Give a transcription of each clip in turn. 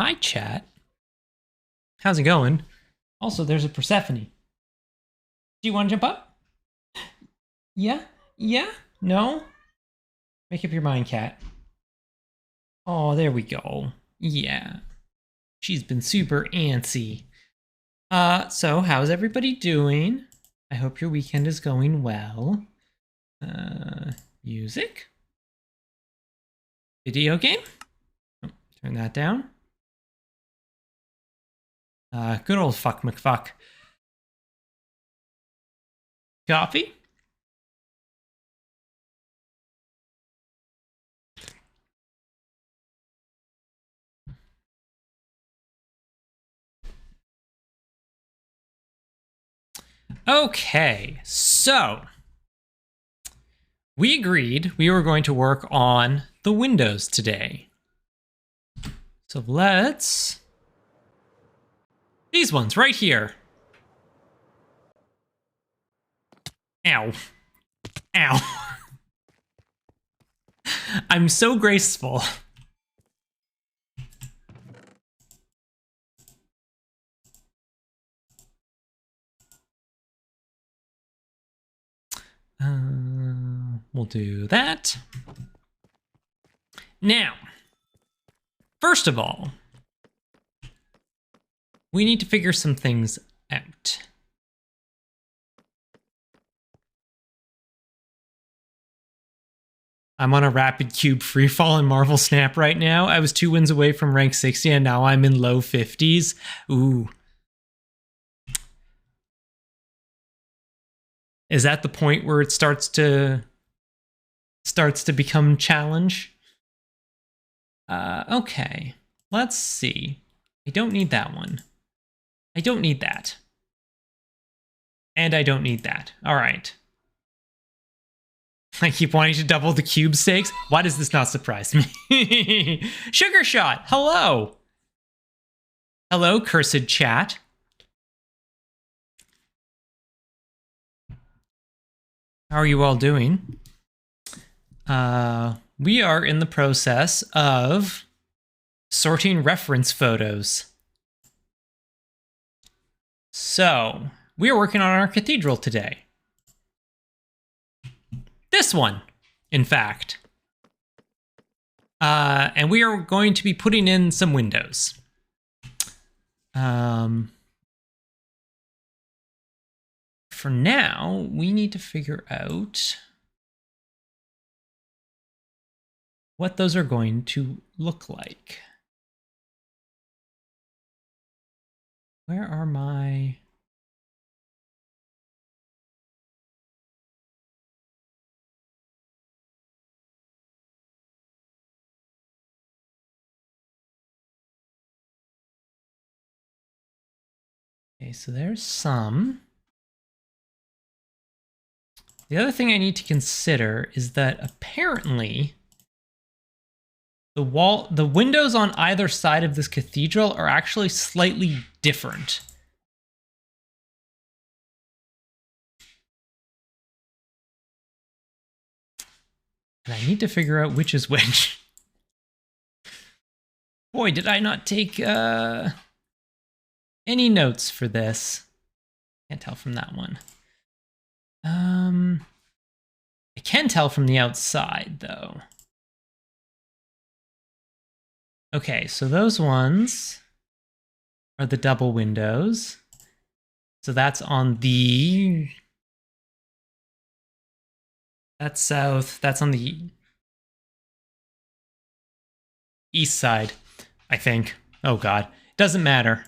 Hi, chat. How's it going? Also, there's a Persephone. Do you want to jump up? Yeah? Yeah? No? Make up your mind, cat. Oh, there we go. Yeah. She's been super antsy. So how's everybody doing? I hope your weekend is going well. Music? Video game? Oh, turn that down. Good old fuck McFuck. Coffee? Okay, so we agreed we were going to work on the windows today. So let's... These ones right here. Ow. Ow. I'm so graceful. We'll do that. Now, first of all, we need to figure some things out. I'm on a rapid cube freefall in Marvel Snap right now. I was 2 wins away from rank 60 and now I'm in low 50s. Ooh. Is that the point where it starts to become challenge? Okay. Let's see. I don't need that one. I don't need that. And I don't need that. All right. I keep wanting to double the cube stakes. Why does this not surprise me? Sugar Shot, hello. Hello, cursed chat. How are you all doing? We are in the process of sorting reference photos. So, we are working on our cathedral today. This one, in fact. And we are going to be putting in some windows. For now, we need to figure out what those are going to look like. Where are my... Okay, so there's some. The other thing I need to consider is that apparently the windows on either side of this cathedral are actually slightly different. And I need to figure out which is which. Boy, did I not take any notes for this. Can't tell from that one. I can tell from the outside, though. Okay, so those ones are the double windows. So that's on the... That's south. That's on the east side, I think. Oh, God. Doesn't matter.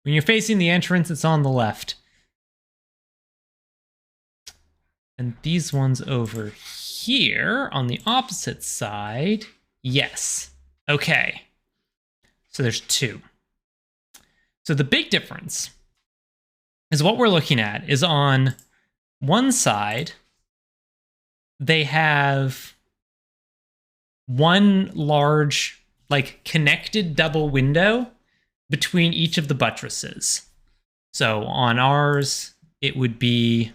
When you're facing the entrance, it's on the left. And these ones over here on the opposite side, yes. Okay. So there's 2. So the big difference is what we're looking at is on one side, they have one large, like, connected double window between each of the buttresses. So on ours, it would be...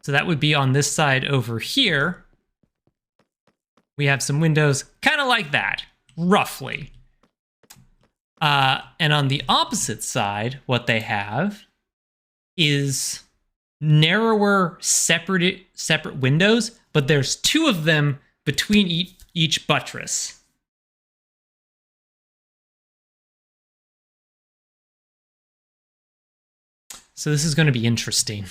So that would be on this side over here. We have some windows kind of like that, roughly. And on the opposite side, what they have is narrower, separate windows, but there's two of them between each buttress. So this is going to be interesting.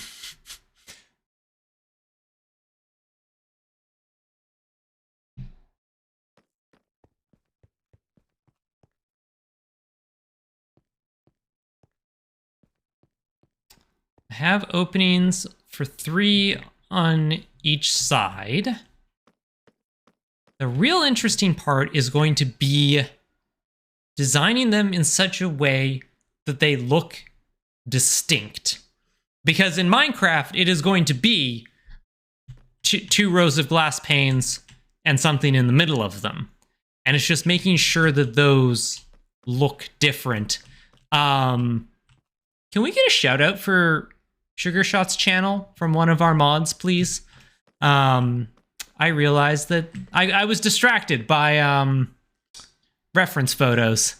I have openings for 3 on each side. The real interesting part is going to be designing them in such a way that they look distinct. Because in Minecraft, it is going to be 2 rows of glass panes and something in the middle of them. And it's just making sure that those look different. Can we get a shout out for Sugar Shot's channel from one of our mods, please? I realized that I was distracted by reference photos.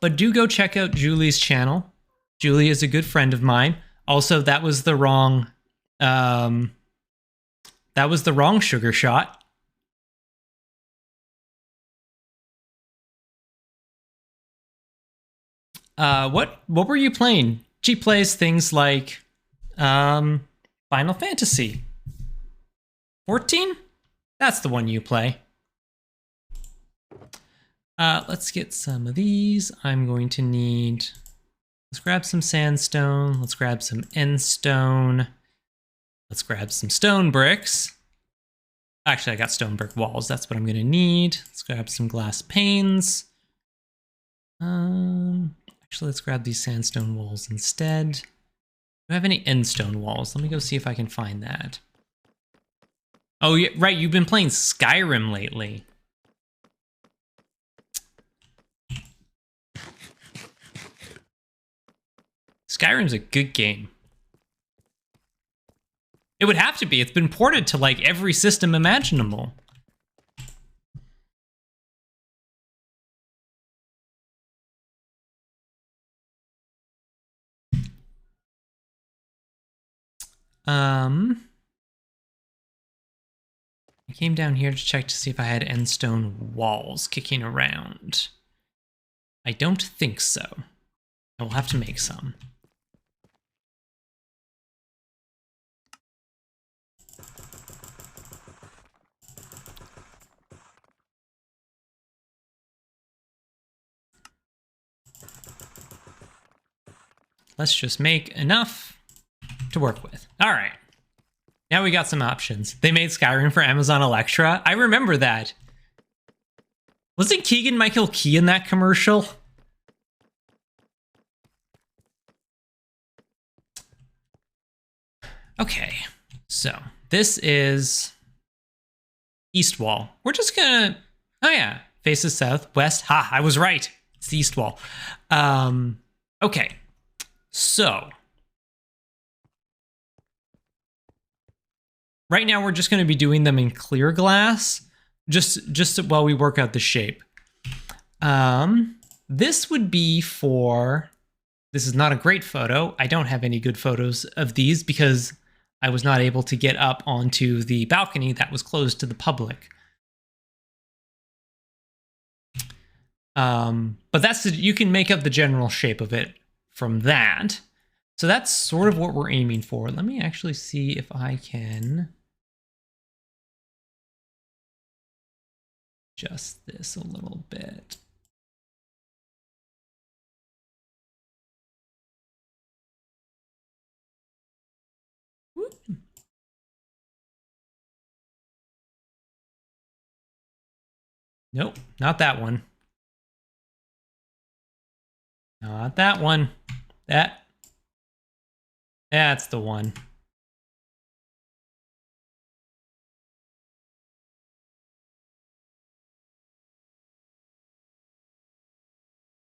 But do go check out Julie's channel. Julie is a good friend of mine. Also, that was the wrong Sugar Shot. What were you playing? She plays things like Final Fantasy 14? That's the one you play. Let's get some of these. I'm going to need... Let's grab some sandstone. Let's grab some endstone. Let's grab some stone bricks. Actually, I got stone brick walls. That's what I'm going to need. Let's grab some glass panes. Actually, let's grab these sandstone walls instead. Do I have any endstone walls? Let me go see if I can find that. Oh, yeah, right. You've been playing Skyrim lately. Skyrim's a good game. It would have to be. It's been ported to like every system imaginable. I came down here to check to see if I had endstone walls kicking around. I don't think so. I will have to make some. Let's just make enough to work with. All right. Now we got some options. They made Skyrim for Amazon Electra. I remember that. Wasn't Keegan-Michael Key in that commercial? Okay, so this is east wall. We're just gonna, oh yeah, faces south, west. Ha, I was right. It's the east wall. Okay, so right now we're just going to be doing them in clear glass, just while we work out the shape. This would be for, this is not a great photo. I don't have any good photos of these because I was not able to get up onto the balcony that was closed to the public. But that's, you can make up the general shape of it from that. So that's sort of what we're aiming for. Let me actually see if I can adjust this a little bit. Whoop. Nope, not that one. Not that one. That's the one.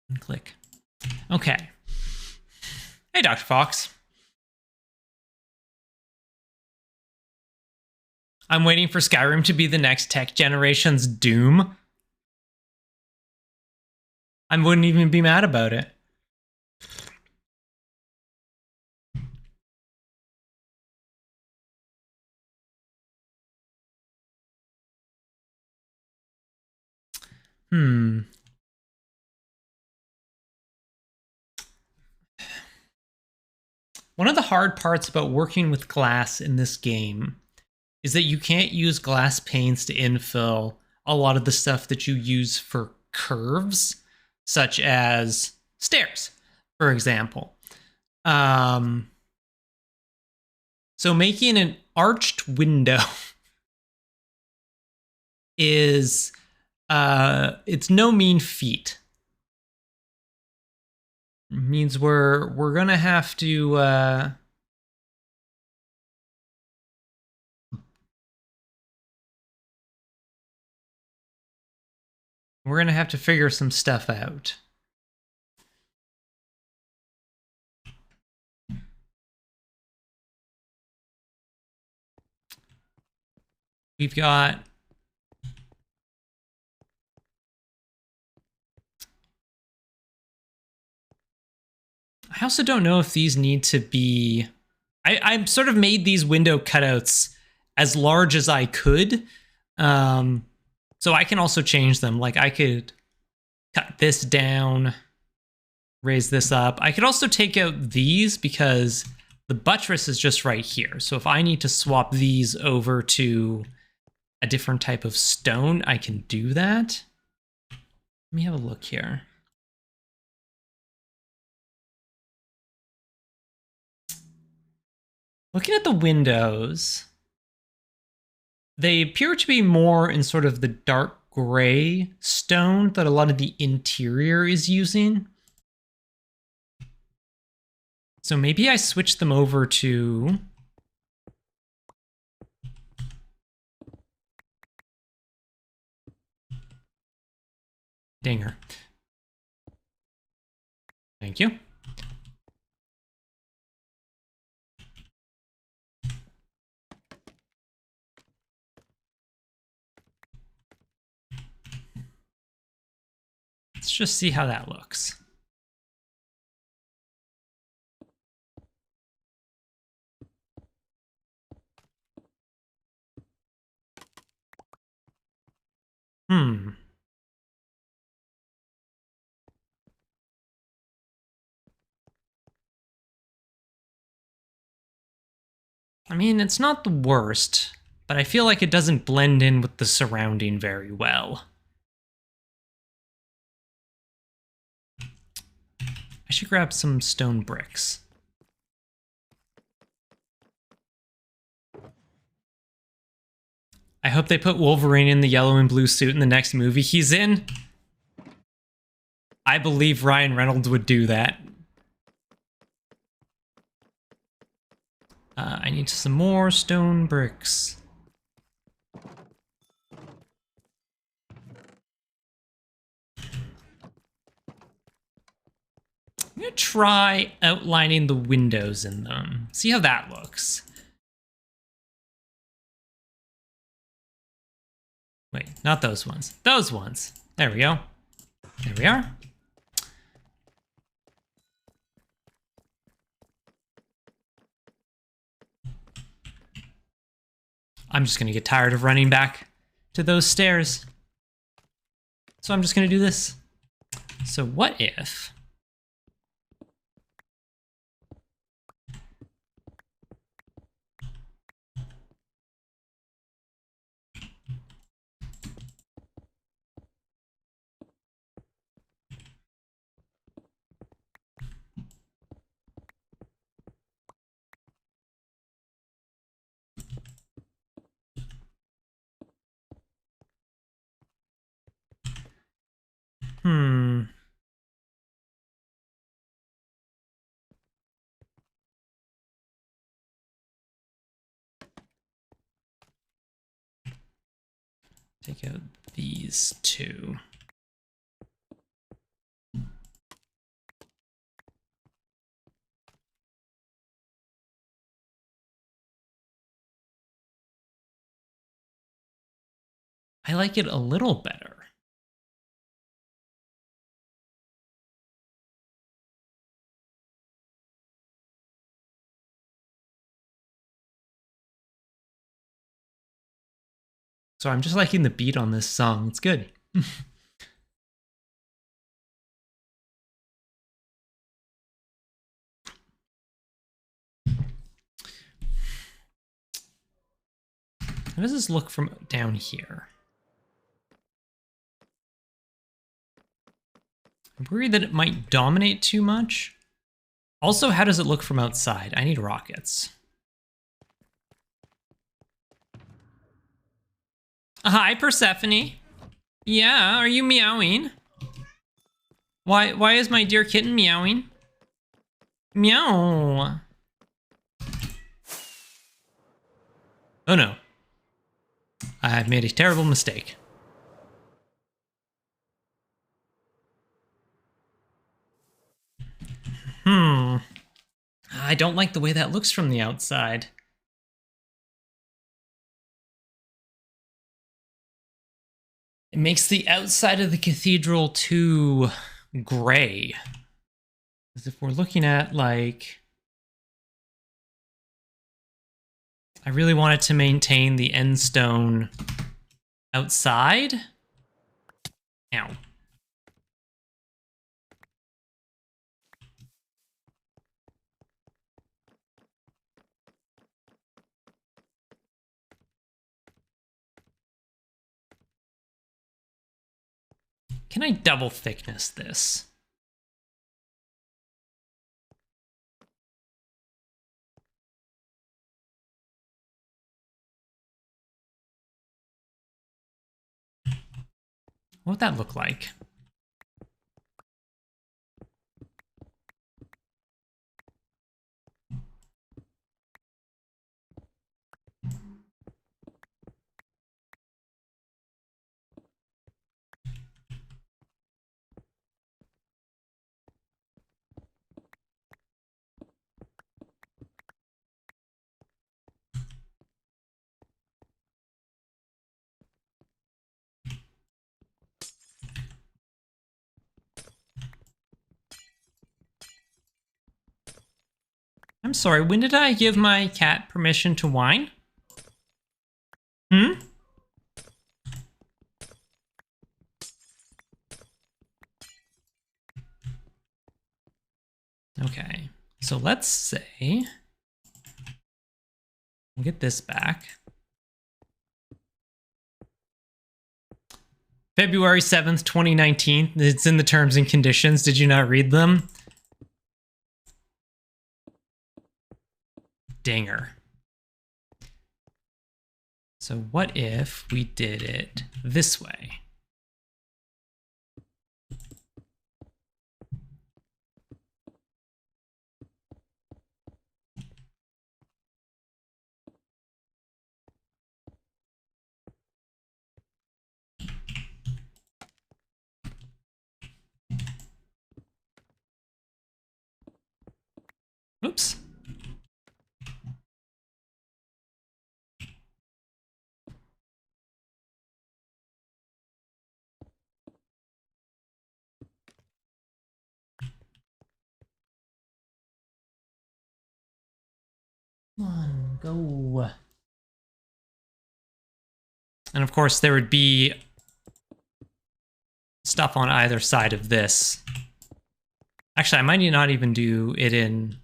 And click. Okay. Hey, Dr. Fox. I'm waiting for Skyrim to be the next tech generation's Doom. I wouldn't even be mad about it. One of the hard parts about working with glass in this game is that you can't use glass panes to infill a lot of the stuff that you use for curves, such as stairs, for example. So making an arched window is it's no mean feat. It means we're gonna have to figure some stuff out. We've got I also don't know if these need to be I sort of made these window cutouts as large as I could. So I can also change them. Like I could cut this down, raise this up. I could also take out these because the buttress is just right here. So if I need to swap these over to a different type of stone, I can do that. Let me have a look here. Looking at the windows, they appear to be more in sort of the dark gray stone that a lot of the interior is using. So maybe I switch them over to Dinger. Thank you. Let's just see how that looks. I mean, it's not the worst, but I feel like it doesn't blend in with the surrounding very well. I should grab some stone bricks. I hope they put Wolverine in the yellow and blue suit in the next movie he's in. I believe Ryan Reynolds would do that. I need some more stone bricks. I'm gonna try outlining the windows in them. See how that looks. Wait, not those ones. Those ones. There we go. There we are. I'm just gonna get tired of running back to those stairs. So I'm just gonna do this. So what if... Take out these two. I like it a little better. So I'm just liking the beat on this song. It's good. How does this look from down here? I'm worried that it might dominate too much. Also, how does it look from outside? I need rockets. Hi, Persephone. Yeah, are you meowing? Why is my dear kitten meowing? Meow. Oh no. I've made a terrible mistake. I don't like the way that looks from the outside. It makes the outside of the cathedral too gray. As if we're looking at, like... I really wanted to maintain the end stone outside. Ow. Can I double thickness this? What would that look like? I'm sorry, when did I give my cat permission to whine? Hmm? Okay, so let's say... We'll get this back. February 7th, 2019. It's in the terms and conditions. Did you not read them? Dinger. So what if we did it this way? Oops. Come on, go. And of course, there would be stuff on either side of this. Actually, I might not even do it in...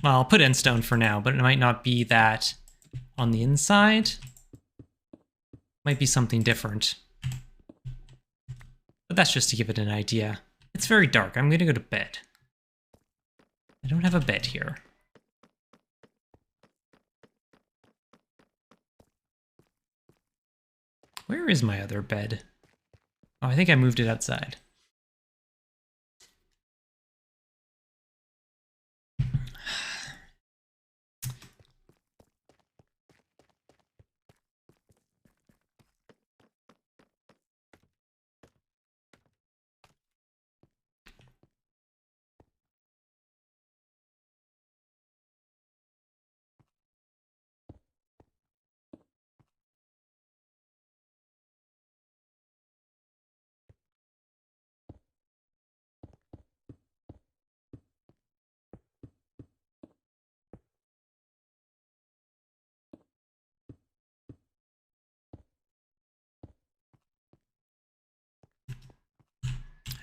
Well, I'll put in stone for now, but it might not be that on the inside. Might be something different. But that's just to give it an idea. It's very dark. I'm gonna go to bed. I don't have a bed here. Where is my other bed? Oh, I think I moved it outside.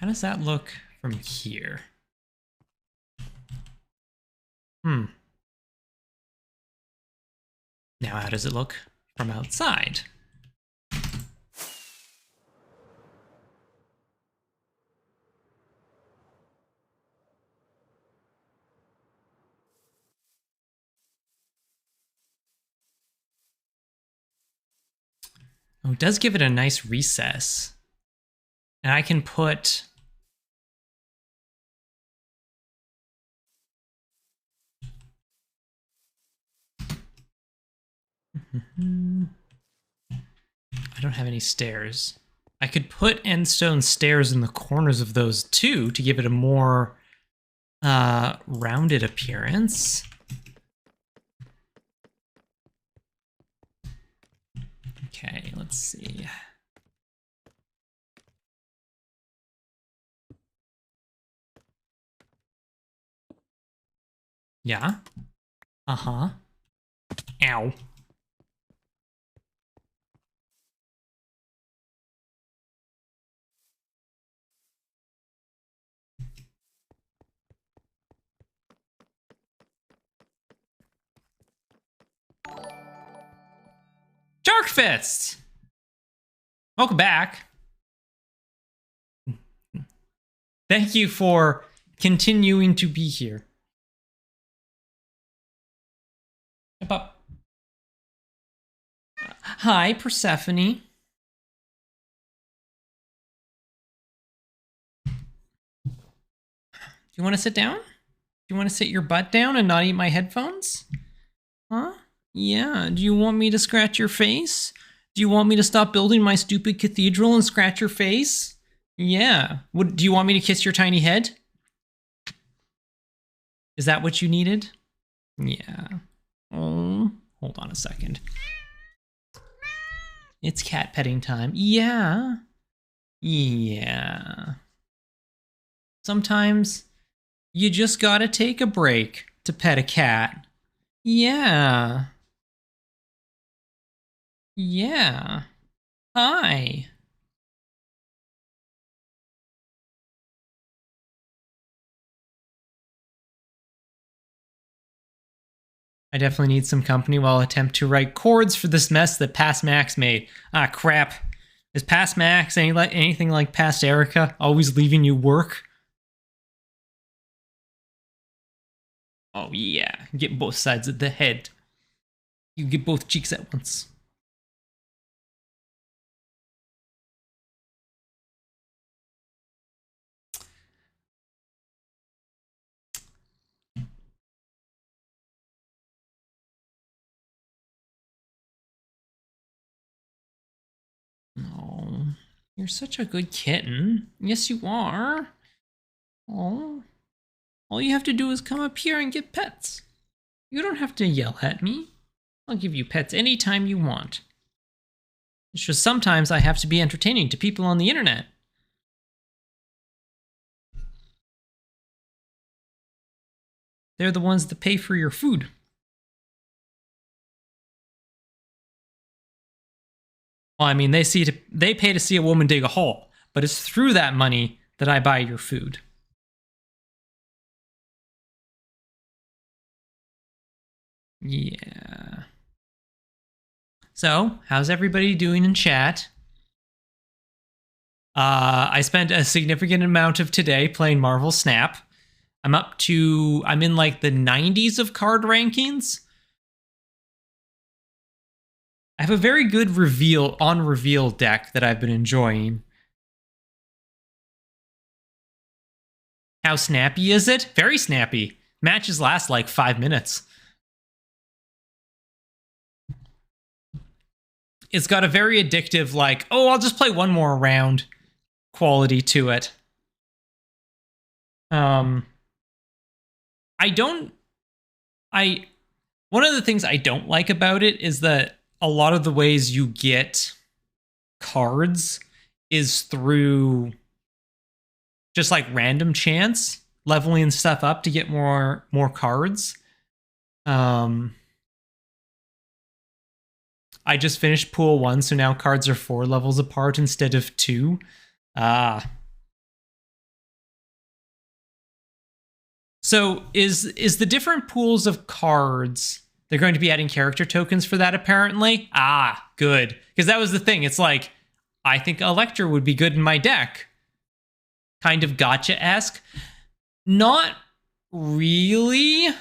How does that look from here? Now how does it look from outside? Oh, it does give it a nice recess. And I can put... I don't have any stairs. I could put endstone stairs in the corners of those too to give it a more rounded appearance. Okay, let's see. Yeah. Uh-huh. Ow. Shark Fist! Welcome back. Thank you for continuing to be here. Step up. Hi, Persephone. Do you want to sit down? Do you want to sit your butt down and not eat my headphones? Huh? Yeah. Do you want me to scratch your face? Do you want me to stop building my stupid cathedral and scratch your face? Yeah. Do you want me to kiss your tiny head? Is that what you needed? Yeah. Oh, hold on a second. It's cat petting time. Yeah. Yeah. Sometimes you just gotta take a break to pet a cat. Yeah. Yeah. Hi. I definitely need some company while I attempt to write chords for this mess that Past Max made. Ah, crap. Is Past Max anything like Past Erica, always leaving you work? Oh yeah, get both sides of the head. You get both cheeks at once. Oh, you're such a good kitten. Yes, you are. Oh, all you have to do is come up here and get pets. You don't have to yell at me. I'll give you pets anytime you want. It's just sometimes I have to be entertaining to people on the internet. They're the ones that pay for your food. Well, I mean, they pay to see a woman dig a hole, but it's through that money that I buy your food. Yeah. So, how's everybody doing in chat? I spent a significant amount of today playing Marvel Snap. I'm in like the 90s of card rankings. I have a very good reveal deck that I've been enjoying. How snappy is it? Very snappy. Matches last like 5 minutes. It's got a very addictive, like, oh, I'll just play one more round quality to it. One of the things I don't like about it is that a lot of the ways you get cards is through just like random chance, leveling stuff up to get more cards. I just finished pool 1, so now cards are 4 levels apart instead of 2. So is the different pools of cards, they're going to be adding character tokens for that apparently? Ah, good. Because that was the thing. It's like, I think Electra would be good in my deck. Kind of gotcha-esque. Not really.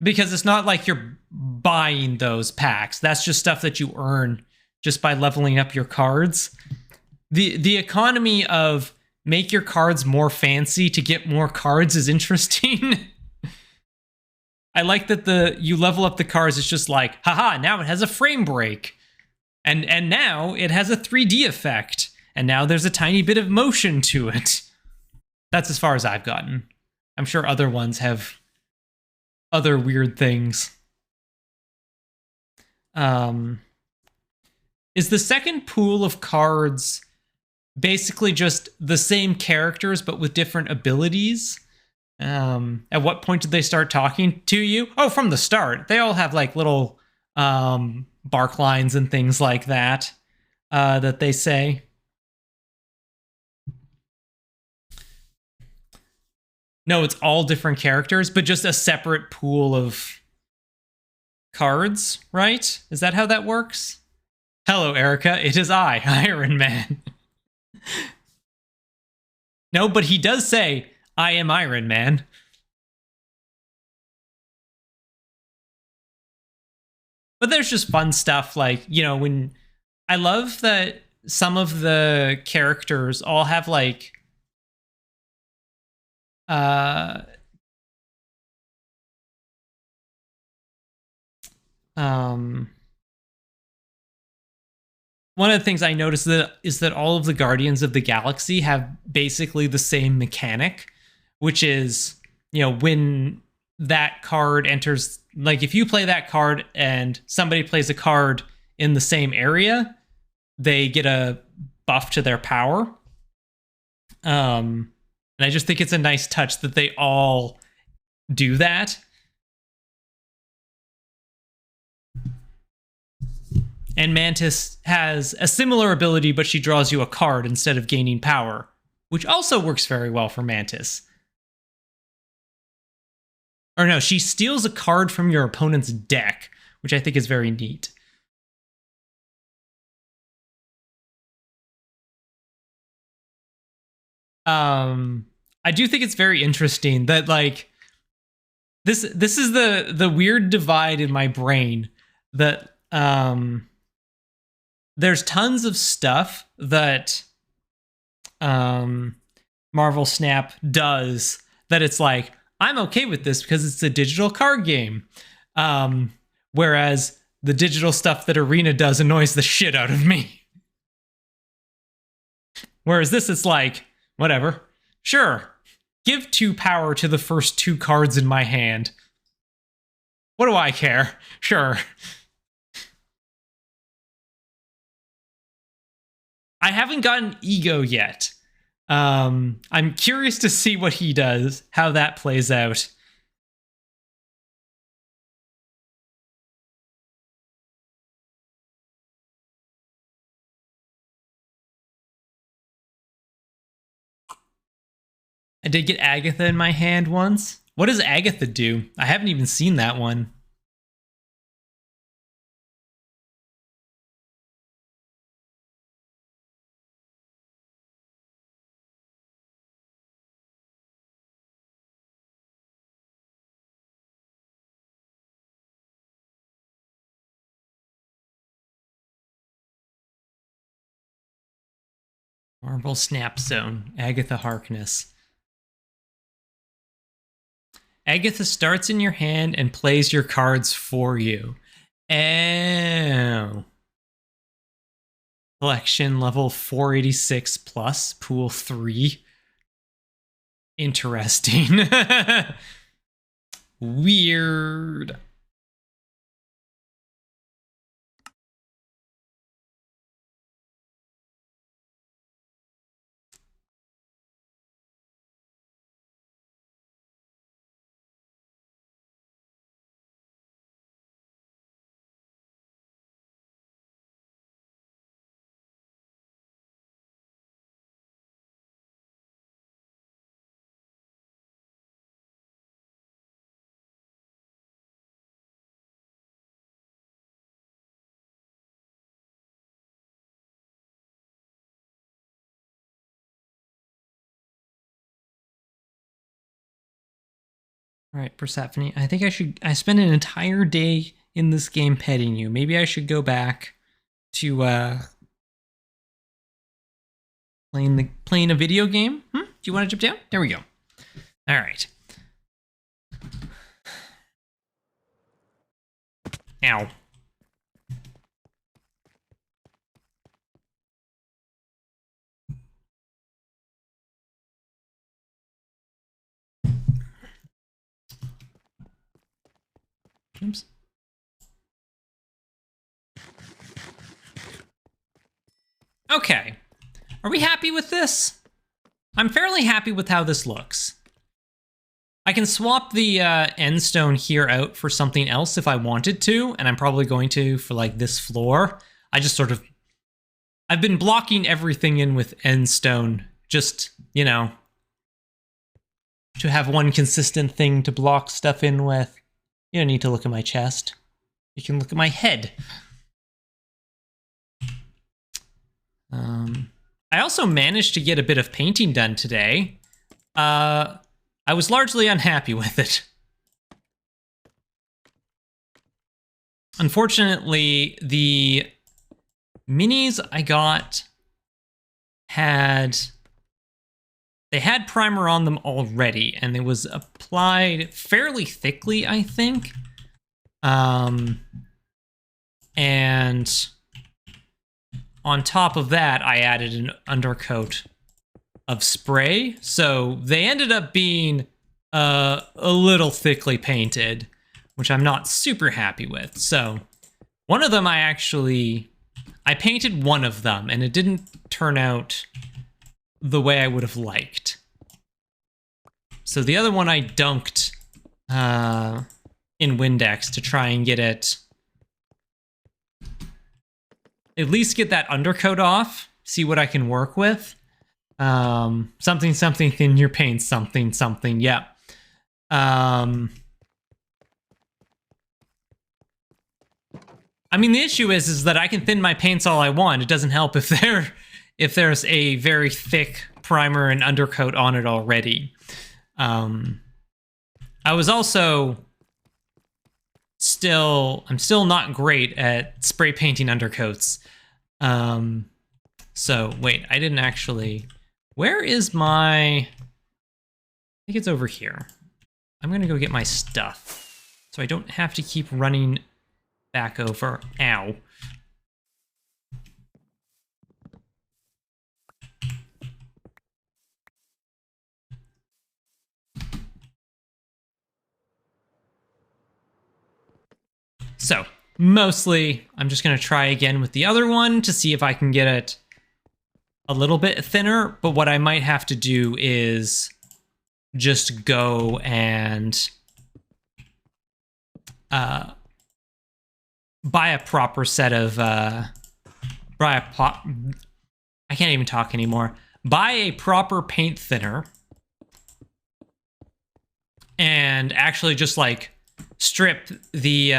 Because it's not like you're buying those packs. That's just stuff that you earn just by leveling up your cards. The economy of make your cards more fancy to get more cards is interesting. I like that you level up the cards, it's just like, haha, now it has a frame break. And now it has a 3D effect. And now there's a tiny bit of motion to it. That's as far as I've gotten. I'm sure other ones have other weird things. Is the second pool of cards basically just the same characters but with different abilities? At what point did they start talking to you? Oh, from the start. They all have like little bark lines and things like that that they say. No, it's all different characters, but just a separate pool of cards, right? Is that how that works? Hello, Erica. It is I, Iron Man. No, but he does say, I am Iron Man. But there's just fun stuff like, you know, when I love that some of the characters all have like one of the things I noticed is that all of the Guardians of the Galaxy have basically the same mechanic, which is, you know, when that card enters, like if you play that card and somebody plays a card in the same area, they get a buff to their power. And I just think it's a nice touch that they all do that. And Mantis has a similar ability, but she draws you a card instead of gaining power, which also works very well for Mantis. Or no, she steals a card from your opponent's deck, which I think is very neat. I do think it's very interesting that like this is the weird divide in my brain that there's tons of stuff that Marvel Snap does that it's like, I'm okay with this because it's a digital card game. Whereas the digital stuff that Arena does annoys the shit out of me. Whereas this, it's like, whatever. Sure. Give 2 power to the first 2 cards in my hand. What do I care? Sure. I haven't gotten Ego yet. I'm curious to see what he does, how that plays out. I did get Agatha in my hand once. What does Agatha do? I haven't even seen that one. Marble Snap Zone, Agatha Harkness. Agatha starts in your hand and plays your cards for you. Oh. Collection level 486 plus, pool 3. Interesting. Weird. All right, Persephone. I think I spent an entire day in this game petting you. Maybe I should go back to playing a video game. Do you want to jump down? There we go. All right. Ow. Oops. Okay. Are we happy with this? I'm fairly happy with how this looks. I can swap the end stone here out for something else if I wanted to, and I'm probably going to for like this floor. I've been blocking everything in with end stone, just, you know, to have one consistent thing to block stuff in with. You don't need to look at my chest. You can look at my head. I also managed to get a bit of painting done today. I was largely unhappy with it. Unfortunately, the minis I got they had primer on them already, and it was applied fairly thickly, I think. And on top of that, I added an undercoat of spray, so they ended up being a little thickly painted, which I'm not super happy with. So one of them I painted one of them, and it didn't turn out the way I would have liked. So the other one I dunked in Windex to try and get it, at least get that undercoat off, see what I can work with. Something thin your paint, something, yeah. I mean, the issue is that I can thin my paints all I want. It doesn't help if there's a very thick primer and undercoat on it already. I was also I'm still not great at spray painting undercoats. So wait, I didn't actually, where is my, I think it's over here. I'm gonna go get my stuff so I don't have to keep running back over. Ow. So mostly I'm just gonna try again with the other one to see if I can get it a little bit thinner, but what I might have to do is just go and buy a proper set of I can't even talk anymore. Buy a proper paint thinner and actually just like strip the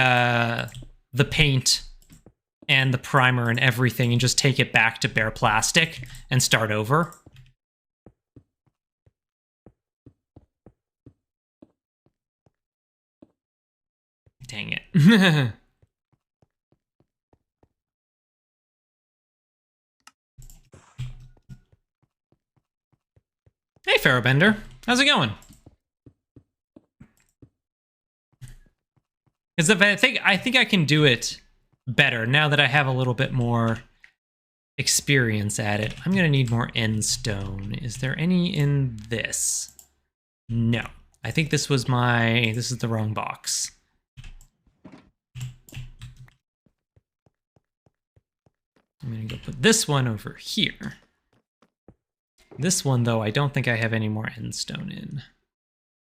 paint and the primer and everything and just take it back to bare plastic and start over. Dang it. Hey, Pharaohbender. How's it going? Because if I think I can do it better now that I have a little bit more experience at it. I'm gonna need more end stone. Is there any in this? No. I think this is the wrong box. I'm gonna go put this one over here. This one, though, I don't think I have any more end stone in.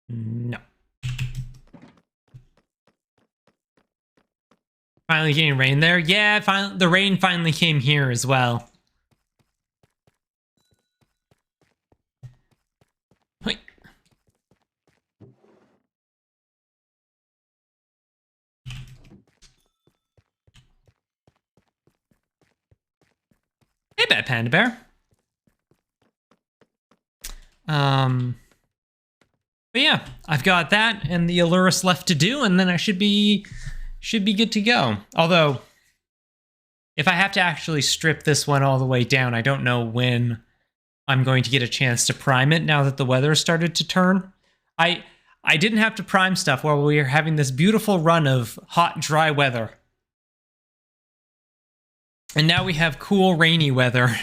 No. Finally getting rain there? Yeah, the rain finally came here as well. Wait. Hey, Bad Panda Bear. But yeah, I've got that and the Allurus left to do, and then I should be good to go. Although, if I have to actually strip this one all the way down, I don't know when I'm going to get a chance to prime it now that the weather started to turn. I didn't have to prime stuff while we were having this beautiful run of hot, dry weather. And now we have cool, rainy weather.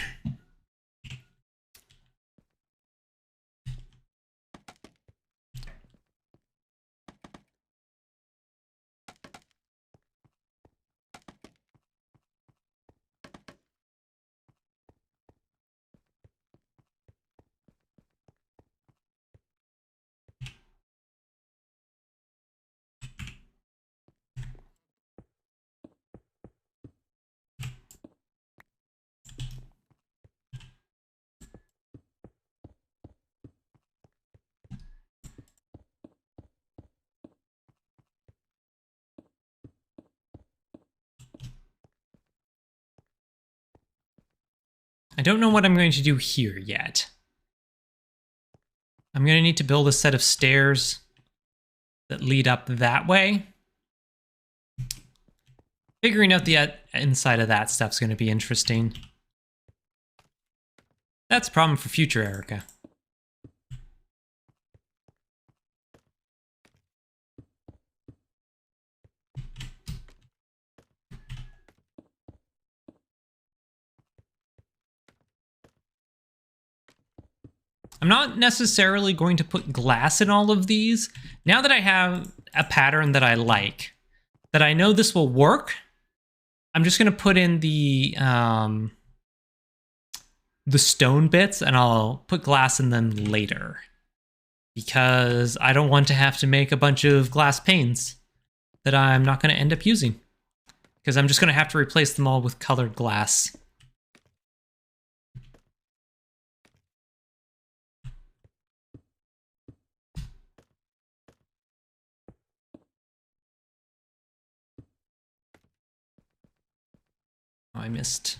I don't know what I'm going to do here yet. I'm going to need to build a set of stairs that lead up that way. Figuring out the inside of that stuff's going to be interesting. That's a problem for future Erica. I'm not necessarily going to put glass in all of these. Now that I have a pattern that I like, that I know this will work, I'm just going to put in the stone bits, and I'll put glass in them later. Because I don't want to have to make a bunch of glass panes that I'm not going to end up using. Because I'm just going to have to replace them all with colored glass. Oh, I missed.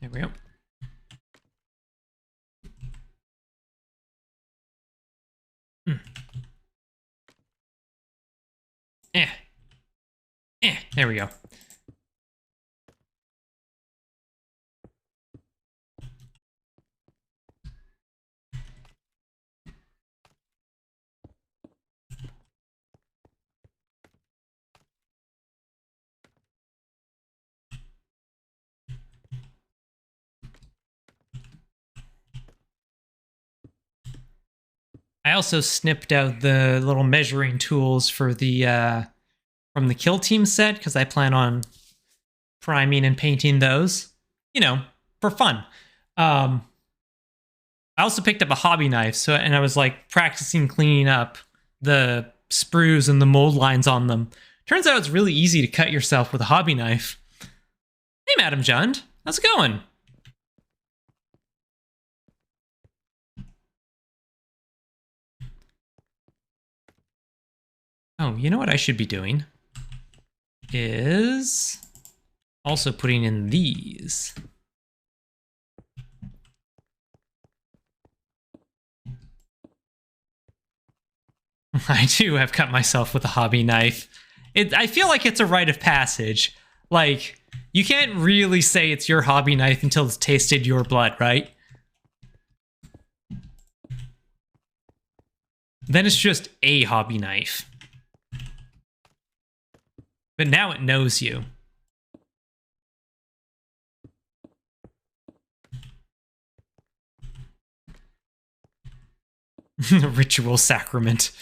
There we go. There we go. I also snipped out the little measuring tools for the from the Kill Team set because I plan on priming and painting those, you know, for fun. I also picked up a hobby knife, and I was like practicing cleaning up the sprues and the mold lines on them. Turns out it's really easy to cut yourself with a hobby knife. Hey, Madam Jund, how's it going? Oh, you know what I should be doing? Is also putting in these. I too have cut myself with a hobby knife. I feel like it's a rite of passage. Like, you can't really say it's your hobby knife until it's tasted your blood, right? Then it's just a hobby knife. But now it knows you. Ritual sacrament.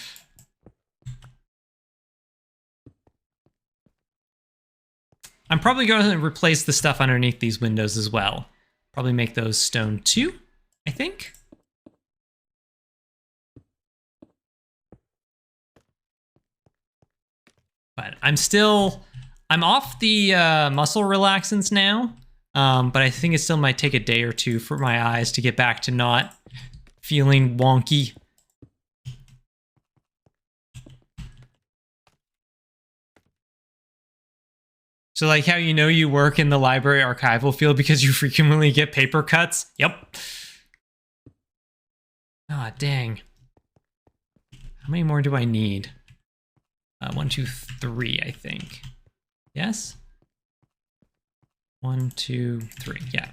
I'm probably going to replace the stuff underneath these windows as well. Probably make those stone too, I think. But I'm off the muscle relaxants now. But I think it still might take a day or two for my eyes to get back to not feeling wonky. So like how you know you work in the library archival field because you frequently get paper cuts? Yep. Ah, dang. How many more do I need? 1, 2, 3, I think. Yes? 1, 2, 3, yeah.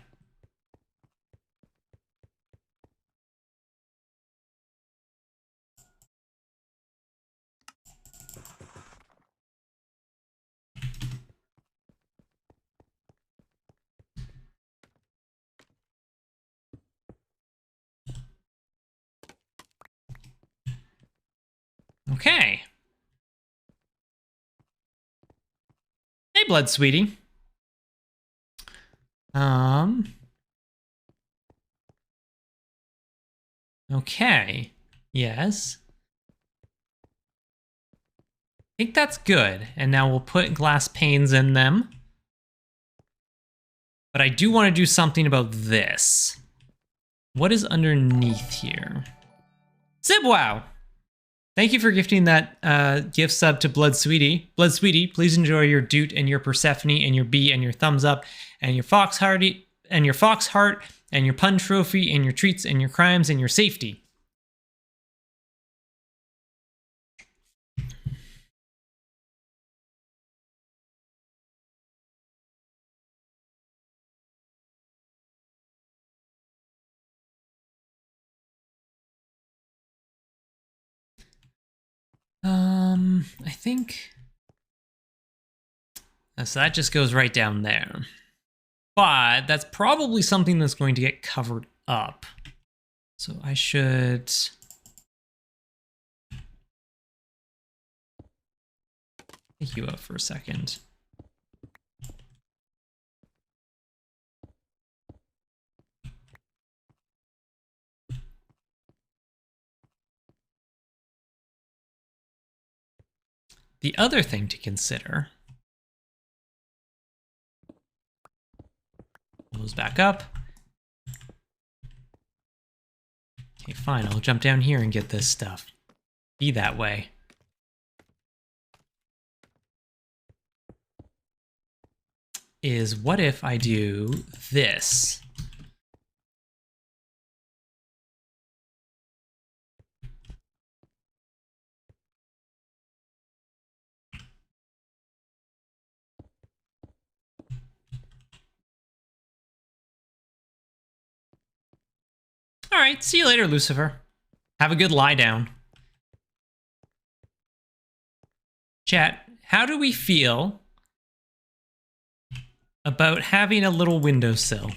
Okay. Hey, Blood Sweetie. Okay. Yes. I think that's good. And now we'll put glass panes in them. But I do want to do something about this. What is underneath here? Zibwow! Thank you for gifting that gift sub to Blood Sweetie. Blood Sweetie, please enjoy your Doot and your Persephone and your bee and your thumbs up and your fox hearty and your fox heart and your pun trophy and your treats and your crimes and your safety. I think. So that just goes right down there. But that's probably something that's going to get covered up. So I should take you up for a second. The other thing to consider, goes back up. Okay, fine, I'll jump down here and get this stuff. Be that way. Is what if I do this? All right, see you later, Lucifer. Have a good lie down. Chat, how do we feel about having a little windowsill?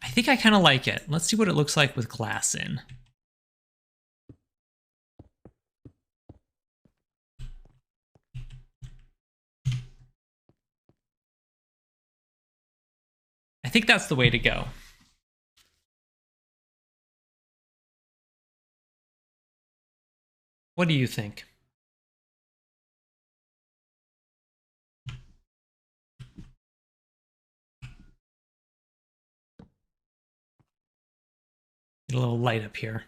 I think I kind of like it. Let's see what it looks like with glass in. I think that's the way to go. What do you think? Get a little light up here.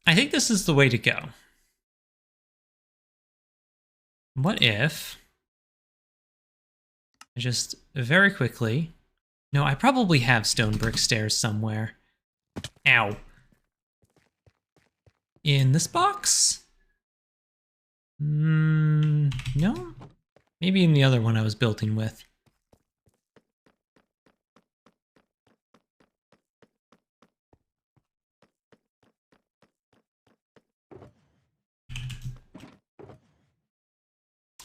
I think this is the way to go. What if I just very quickly... No, I probably have stone brick stairs somewhere. Ow. In this box? No? Maybe in the other one I was building with.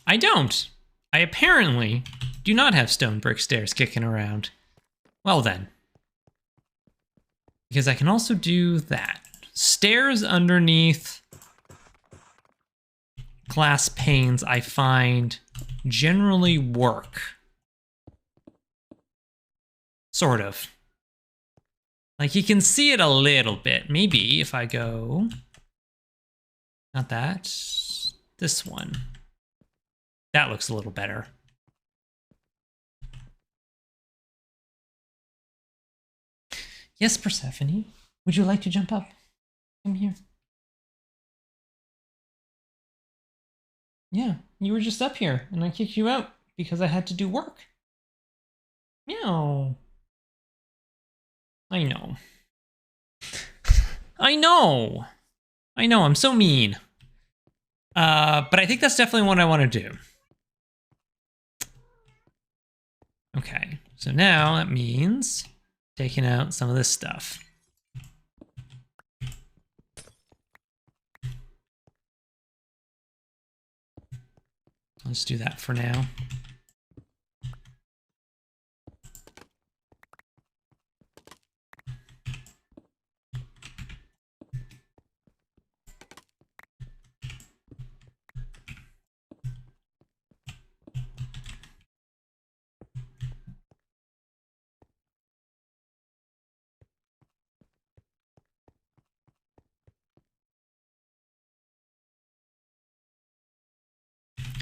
I don't. I apparently do not have stone brick stairs kicking around. Well then. Because I can also do that. Stairs underneath glass panes, I find, generally work. Sort of. Like, you can see it a little bit. Maybe if I go... Not that. This one. That looks a little better. Yes, Persephone. Would you like to jump up? Come here. Yeah, you were just up here, and I kicked you out because I had to do work. Meow. I know. I know. I know, I'm so mean. But I think that's definitely what I want to do. Okay, so now that means taking out some of this stuff. Let's do that for now.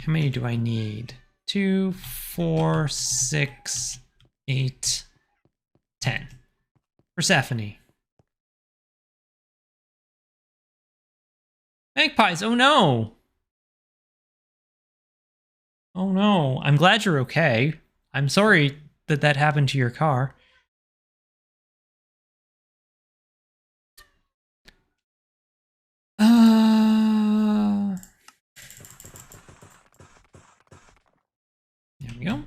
How many do I need? 2, 4, 6, 8, 10. Persephone. Magpies, oh no! Oh no, I'm glad you're okay. I'm sorry that that happened to your car. There we go.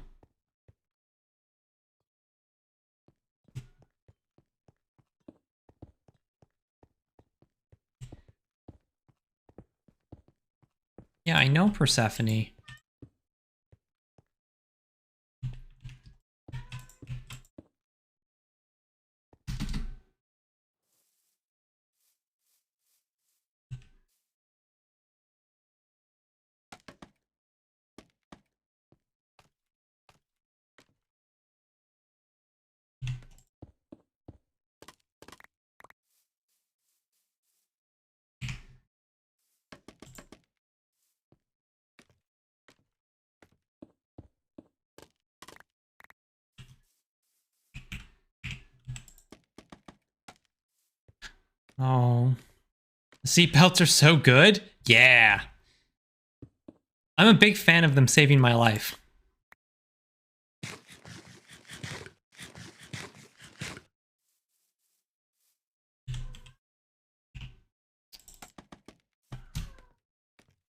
Yeah, I know Persephone. Oh. Seatbelts are so good? Yeah. I'm a big fan of them saving my life.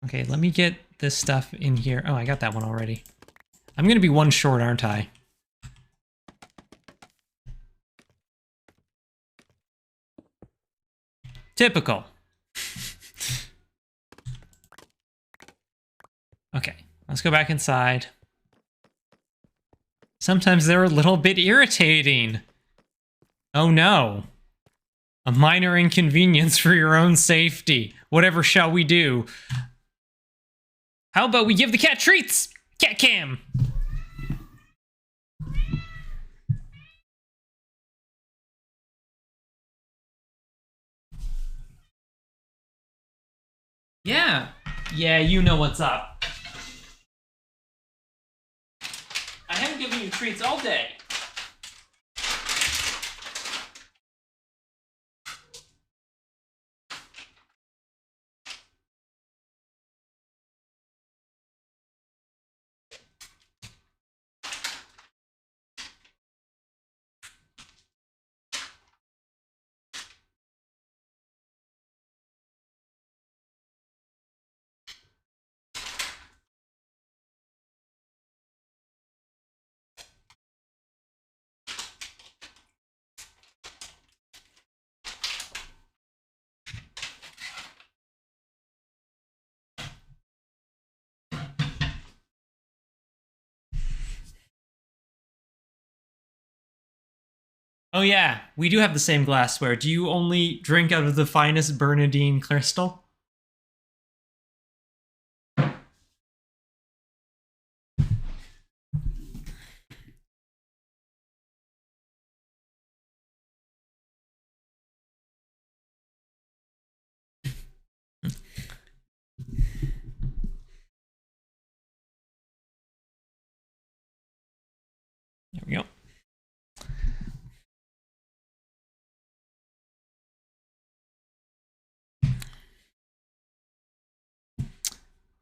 Okay, let me get this stuff in here. Oh, I got that one already. I'm gonna be one short, aren't I? Typical. Okay, let's go back inside. Sometimes they're a little bit irritating. Oh no. A minor inconvenience for your own safety. Whatever shall we do? How about we give the cat treats? Cat cam! Yeah. Yeah, you know what's up. I haven't given you treats all day. Oh yeah, we do have the same glassware. Do you only drink out of the finest Bernardine crystal? There we go.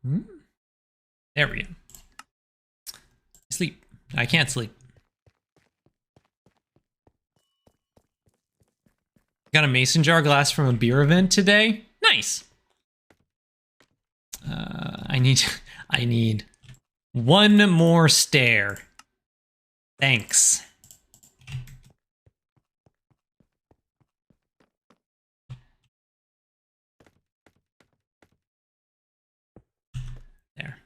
Hmm? There we go. Sleep. I can't sleep. Got a mason jar glass from a beer event today. Nice. I need one more stair. Thanks. There.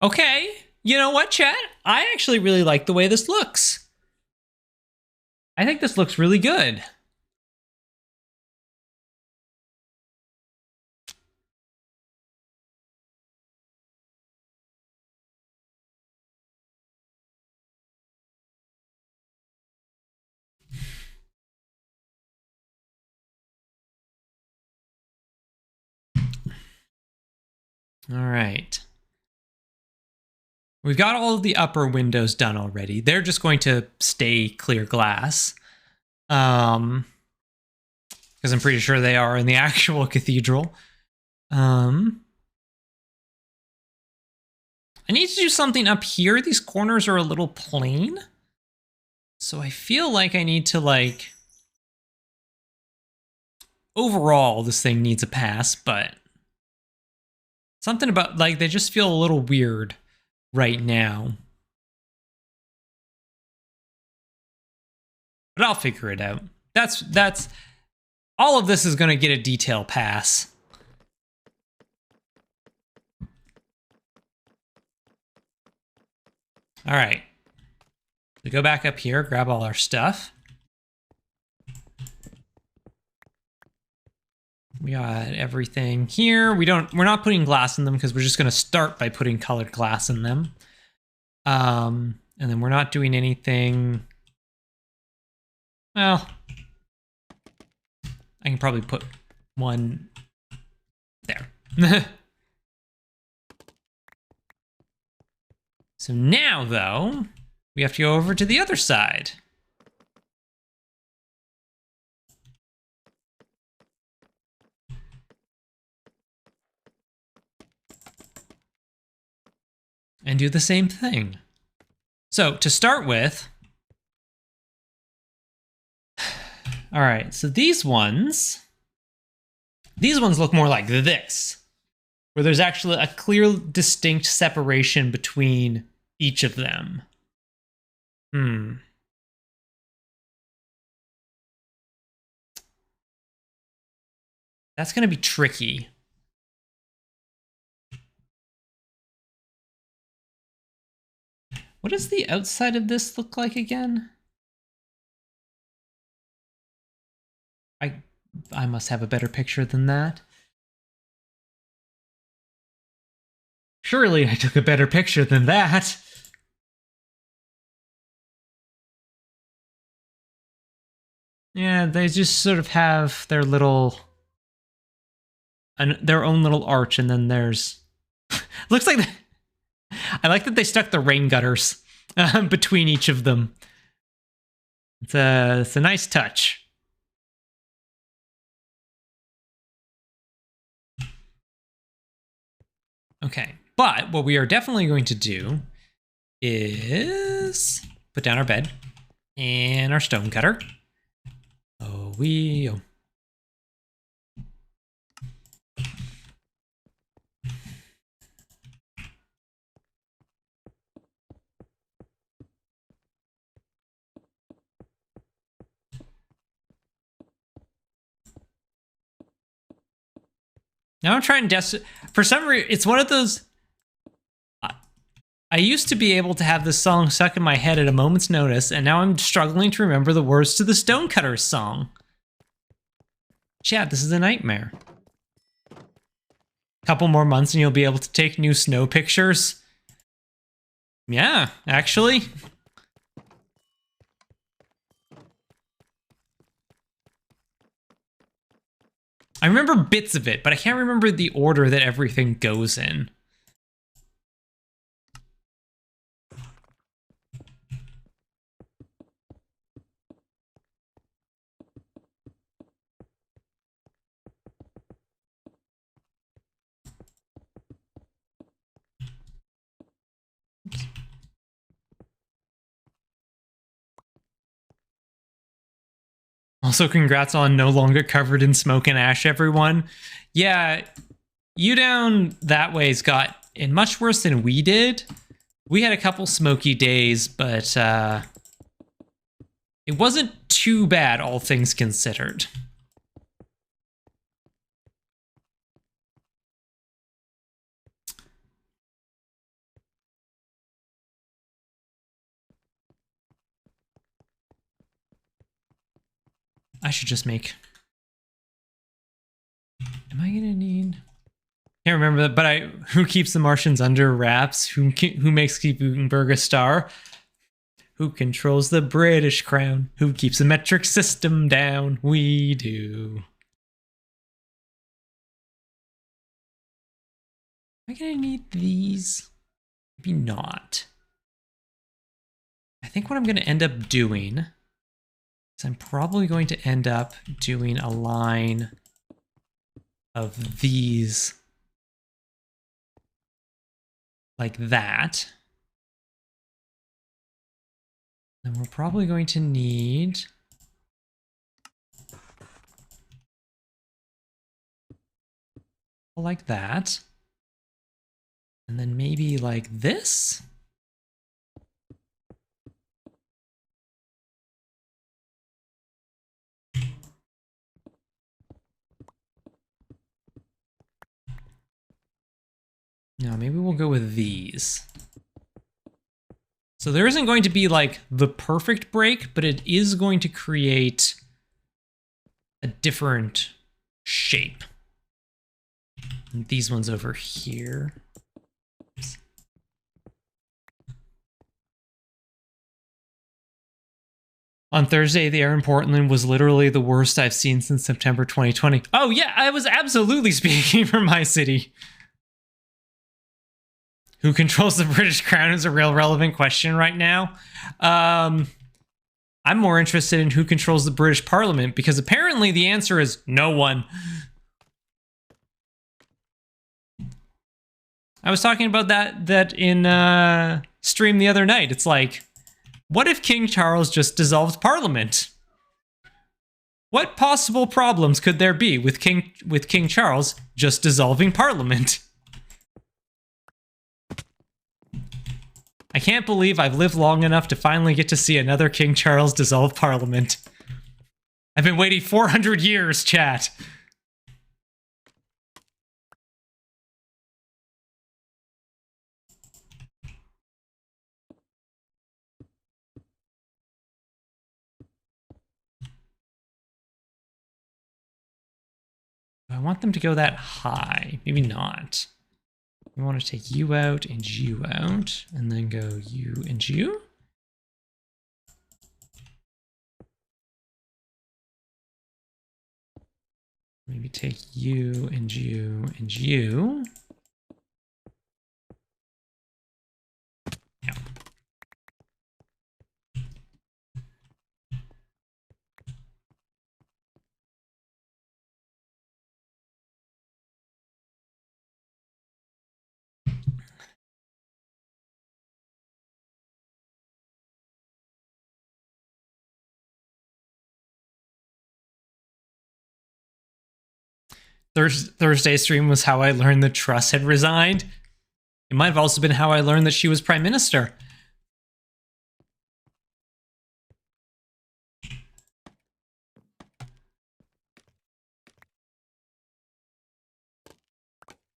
Okay. You know what, chat? I actually really like the way this looks. I think this looks really good. All right. We've got all of the upper windows done already. They're just going to stay clear glass. Because I'm pretty sure they are in the actual cathedral. I need to do something up here. These corners are a little plain. So I feel like I need to, like... Overall, this thing needs a pass, but... Something about, like, they just feel a little weird right now. But I'll figure it out. That's... All of this is going to get a detail pass. All right. We go back up here, grab all our stuff. We got everything here. We're not putting glass in them because we're just going to start by putting colored glass in them. And then we're not doing anything. Well, I can probably put one there. So now, though, we have to go over to the other side. And do the same thing. So to start with, all right, so these ones look more like this, where there's actually a clear, distinct separation between each of them. That's going to be tricky. What does the outside of this look like again? I must have a better picture than that. Surely I took a better picture than that. Yeah, they just sort of have their little... their own little arch, and then there's... Looks like... I like that they stuck the rain gutters between each of them. It's a nice touch. Okay, but what we are definitely going to do is put down our bed and our stone cutter. Oh. Now I'm trying to for some reason, it's one of those... I used to be able to have this song stuck in my head at a moment's notice, and now I'm struggling to remember the words to the Stonecutters song. Chat, this is a nightmare. Couple more months and you'll be able to take new snow pictures. Yeah, actually. I remember bits of it, but I can't remember the order that everything goes in. Also, congrats on no longer covered in smoke and ash, everyone. Yeah, you down that way's got it much worse than we did. We had a couple smoky days, but it wasn't too bad, all things considered. I should just make... Am I gonna need... Can't remember that, but who keeps the Martians under wraps? Who makes Gutenberg a star? Who controls the British crown? Who keeps the metric system down? We do. Am I gonna need these? Maybe not. I think what I'm gonna end up doing is I'm probably going to end up doing a line of these like that. Then we're probably going to need like that. And then maybe like this. No, maybe we'll go with these. So there isn't going to be like the perfect break, but it is going to create a different shape. And these ones over here. On Thursday, the air in Portland was literally the worst I've seen since September 2020. Oh yeah, I was absolutely speaking for my city. Who controls the British crown is a real relevant question right now. I'm more interested in who controls the British Parliament, because apparently the answer is no one. I was talking about that in stream the other night. It's like, what if King Charles just dissolved Parliament? What possible problems could there be with King Charles just dissolving Parliament? I can't believe I've lived long enough to finally get to see another King Charles dissolve Parliament. I've been waiting 400 years, chat. I want them to go that high. Maybe not. We want to take you out, and then go you and you. Maybe take you and you and you. Yeah. Thursday's stream was how I learned that Truss had resigned. It might have also been how I learned that she was prime minister.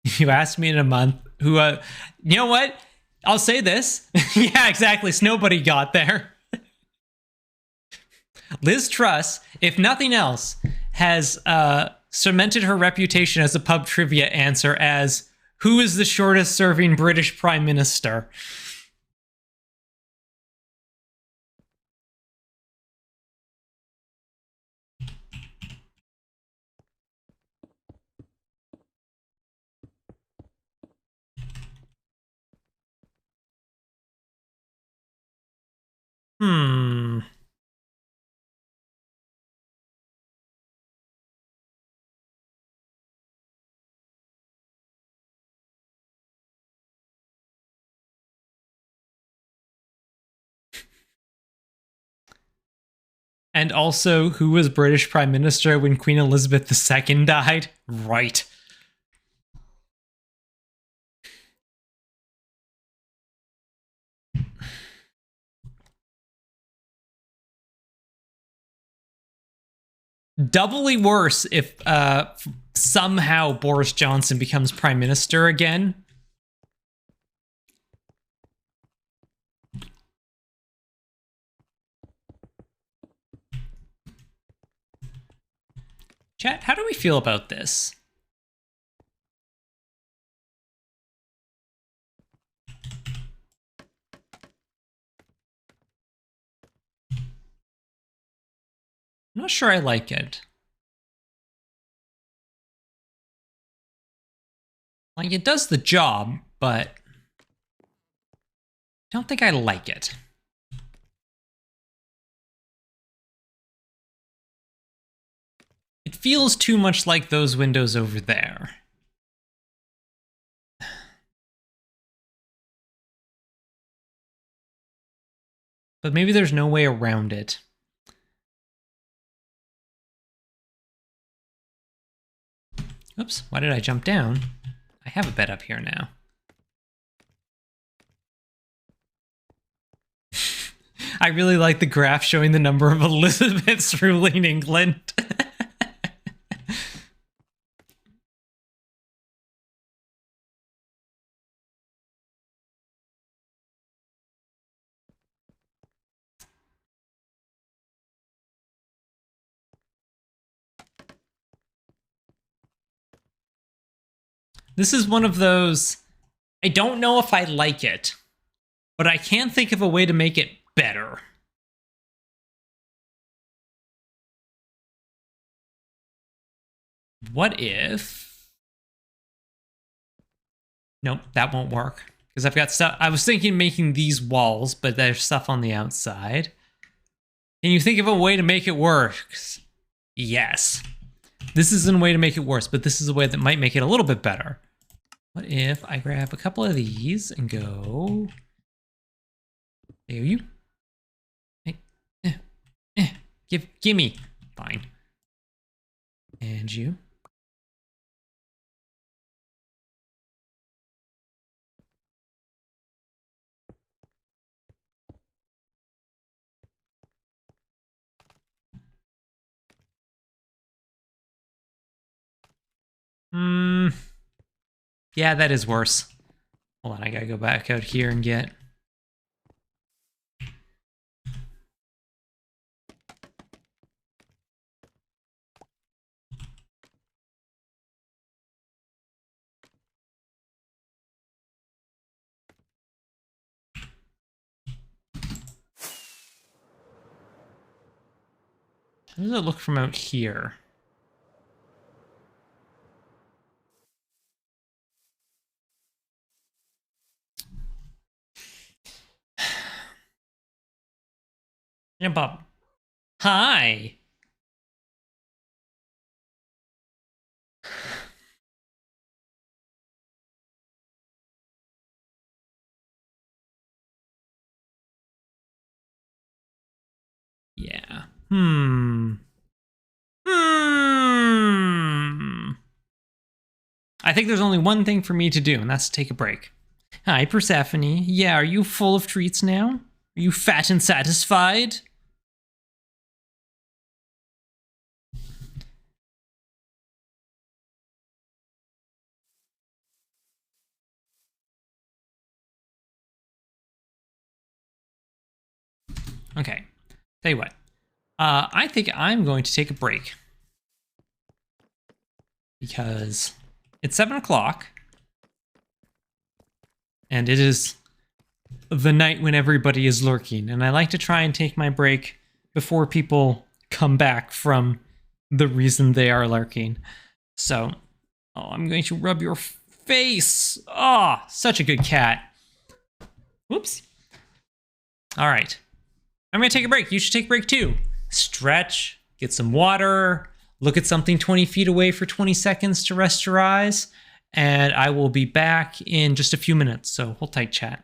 You asked me in a month who, you know what? I'll say this. Yeah, exactly. Nobody got there. Liz Truss, if nothing else, has cemented her reputation as a pub trivia answer as who is the shortest serving British prime minister? And also, who was British Prime Minister when Queen Elizabeth II died? Right. Doubly worse if somehow Boris Johnson becomes Prime Minister again. Chat, how do we feel about this? I'm not sure I like it. Like, it does the job, but I don't think I like it. It feels too much like those windows over there. But maybe there's no way around it. Oops, why did I jump down? I have a bed up here now. I really like the graph showing the number of Elizabeths ruling England. This is one of those, I don't know if I like it, but I can't think of a way to make it better. What if... Nope, that won't work. Because I've got stuff... I was thinking making these walls, but there's stuff on the outside. Can you think of a way to make it work? Yes. This isn't a way to make it worse, but this is a way that might make it a little bit better. What if I grab a couple of these and go... There you... Hey, gimme. Fine. And you... Yeah, that is worse. Hold on, I gotta go back out here and get... How does it look from out here? Jump up. Hi! Yeah. I think there's only one thing for me to do, and that's to take a break. Hi, Persephone. Yeah, are you full of treats now? Are you fat and satisfied? Okay. Tell you what. I think I'm going to take a break. Because it's 7 o'clock. And it is the night when everybody is lurking. And I like to try and take my break before people come back from the reason they are lurking. So, I'm going to rub your face. Oh, such a good cat. Whoops. All right. I'm going to take a break. You should take a break too. Stretch, get some water, look at something 20 feet away for 20 seconds to rest your eyes, and I will be back in just a few minutes. So hold tight, chat.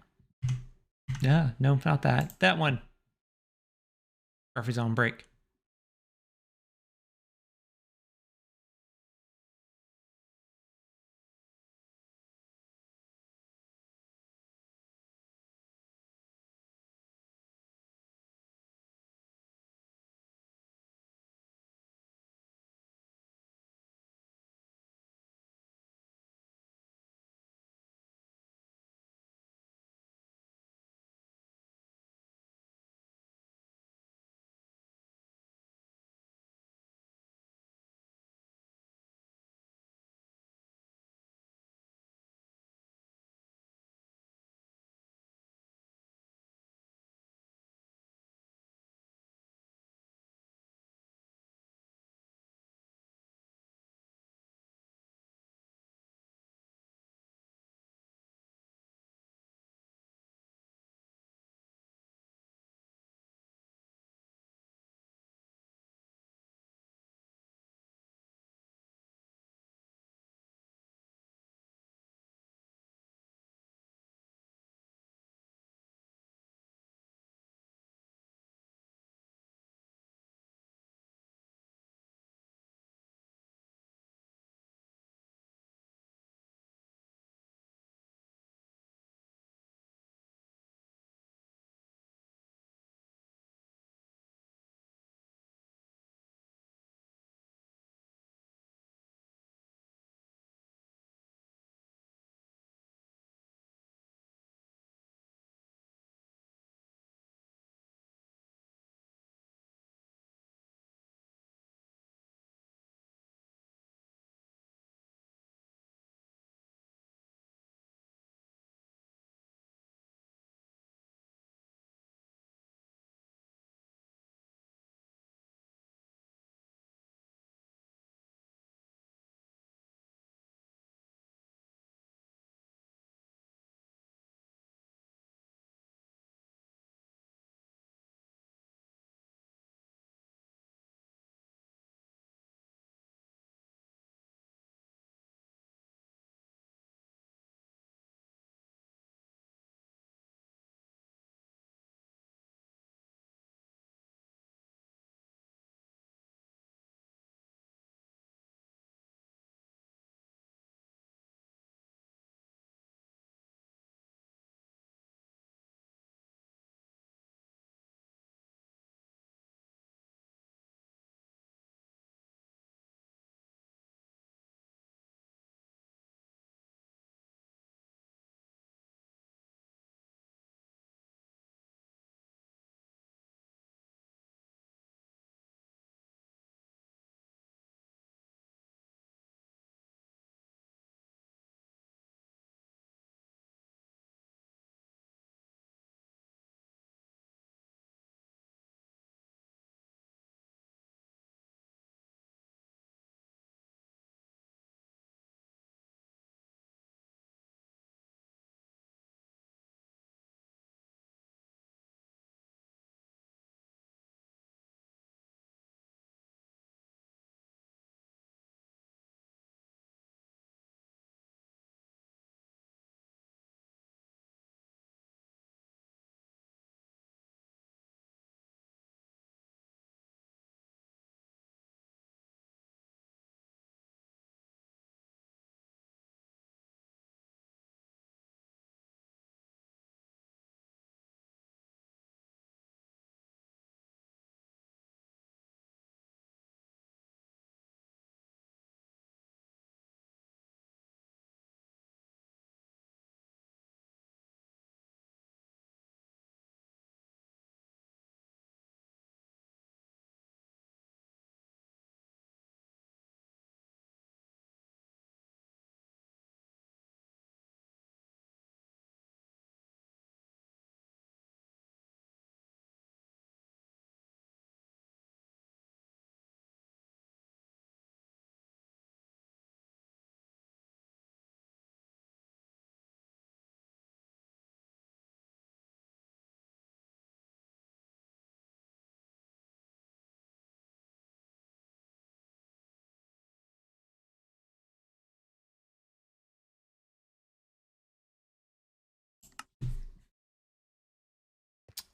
Yeah, no, not that. That one. Murphy's on break.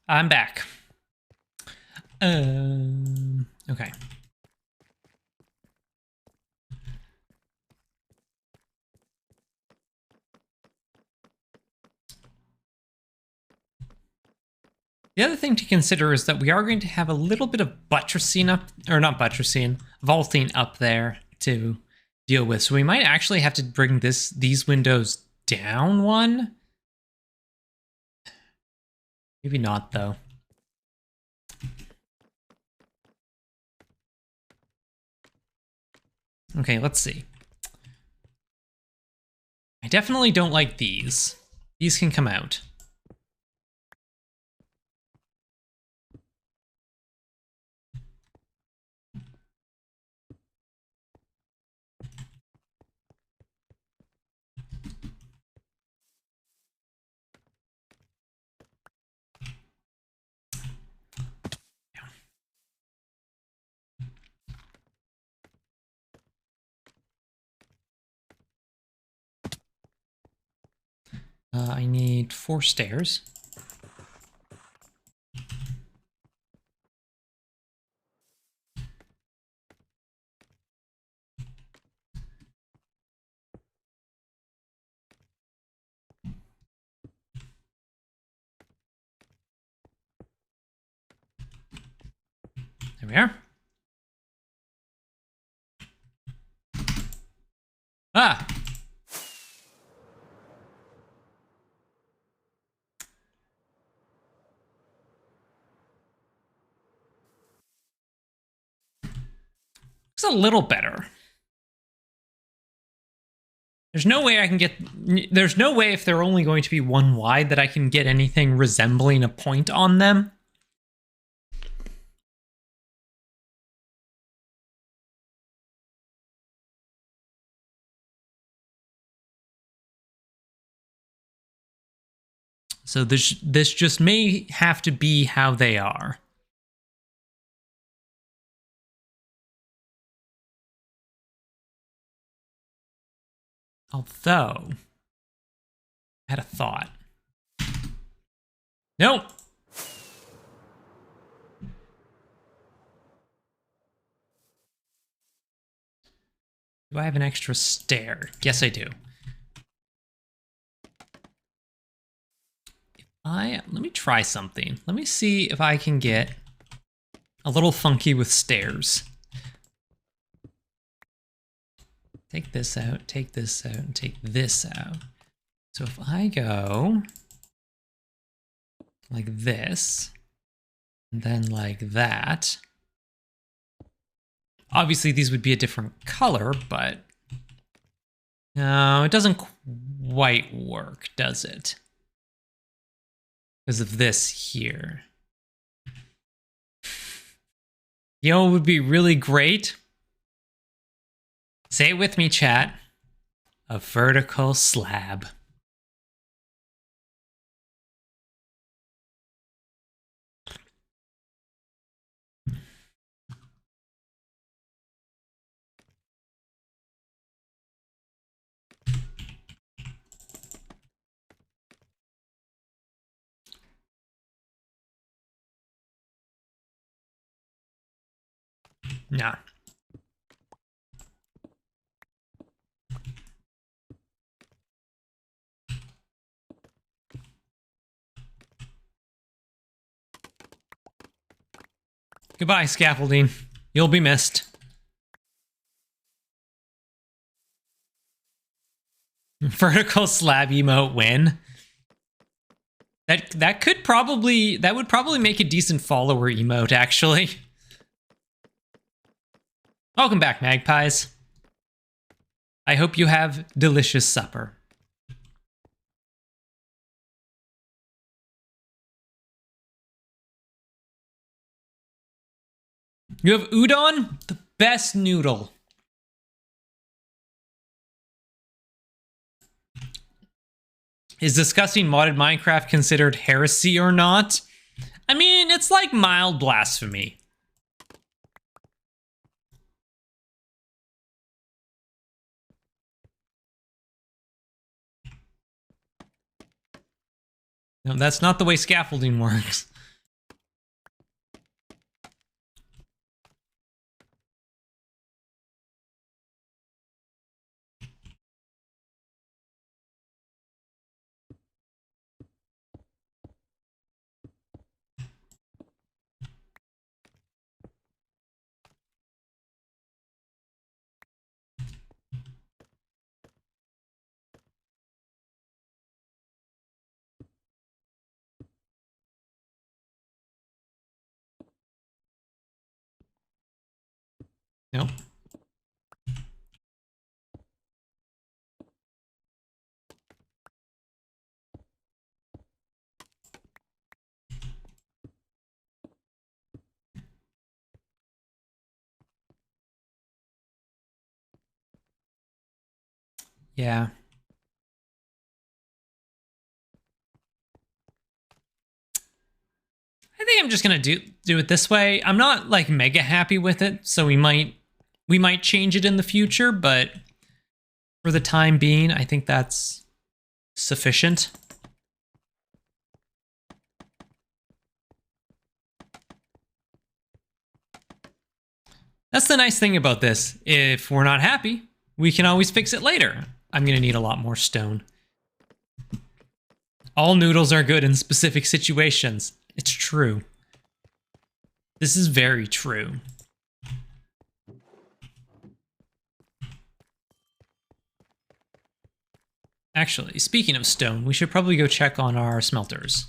I'm back. Okay. The other thing to consider is that we are going to have a little bit of buttressing up, or not buttressing, vaulting up there to deal with. So we might actually have to bring these windows down one. Maybe not, though. Okay, let's see. I definitely don't like these. These can come out. I need 4 stairs. There we are. Ah! It's a little better. There's no way I can get... There's no way if they're only going to be 1 wide that I can get anything resembling a point on them. So this just may have to be how they are. Although, I had a thought. Nope. Do I have an extra stair? Yes, I do. Let me try something. Let me see if I can get a little funky with stairs. Take this out, take this out, and take this out. So if I go like this, and then like that, obviously these would be a different color, but no, it doesn't quite work, does it? Because of this here. You know what would be really great? Say it with me, chat. A vertical slab. Nah. Goodbye, scaffolding. You'll be missed. Vertical slab emote win. That would probably make a decent follower emote, actually. Welcome back, magpies. I hope you have delicious supper. You have udon? The best noodle. Is discussing modded Minecraft considered heresy or not? I mean, it's like mild blasphemy. No, that's not the way scaffolding works. Nope. Yeah. I think I'm just gonna do it this way. I'm not like mega happy with it, so we might change it in the future, but for the time being, I think that's sufficient. That's the nice thing about this. If we're not happy, we can always fix it later. I'm gonna need a lot more stone. All noodles are good in specific situations. It's true. This is very true. Actually, speaking of stone, we should probably go check on our smelters.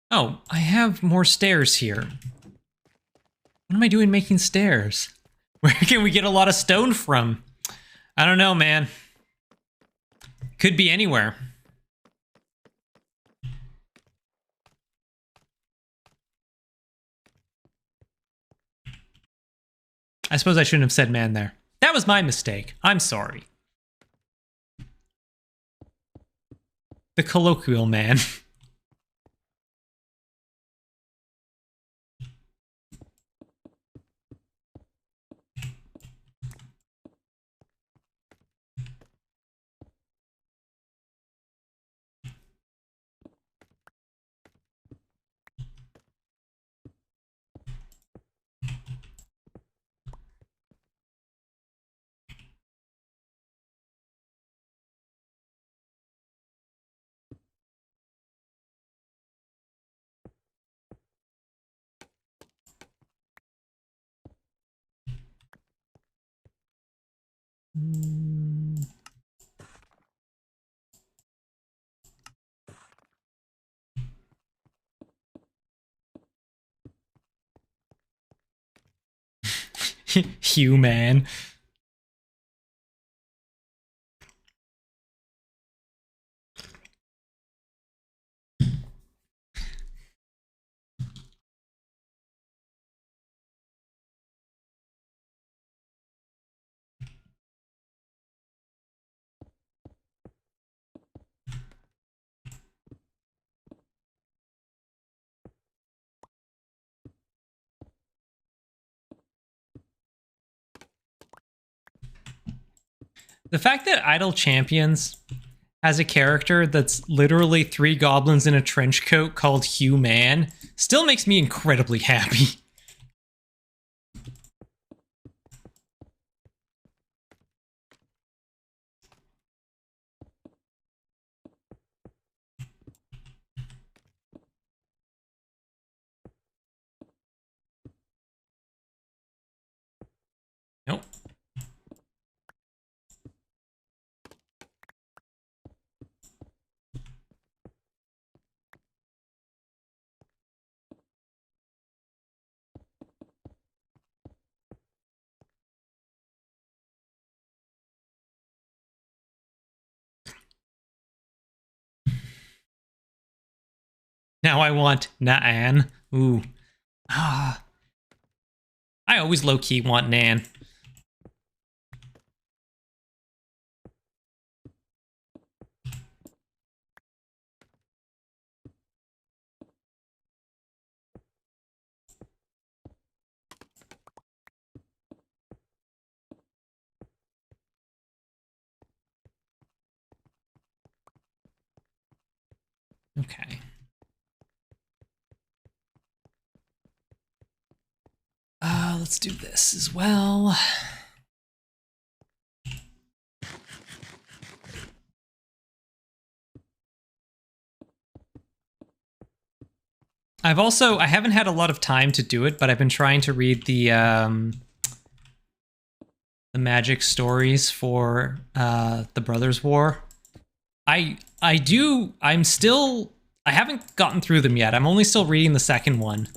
Oh, I have more stairs here. What am I doing making stairs? Where can we get a lot of stone from? I don't know, man. Could be anywhere. I suppose I shouldn't have said man there. That was my mistake. I'm sorry. The colloquial man. Human. The fact that Idle Champions has a character that's literally 3 goblins in a trench coat called Human still makes me incredibly happy. Nope. Now I want Naan. Ooh. Ah. I always low-key want Nan. Okay. Let's do this as well. I haven't had a lot of time to do it, but I've been trying to read the the magic stories for the Brothers War. I haven't gotten through them yet. I'm only still reading the second one.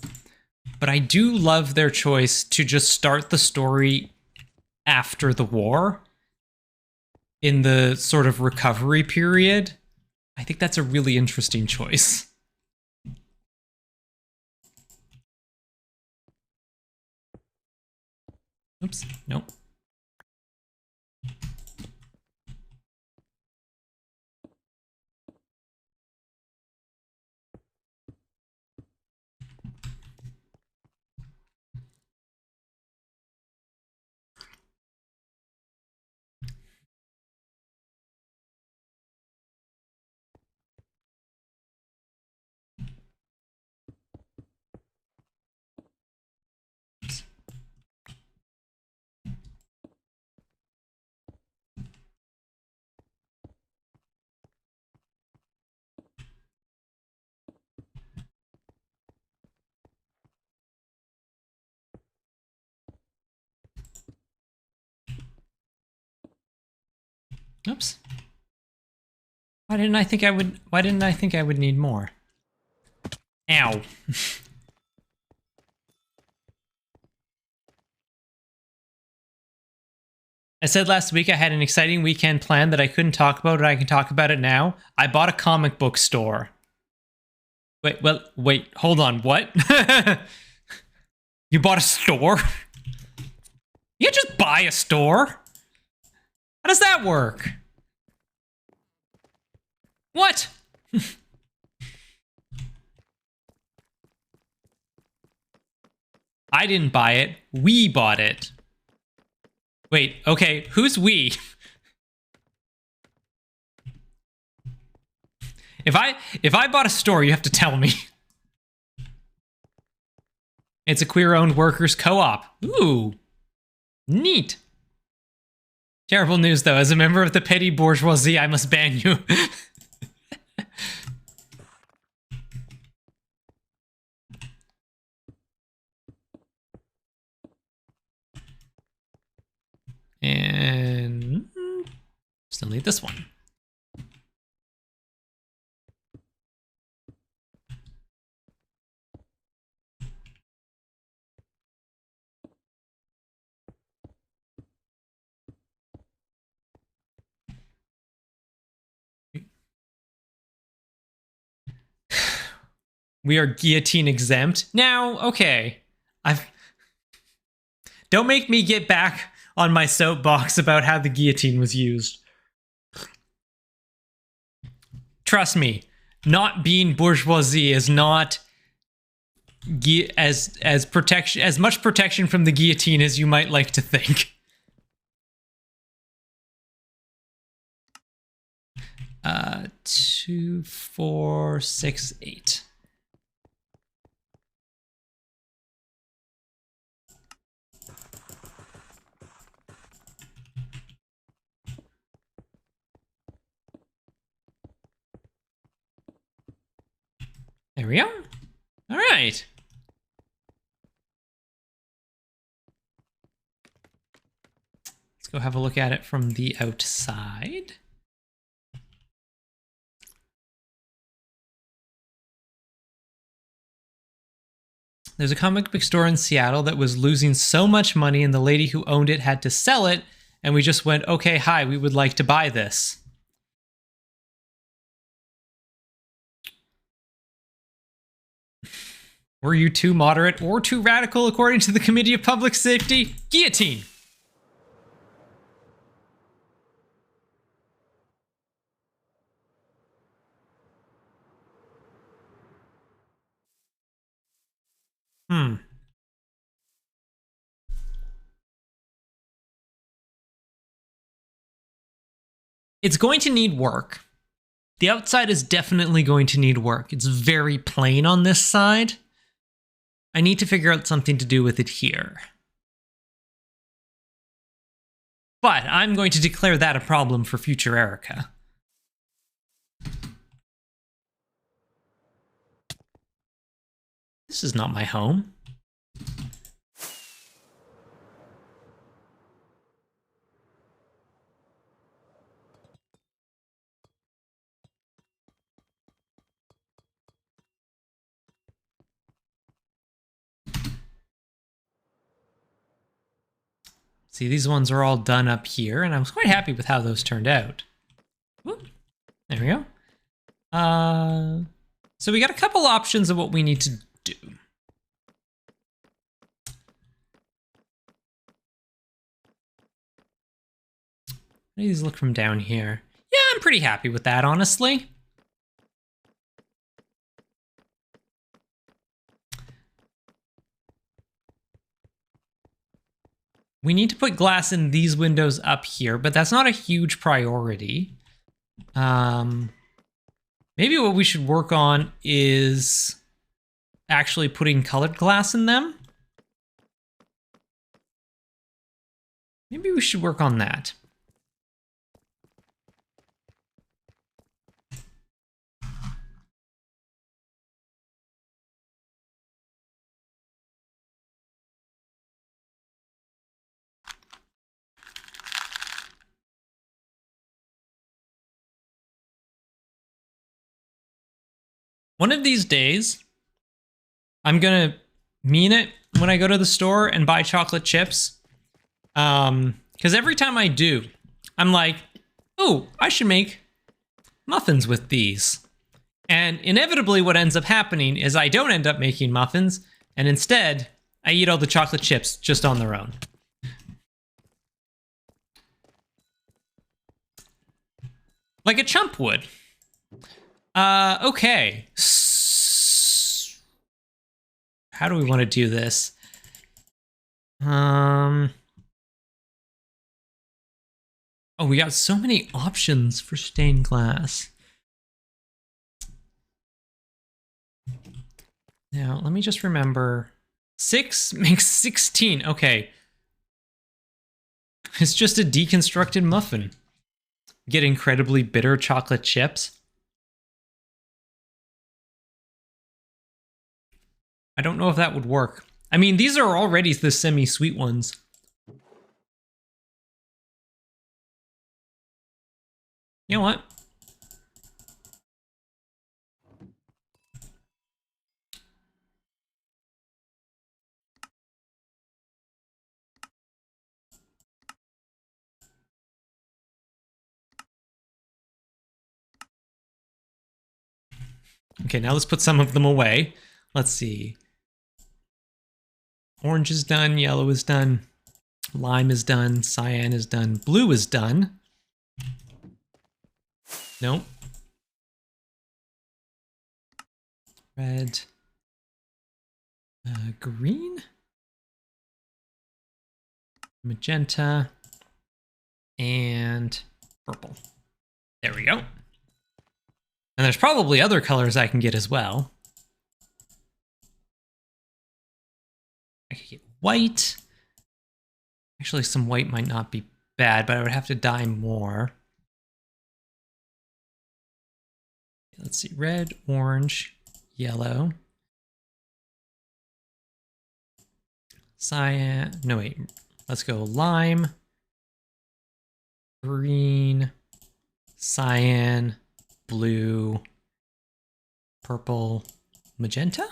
But I do love their choice to just start the story after the war in the sort of recovery period. I think that's a really interesting choice. Oops, nope. Oops. Why didn't I think I would need more? Ow. I said last week I had an exciting weekend plan that I couldn't talk about, and I can talk about it now. I bought a comic book store. Wait, hold on, what? You bought a store? You can't just buy a store. How does that work? What? I didn't buy it. We bought it. Wait, okay, who's we? If I bought a store, you have to tell me. It's a queer-owned workers' co-op. Ooh. Neat. Terrible news, though. As a member of the petty bourgeoisie, I must ban you. And still need this one. We are guillotine exempt. Now, okay. Don't make me get back on my soapbox about how the guillotine was used. Trust me, not being bourgeoisie is not as much protection from the guillotine as you might like to think. 2, 4, 6, 8. There we go. All right. Let's go have a look at it from the outside. There's a comic book store in Seattle that was losing so much money, and the lady who owned it had to sell it, and we just went, okay, hi, we would like to buy this. Were you too moderate or too radical according to the Committee of Public Safety? Guillotine! It's going to need work. The outside is definitely going to need work. It's very plain on this side. I need to figure out something to do with it here. But I'm going to declare that a problem for future Erica. This is not my home. See, these ones are all done up here, and I was quite happy with how those turned out. Whoop. There we go. So we got a couple options of what we need to do. How do these look from down here? Yeah, I'm pretty happy with that, honestly. We need to put glass in these windows up here, but that's not a huge priority. Maybe what we should work on is actually putting colored glass in them. Maybe we should work on that. One of these days, I'm gonna mean it when I go to the store and buy chocolate chips. Because every time I do, I'm like, oh, I should make muffins with these. And inevitably what ends up happening is I don't end up making muffins, and instead, I eat all the chocolate chips just on their own. Like a chump would. Okay. How do we want to do this? Oh, we got so many options for stained glass. Now, let me just remember. 6 makes 16. Okay. It's just a deconstructed muffin. Get incredibly bitter chocolate chips. I don't know if that would work. I mean, these are already the semi-sweet ones. You know what? Okay, now let's put some of them away. Let's see. Orange is done, yellow is done, lime is done, cyan is done, blue is done. Nope. Red. Green. Magenta. And purple. There we go. And there's probably other colors I can get as well. I could get white. Actually, some white might not be bad, but I would have to dye more. Let's see, red, orange, yellow. Cyan, no wait, let's go lime, green, cyan, blue, purple, magenta.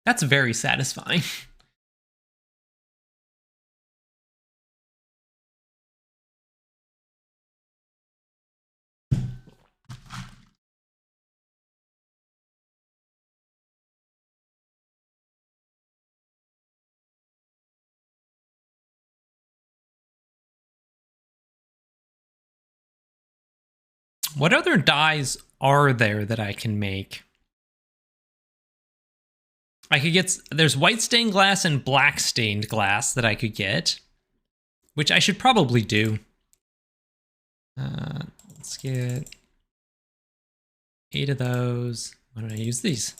That's very satisfying. What other dyes are there that I can make? I could get, there's white stained glass and black stained glass that I could get, which I should probably do. Let's get 8 of those. Why don't I use these?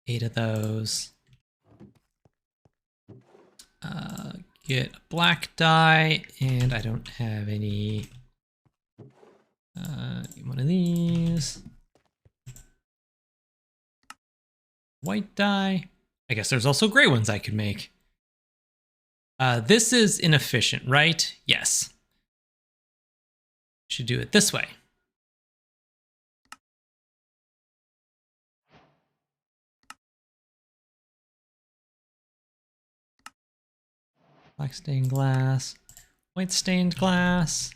8 of those. Get a black dye, and I don't have any. One of these. White dye. I guess there's also gray ones I could make. This is inefficient, right? Yes. Should do it this way. Black stained glass. White stained glass.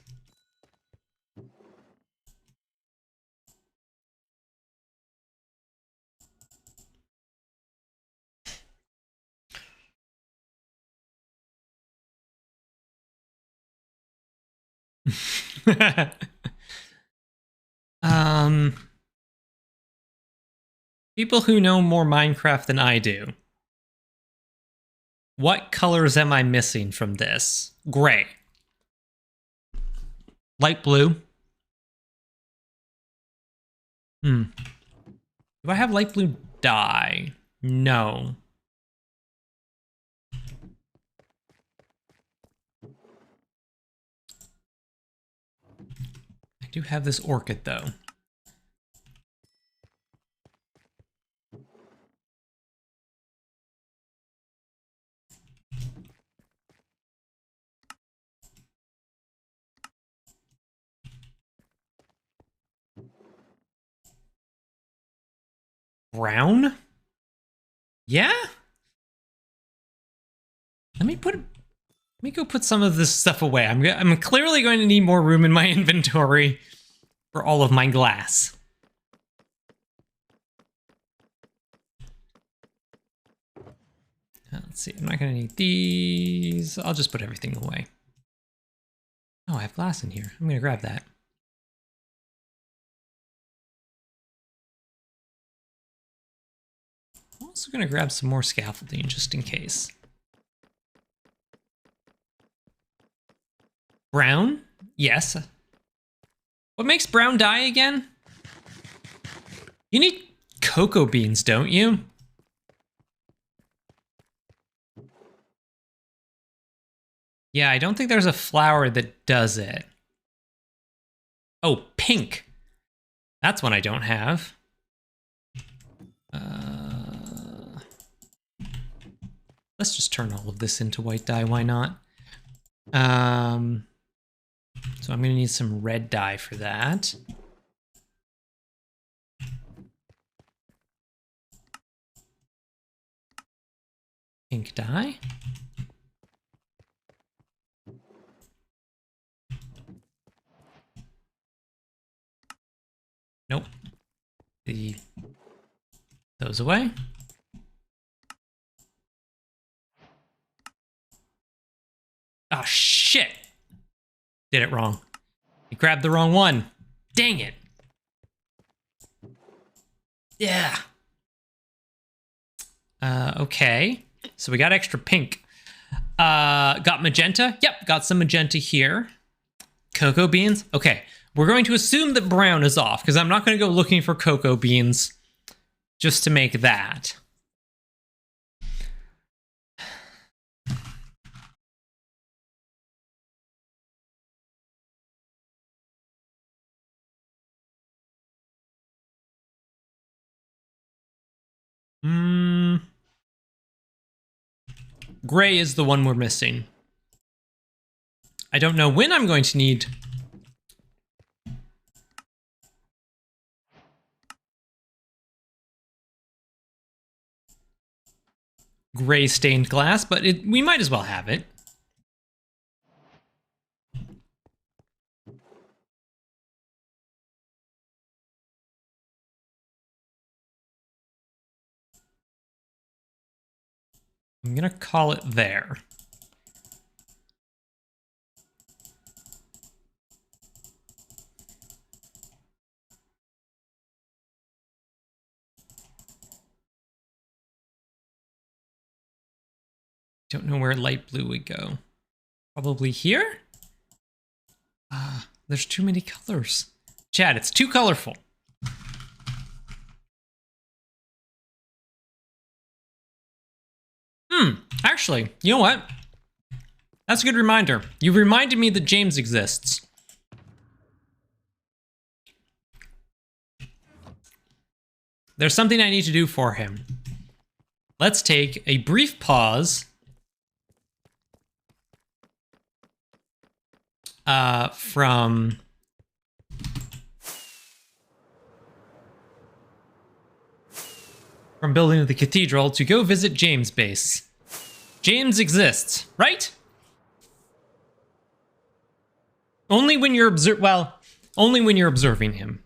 People who know more Minecraft than I do. What colors am I missing from this? Gray. Light blue. Do I have light blue dye? No. I do have this orchid though. Brown? Yeah? Let me go put some of this stuff away. I'm clearly going to need more room in my inventory for all of my glass. Let's see, I'm not gonna need these. I'll just put everything away. Oh, I have glass in here. I'm gonna grab that. I'm also gonna grab some more scaffolding just in case. Brown? Yes. What makes brown dye again? You need cocoa beans, don't you? Yeah, I don't think there's a flower that does it. Oh, pink. That's one I don't have. Let's just turn all of this into white dye, why not? So I'm gonna need some red dye for that. Pink dye. Nope. Those away. Oh, shit. Did it wrong. You grabbed the wrong one. Dang it. Yeah. Okay. So we got extra pink. Got magenta. Yep, got some magenta here. Cocoa beans. Okay. We're going to assume that brown is off because I'm not going to go looking for cocoa beans just to make that. Gray is the one we're missing. I don't know when I'm going to need gray stained glass, but we might as well have it. I'm gonna call it there. Don't know where light blue would go. Probably here? There's too many colors. Chad, it's too colorful. Actually, you know what? That's a good reminder. You reminded me that James exists. There's something I need to do for him. Let's take a brief pause from building the cathedral to go visit James' base. James exists, right? Only when you're only when you're observing him.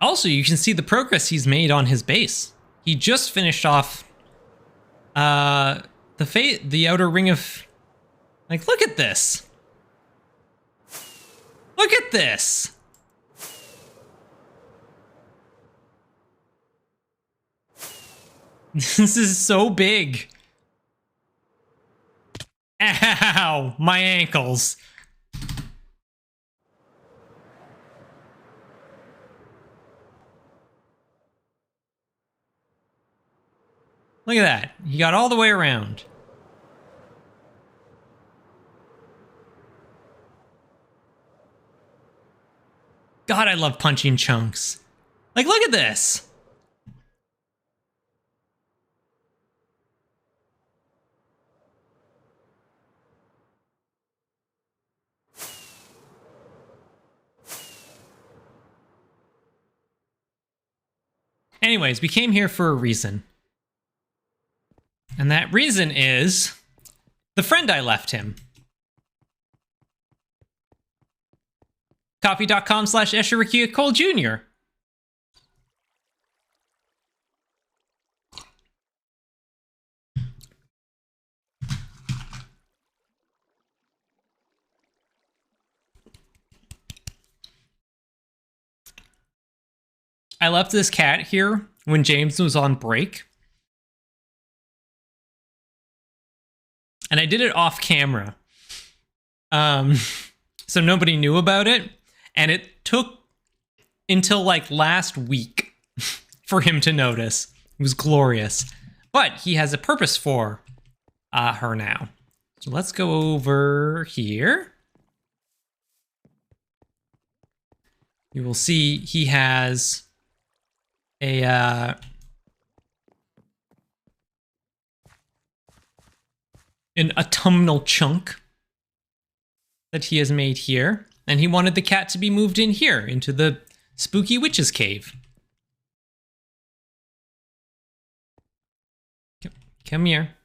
Also, you can see the progress he's made on his base. He just finished off the outer ring of, like, look at this. Look at this. This is so big. Ow, my ankles. Look at that. He got all the way around. God, I love punching chunks. Like, look at this. Anyways, we came here for a reason. And that reason is the friend I left him. Copy.com/Esherikia Cole Jr. I left this cat here when James was on break. And I did it off camera. So nobody knew about it. And it took until like last week for him to notice. It was glorious. But he has a purpose for her now. So let's go over here. You will see he has an autumnal chunk that he has made here. And he wanted the cat to be moved in here into the spooky witch's cave. Come here.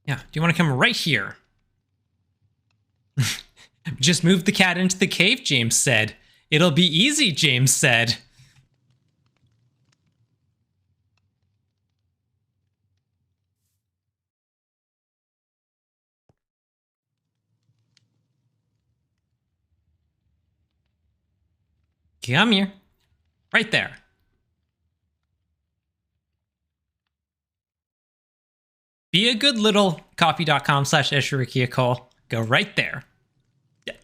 Yeah, do you want to come right here? Just move the cat into the cave, James said. It'll be easy, James said. Come here. Right there. Be a good little copy.com/Esherikia Cole. Go right there. Yeah.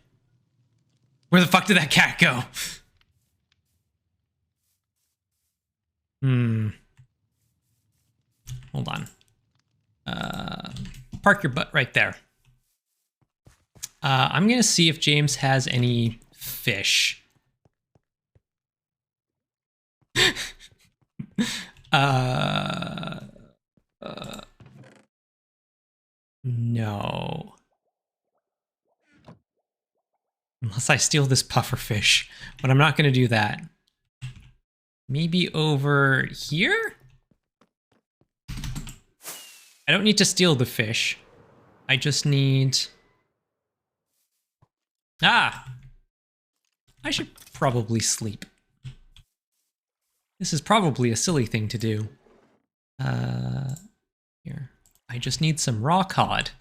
Where the fuck did that cat go? Hold on. Park your butt right there. I'm going to see if James has any fish. No. Unless I steal this pufferfish. But I'm not going to do that. Maybe over here? I don't need to steal the fish. I just need... Ah! I should probably sleep. This is probably a silly thing to do. Here. I just need some raw cod.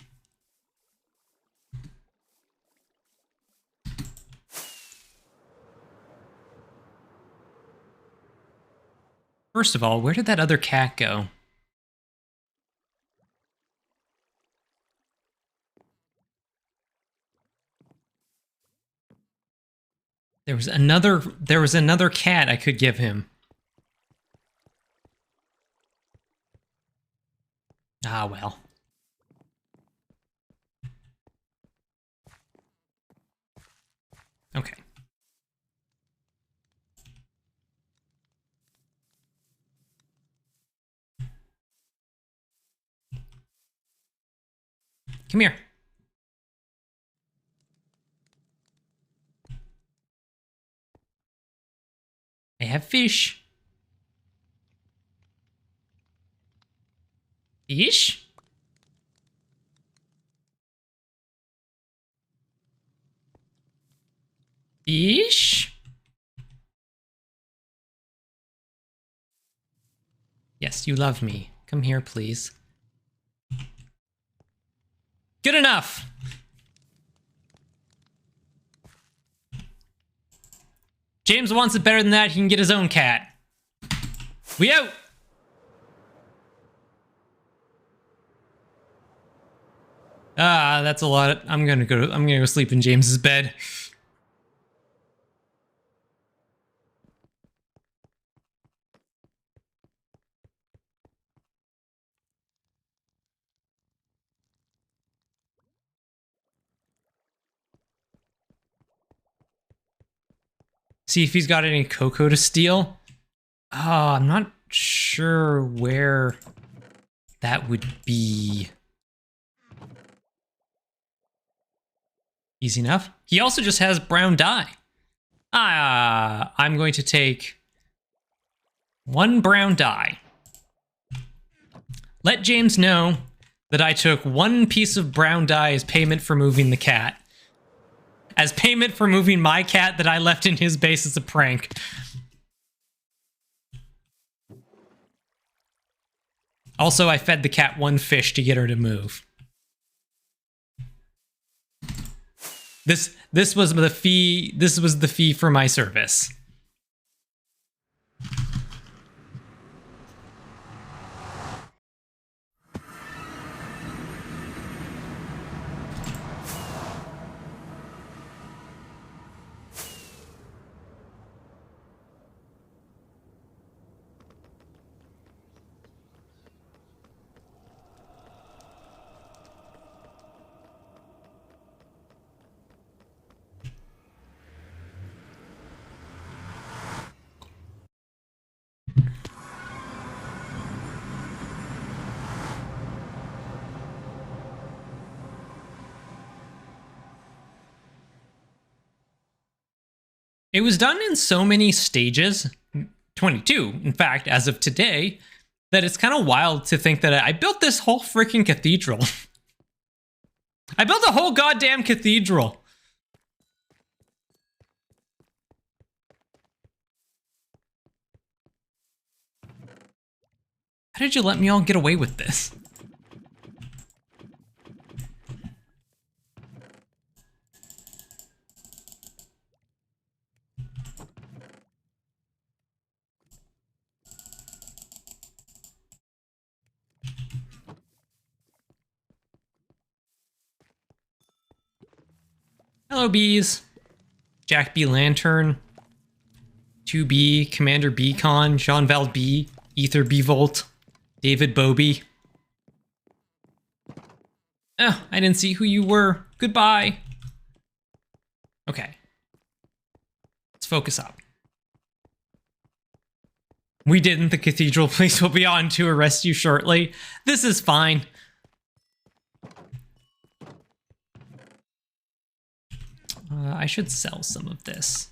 First of all, where did that other cat go? There was another cat I could give him. Ah, well. Okay. Come here. I have fish. Fish? Fish? Yes, you love me. Come here, please. Good enough! James wants it better than that. He can get his own cat. We out! Ah, that's a lot. I'm gonna go sleep in James's bed. See if he's got any cocoa to steal. Oh, I'm not sure where that would be. Easy enough. He also just has brown dye. I'm going to take 1 brown dye. Let James know that I took 1 piece of brown dye as payment for moving the cat. As payment for moving my cat that I left in his base as a prank. Also, I fed the cat 1 fish to get her to move. This was the fee. This was the fee for my service. It was done in so many stages, 22, in fact, as of today, that it's kind of wild to think that I built this whole freaking cathedral. I built a whole goddamn cathedral. How did you let me all get away with this? Hello, bees. Jack B. Lantern. 2B, Commander Beacon, Jean Val B, Ether B Volt, David Bobby. Oh, I didn't see who you were. Goodbye. Okay. Let's focus up. We didn't. The cathedral police will be on to arrest you shortly. This is fine. I should sell some of this.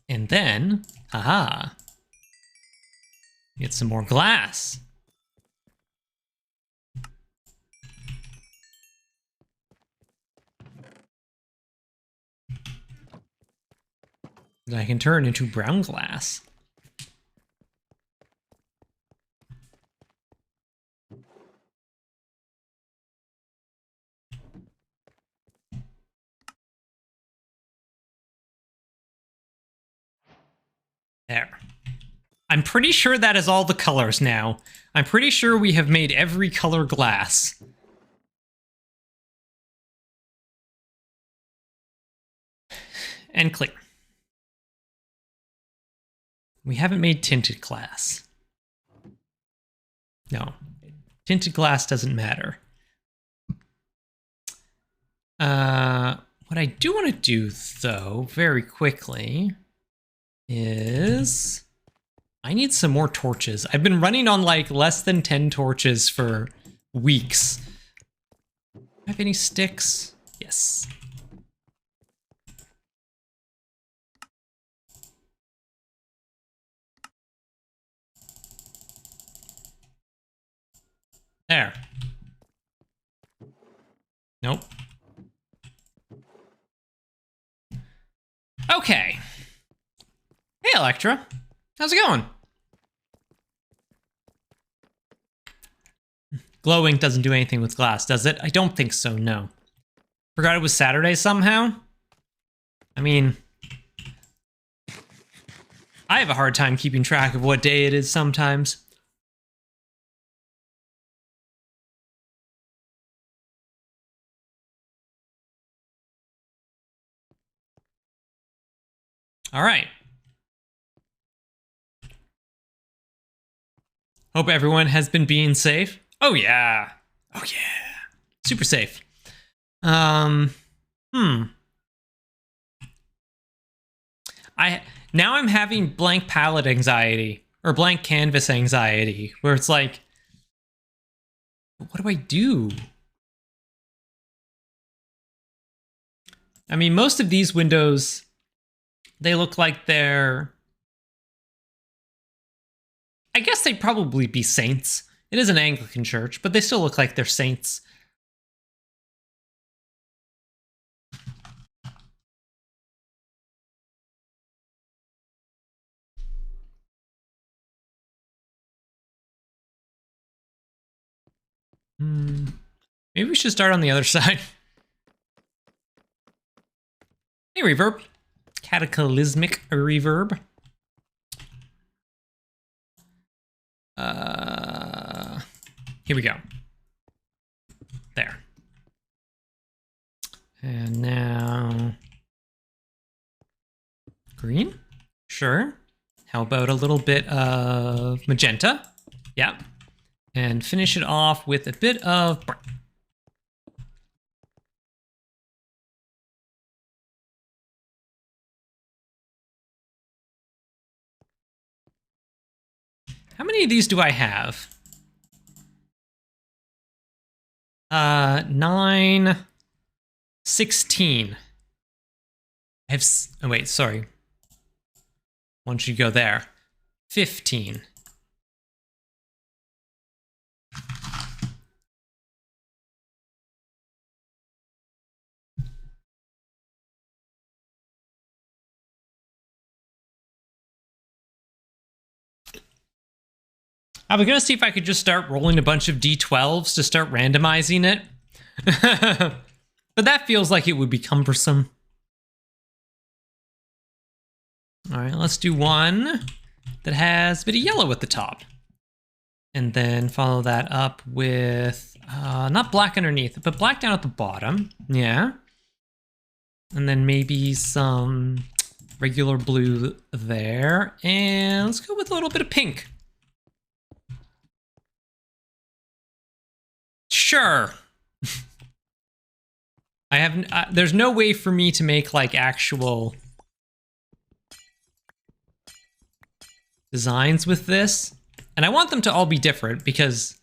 And then, haha, get some more glass. That I can turn into brown glass. There. I'm pretty sure that is all the colors now. I'm pretty sure we have made every color glass. And clear. We haven't made tinted glass. No. Tinted glass doesn't matter. What I do want to do, though, very quickly, is I need some more torches. I've been running on like less than 10 torches for weeks. Do I have any sticks? Yes. There. Nope. Okay. Hey, Electra. How's it going? Glow ink doesn't do anything with glass, does it? I don't think so, no. Forgot it was Saturday somehow? I mean, I have a hard time keeping track of what day it is sometimes. All right. Hope everyone has been being safe. Oh yeah. Oh yeah. Super safe. Now I'm having blank palette anxiety or blank canvas anxiety where it's like, what do I do? I mean, most of these windows, they look like they're, I guess they'd probably be saints. It is an Anglican church, but they still look like they're saints. Maybe we should start on the other side. Hey, reverb. Cataclysmic reverb. Here we go. There. And now green. Sure. How about a little bit of magenta? Yeah. And finish it off with a bit of brown. How many of these do I have? 9, 16. I have, oh wait, sorry. One should go there. 15. I was gonna see if I could just start rolling a bunch of D12s to start randomizing it. But that feels like it would be cumbersome. All right, let's do one that has a bit of yellow at the top. And then follow that up with, not black underneath, but black down at the bottom. Yeah. And then maybe some regular blue there. And let's go with a little bit of pink. Sure. I haven't, there's no way for me to make like actual designs with this. And I want them to all be different because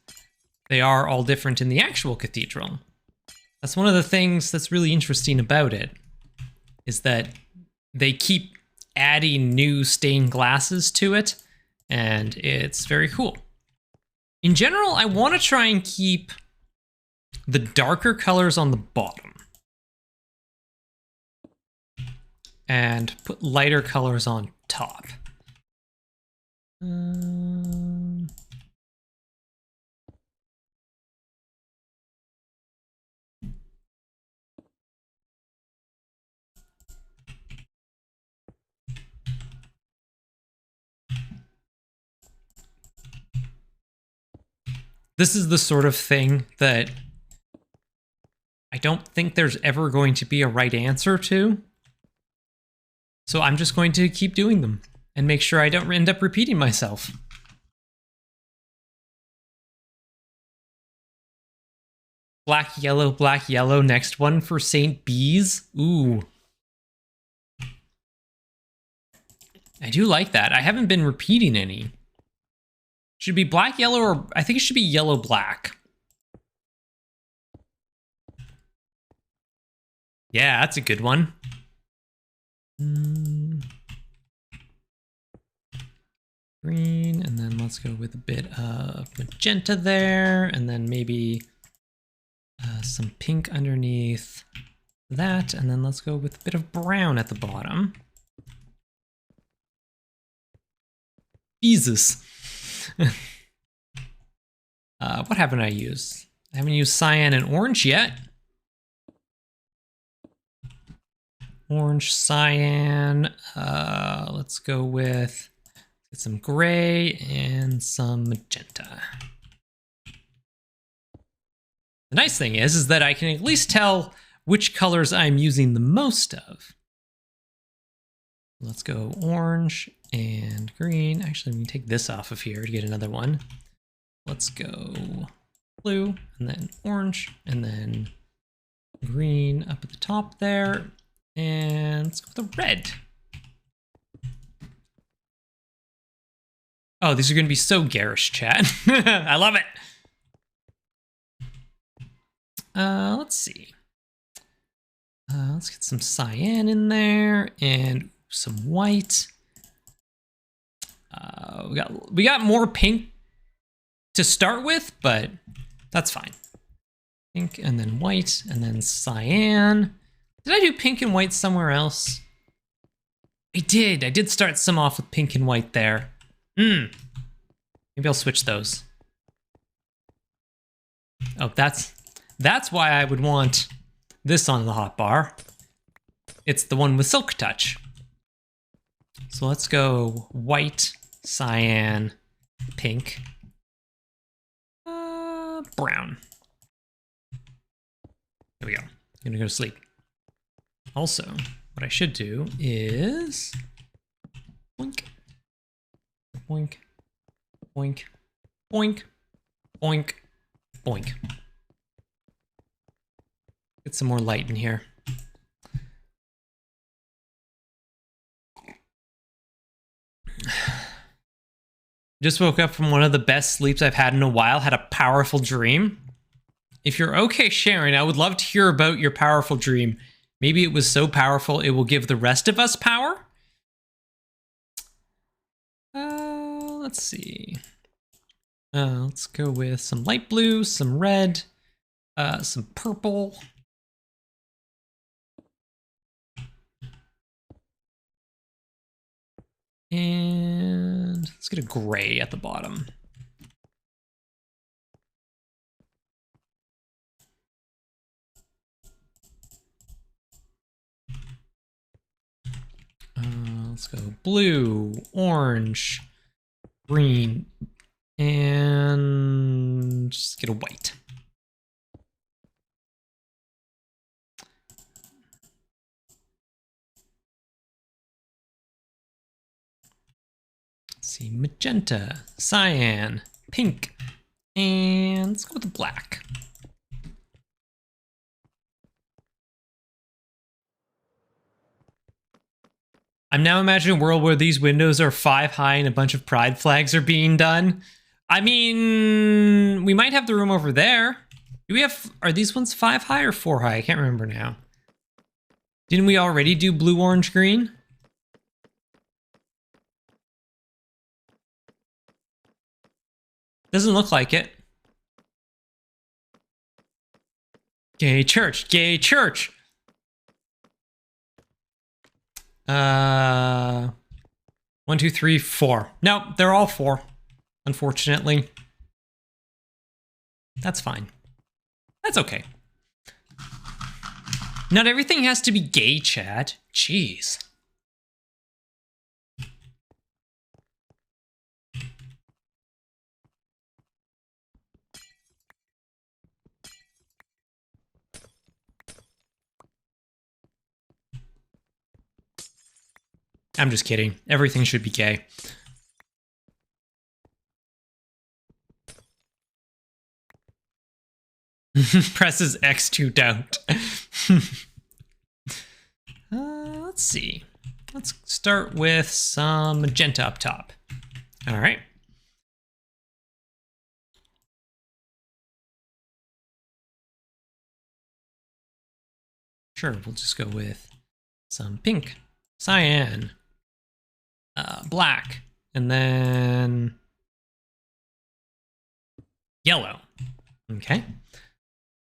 they are all different in the actual cathedral. That's one of the things that's really interesting about it, is that they keep adding new stained glasses to it, and it's very cool. In general, I want to try and keep the darker colors on the bottom and put lighter colors on top. This is the sort of thing that I don't think there's ever going to be a right answer to. So I'm just going to keep doing them and make sure I don't end up repeating myself. Black, yellow. Next one for St. Bees. Ooh. I do like that. I haven't been repeating any. Should be black, yellow, or I think it should be yellow, black. Yeah, that's a good one. Green, and then let's go with a bit of magenta there, and then maybe some pink underneath that, and then let's go with a bit of brown at the bottom. Jesus. What haven't I used? I haven't used cyan and orange yet. Orange, cyan. Let's go with some gray and some magenta. The nice thing is that I can at least tell which colors I'm using the most of. Let's go orange and green. Actually, we can take this off of here to get another one. Let's go blue and then orange and then green up at the top there. And let's go with the red. Oh, these are going to be so garish, chat. I love it. Let's see. Let's get some cyan in there and some white. We got more pink to start with, but that's fine. Pink and then white and then cyan. Did I do pink and white somewhere else? I did start some off with pink and white there. Maybe I'll switch those. Oh, that's why I would want this on the hotbar. It's the one with Silk Touch. So let's go white, cyan, pink, brown. There we go. I'm gonna go to sleep. Also, what I should do is boink, boink, boink, boink, boink, boink. Get some more light in here. Just woke up from one of the best sleeps I've had in a while. Had a powerful dream. If you're okay sharing, I would love to hear about your powerful dream. Maybe it was so powerful it will give the rest of us power? Let's see. Let's go with some light blue, some red, some purple. And let's get a gray at the bottom. Let's go blue, orange, green, and just get a white. Let's see, magenta, cyan, pink, and let's go with the black. I'm now imagining a world where these windows are 5 high and a bunch of pride flags are being done. I mean, we might have the room over there. Do we have, are these ones 5 high or 4 high? I can't remember now. Didn't we already do blue, orange, green? Doesn't look like it. Gay church, gay church. 1, 2, 3, 4. No, they're all 4, unfortunately. That's fine. That's okay. Not everything has to be gay, chat. Jeez. I'm just kidding. Everything should be gay. Presses X to doubt. Let's see. Let's start with some magenta up top. All right. Sure, we'll just go with some pink, cyan, black, and then yellow. Okay.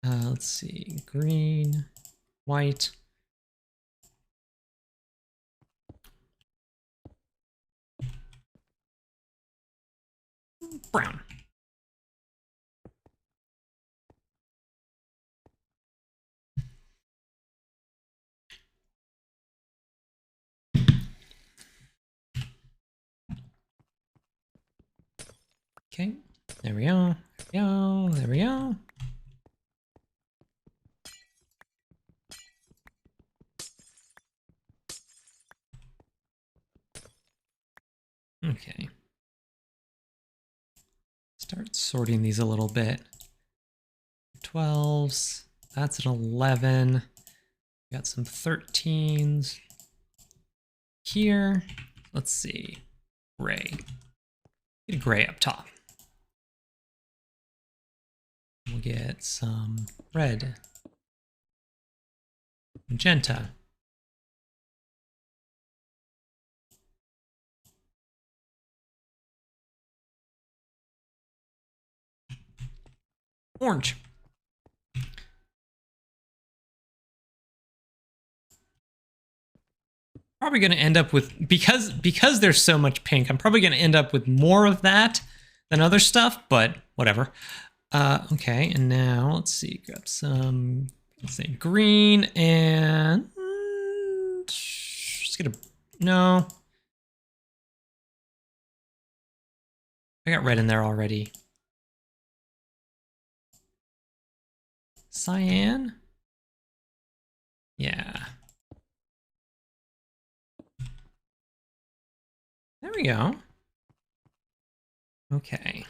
Let's see, green, white. Brown. Okay, there we go. There we go. Okay. Start sorting these a little bit. 12s. That's an 11. Got some 13s. Here. Let's see. Gray. Get a gray up top. We'll get some red. Magenta. Orange. Probably going to end up with, because there's so much pink, I'm probably going to end up with more of that than other stuff, but whatever. Okay, and now let's see, grab some, let's say green and just get a, no. I got red in there already. Cyan? Yeah. There we go. Okay.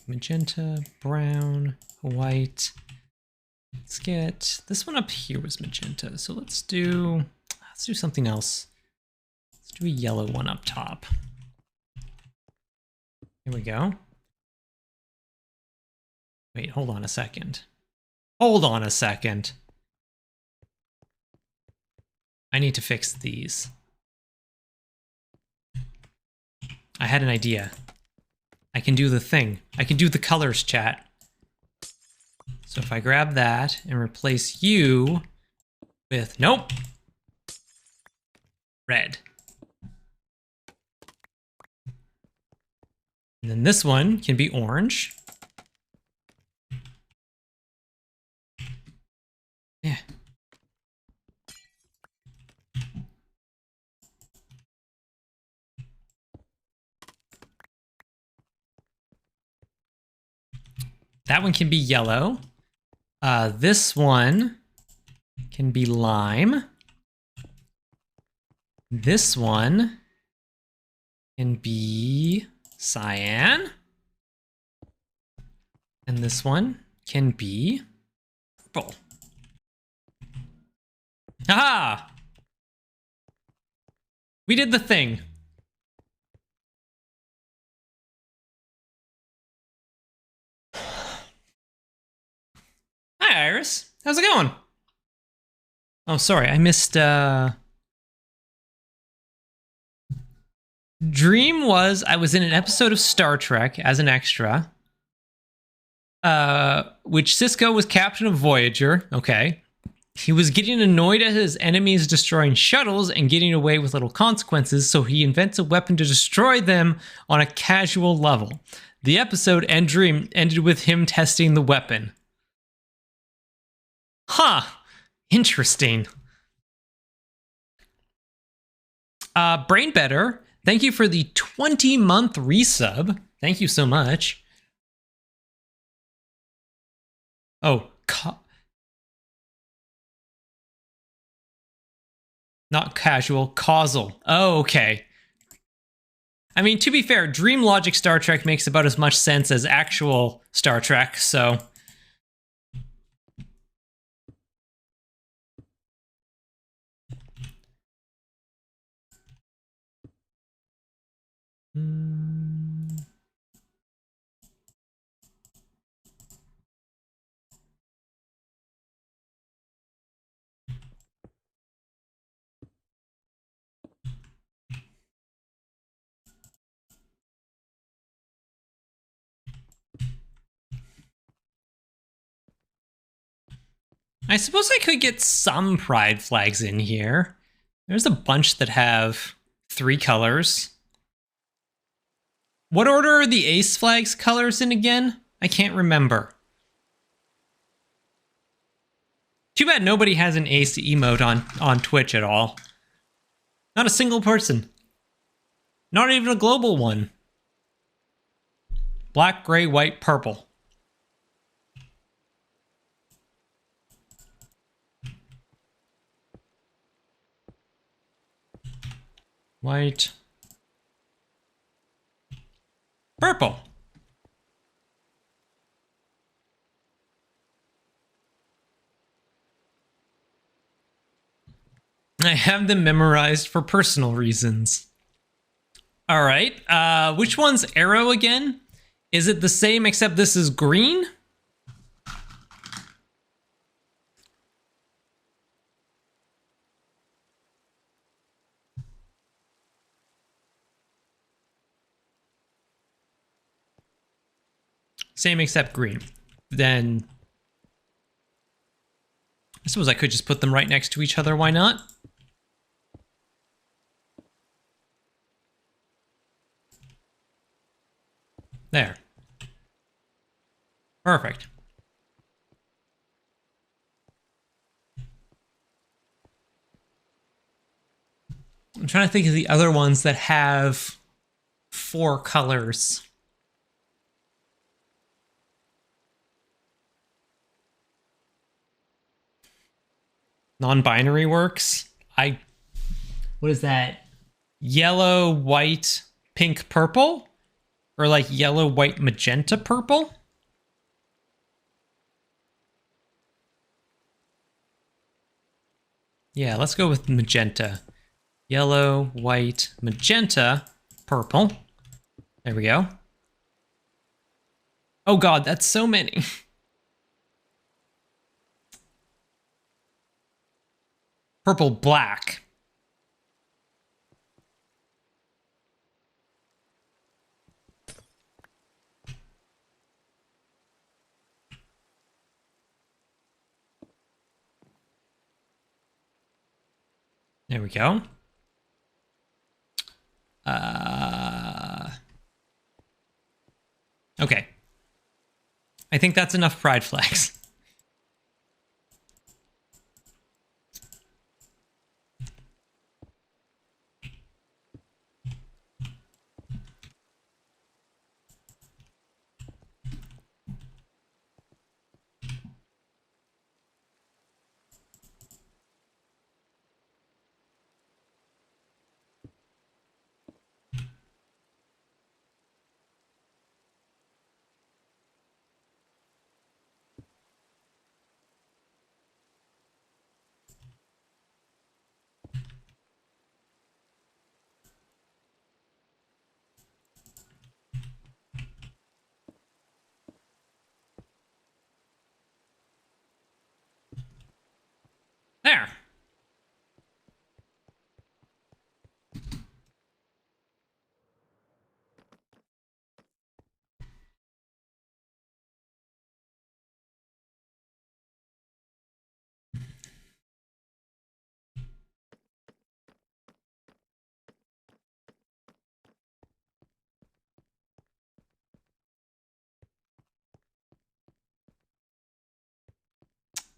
Magenta, brown, white. Let's get, this one up here was magenta, so let's do something else. Let's do a yellow one up top. Here we go. Wait, hold on a second. Hold on a second. I need to fix these. I had an idea. I can do the thing. I can do the colors, chat. So if I grab that and replace you with, nope, red. And then this one can be orange. Yeah. That one can be yellow. This one can be lime. This one can be cyan. And this one can be purple. Aha! We did the thing. Hi, Iris. How's it going? Oh, sorry. I missed, Dream was, I was in an episode of Star Trek as an extra. Which Cisco was captain of Voyager. Okay. He was getting annoyed at his enemies destroying shuttles and getting away with little consequences, so he invents a weapon to destroy them on a casual level. The episode and Dream ended with him testing the weapon. Huh. Interesting. Brain Better, thank you for the 20-month resub. Thank you so much. Oh, not casual, causal. Oh, okay. I mean, to be fair, dream logic Star Trek makes about as much sense as actual Star Trek, so... I suppose I could get some pride flags in here. There's a bunch that have 3 colors. What order are the ace flags colors in again? I can't remember. Too bad nobody has an ace emote on Twitch at all. Not a single person. Not even a global one. Black, gray, white, purple. White. Purple. I have them memorized for personal reasons. All right. Which one's arrow again? Is it the same except this is green? Same except green. Then I suppose I could just put them right next to each other. Why not? There. Perfect. I'm trying to think of the other ones that have 4 colors. Non-binary works. What is that? Yellow, white, pink, purple? Or like yellow, white, magenta, purple? Yeah, let's go with magenta. Yellow, white, magenta, purple. There we go. Oh god, that's so many. Purple, black. There we go. Okay. I think that's enough pride flags. There.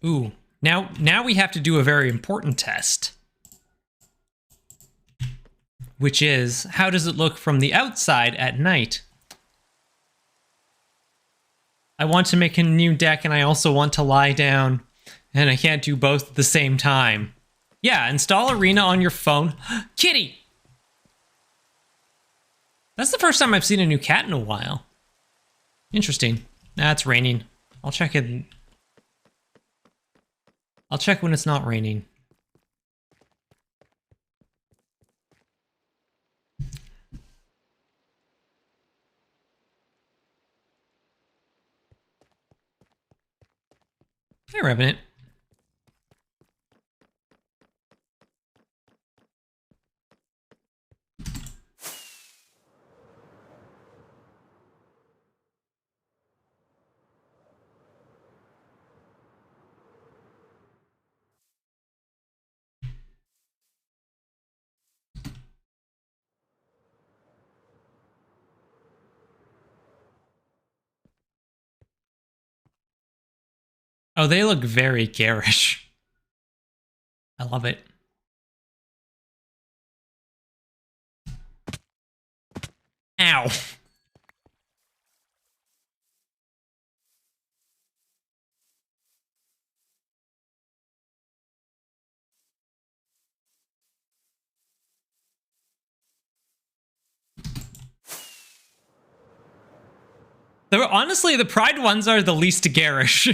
Ooh. Now we have to do a very important test. Which is, how does it look from the outside at night? I want to make a new deck and I also want to lie down. And I can't do both at the same time. Yeah, install Arena on your phone. Kitty! That's the first time I've seen a new cat in a while. Interesting. It's raining. I'll check it. I'll check when it's not raining. Hey, Revenant. Oh, they look very garish. I love it. Ow. Honestly, the Pride ones are the least garish.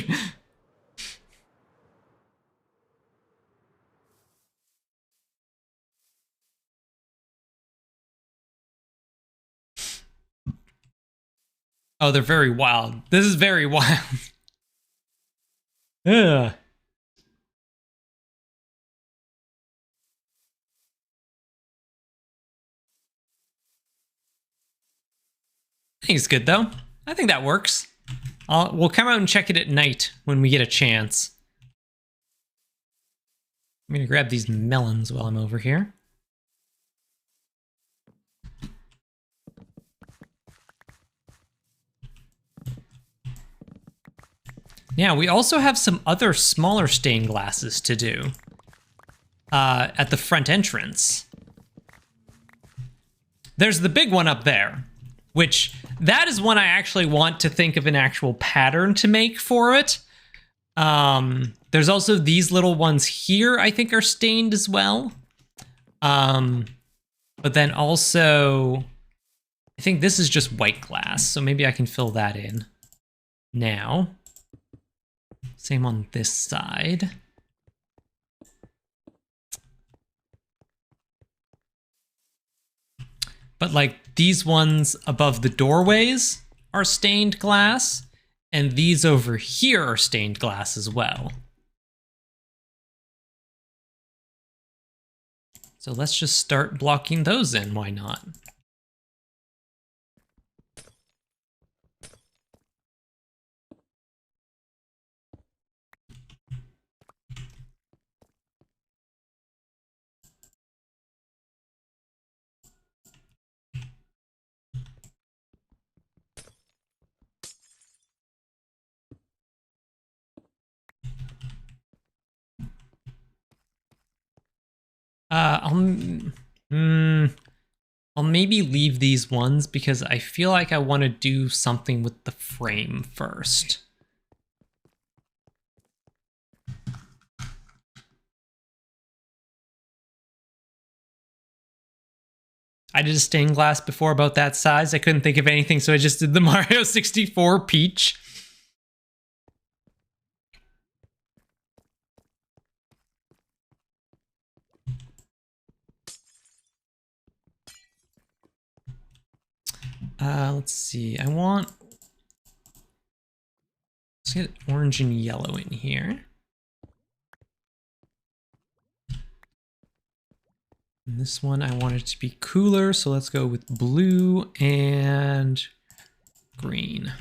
Oh, they're very wild. This is very wild. Ugh. I think it's good, though. I think that works. We'll come out and check it at night when we get a chance. I'm gonna grab these melons while I'm over here. Yeah, we also have some other smaller stained glasses to do at the front entrance. There's the big one up there, which that is one I actually want to think of an actual pattern to make for it. There's also these little ones here I think are stained as well. But then also, I think this is just white glass, so maybe I can fill that in now. Same on this side. But like these ones above the doorways are stained glass, and these over here are stained glass as well. So let's just start blocking those in, why not? I'll maybe leave these ones because I feel like I want to do something with the frame first. I did a stained glass before about that size. I couldn't think of anything, so I just did the Mario 64 Peach. Let's see. Let's get orange and yellow in here. And this one I want it to be cooler, so let's go with blue and green.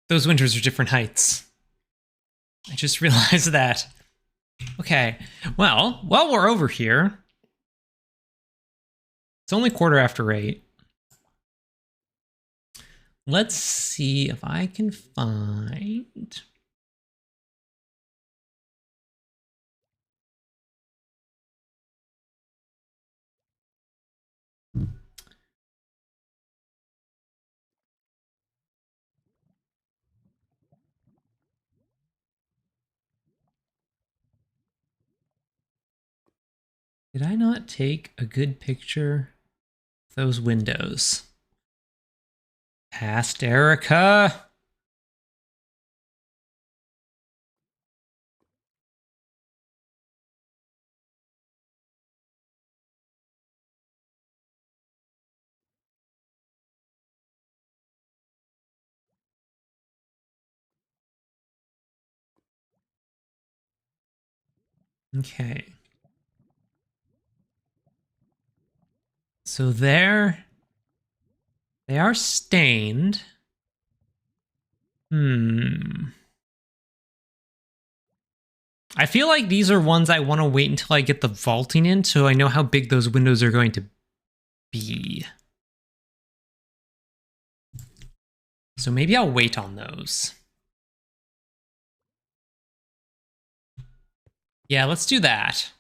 Those winters are different heights. I just realized that. Okay, well, while we're over here, it's only 8:15. Let's see if I can find... Did I not take a good picture of those windows? Past Erica. Okay. So they are stained. I feel like these are ones I want to wait until I get the vaulting in so I know how big those windows are going to be. So maybe I'll wait on those. Yeah, let's do that.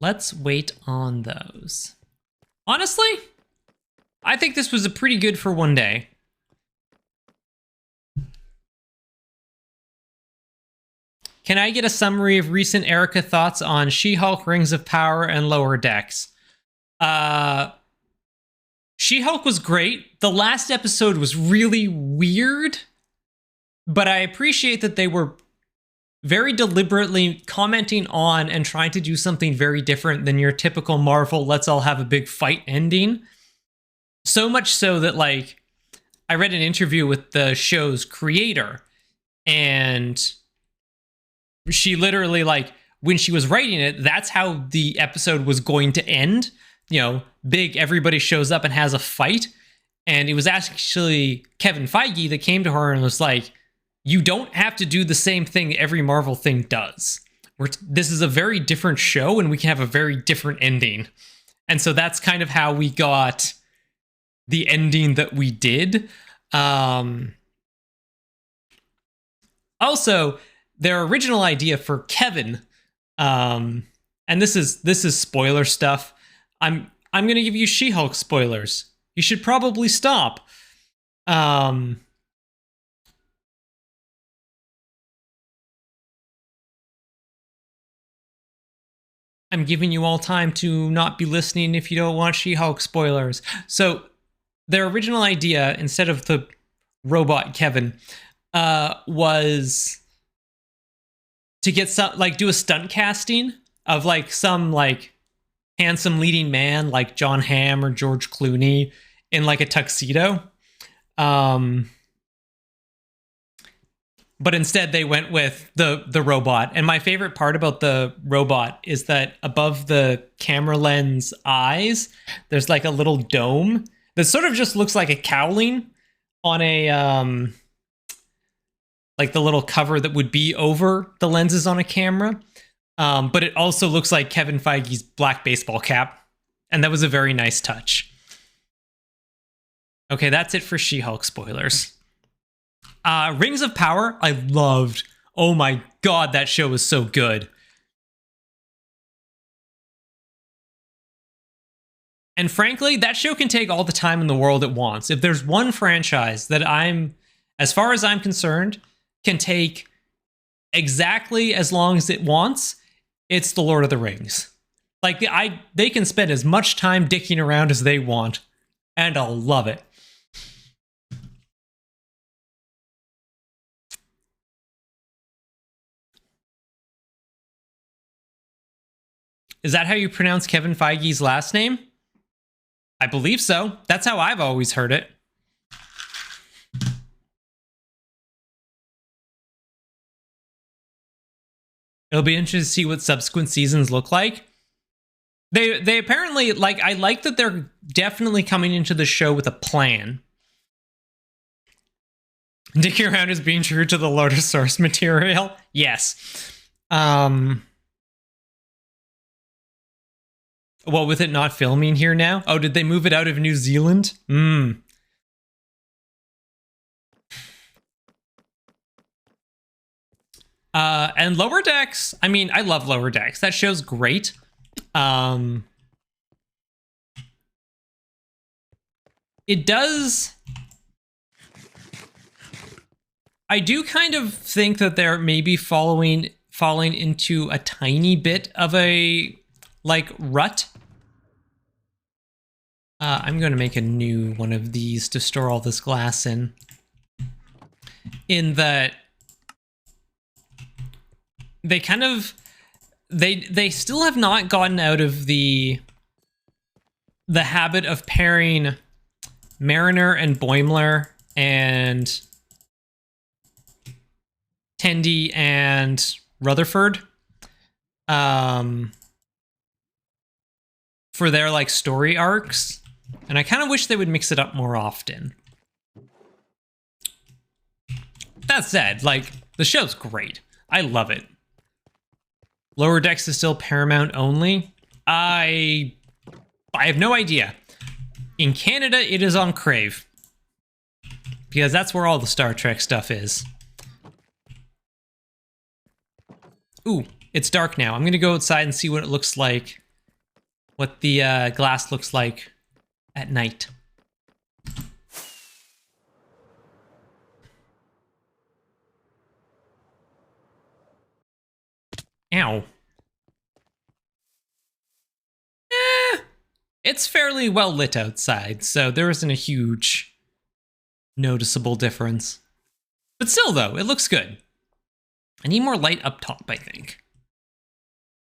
Let's wait on those. Honestly, I think this was a pretty good for one day. Can I get a summary of recent Erica thoughts on She-Hulk, Rings of Power, and Lower Decks? She-Hulk was great. The last episode was really weird, but I appreciate that they were very deliberately commenting on and trying to do something very different than your typical Marvel, let's all have a big fight ending. So much so that, like, I read an interview with the show's creator, and she literally, like, when she was writing it, that's how the episode was going to end. You know, big, everybody shows up and has a fight. And it was actually Kevin Feige that came to her and was like, you don't have to do the same thing every Marvel thing does. This is a very different show and we can have a very different ending. And so that's kind of how we got the ending that we did. Also, their original idea for Kevin, and this is spoiler stuff. I'm going to give you She-Hulk spoilers. You should probably stop. I'm giving you all time to not be listening if you don't want She-Hulk spoilers. So their original idea, instead of the robot Kevin, was to get some, like, do a stunt casting of, like, some, like, handsome leading man like John Hamm or George Clooney in, like, a tuxedo. But instead they went with the robot. And my favorite part about the robot is that above the camera lens eyes, there's like a little dome that sort of just looks like a cowling on a like the little cover that would be over the lenses on a camera. But it also looks like Kevin Feige's black baseball cap. And that was a very nice touch. Okay, that's it for She-Hulk spoilers. Rings of Power, I loved. Oh my god, that show was so good. And frankly, that show can take all the time in the world it wants. If there's one franchise that as far as I'm concerned, can take exactly as long as it wants, it's The Lord of the Rings. Like, they can spend as much time dicking around as they want, and I'll love it. Is that how you pronounce Kevin Feige's last name? I believe so. That's how I've always heard it. It'll be interesting to see what subsequent seasons look like. They apparently, like, I like that they're definitely coming into the show with a plan. Dicking around is being true to the Lotus source material. Yes. Well, with it not filming here now? Oh, did they move it out of New Zealand? And Lower Decks, I mean, I love Lower Decks. That show's great. It does... I do kind of think that they're maybe falling into a tiny bit of a, like, rut. I'm going to make a new one of these to store all this glass in. In that they kind of... They still have not gotten out of the habit of pairing Mariner and Boimler and Tendi and Rutherford for their like story arcs, and I kind of wish they would mix it up more often. That said, like, the show's great. I love it. Lower Decks is still Paramount only. I have no idea. In Canada, it is on Crave, because that's where all the Star Trek stuff is. Ooh, it's dark now. I'm gonna go outside and see what it looks like, what the glass looks like at night. Ow. It's fairly well lit outside, so there isn't a huge noticeable difference. But still, though, it looks good. I need more light up top, I think.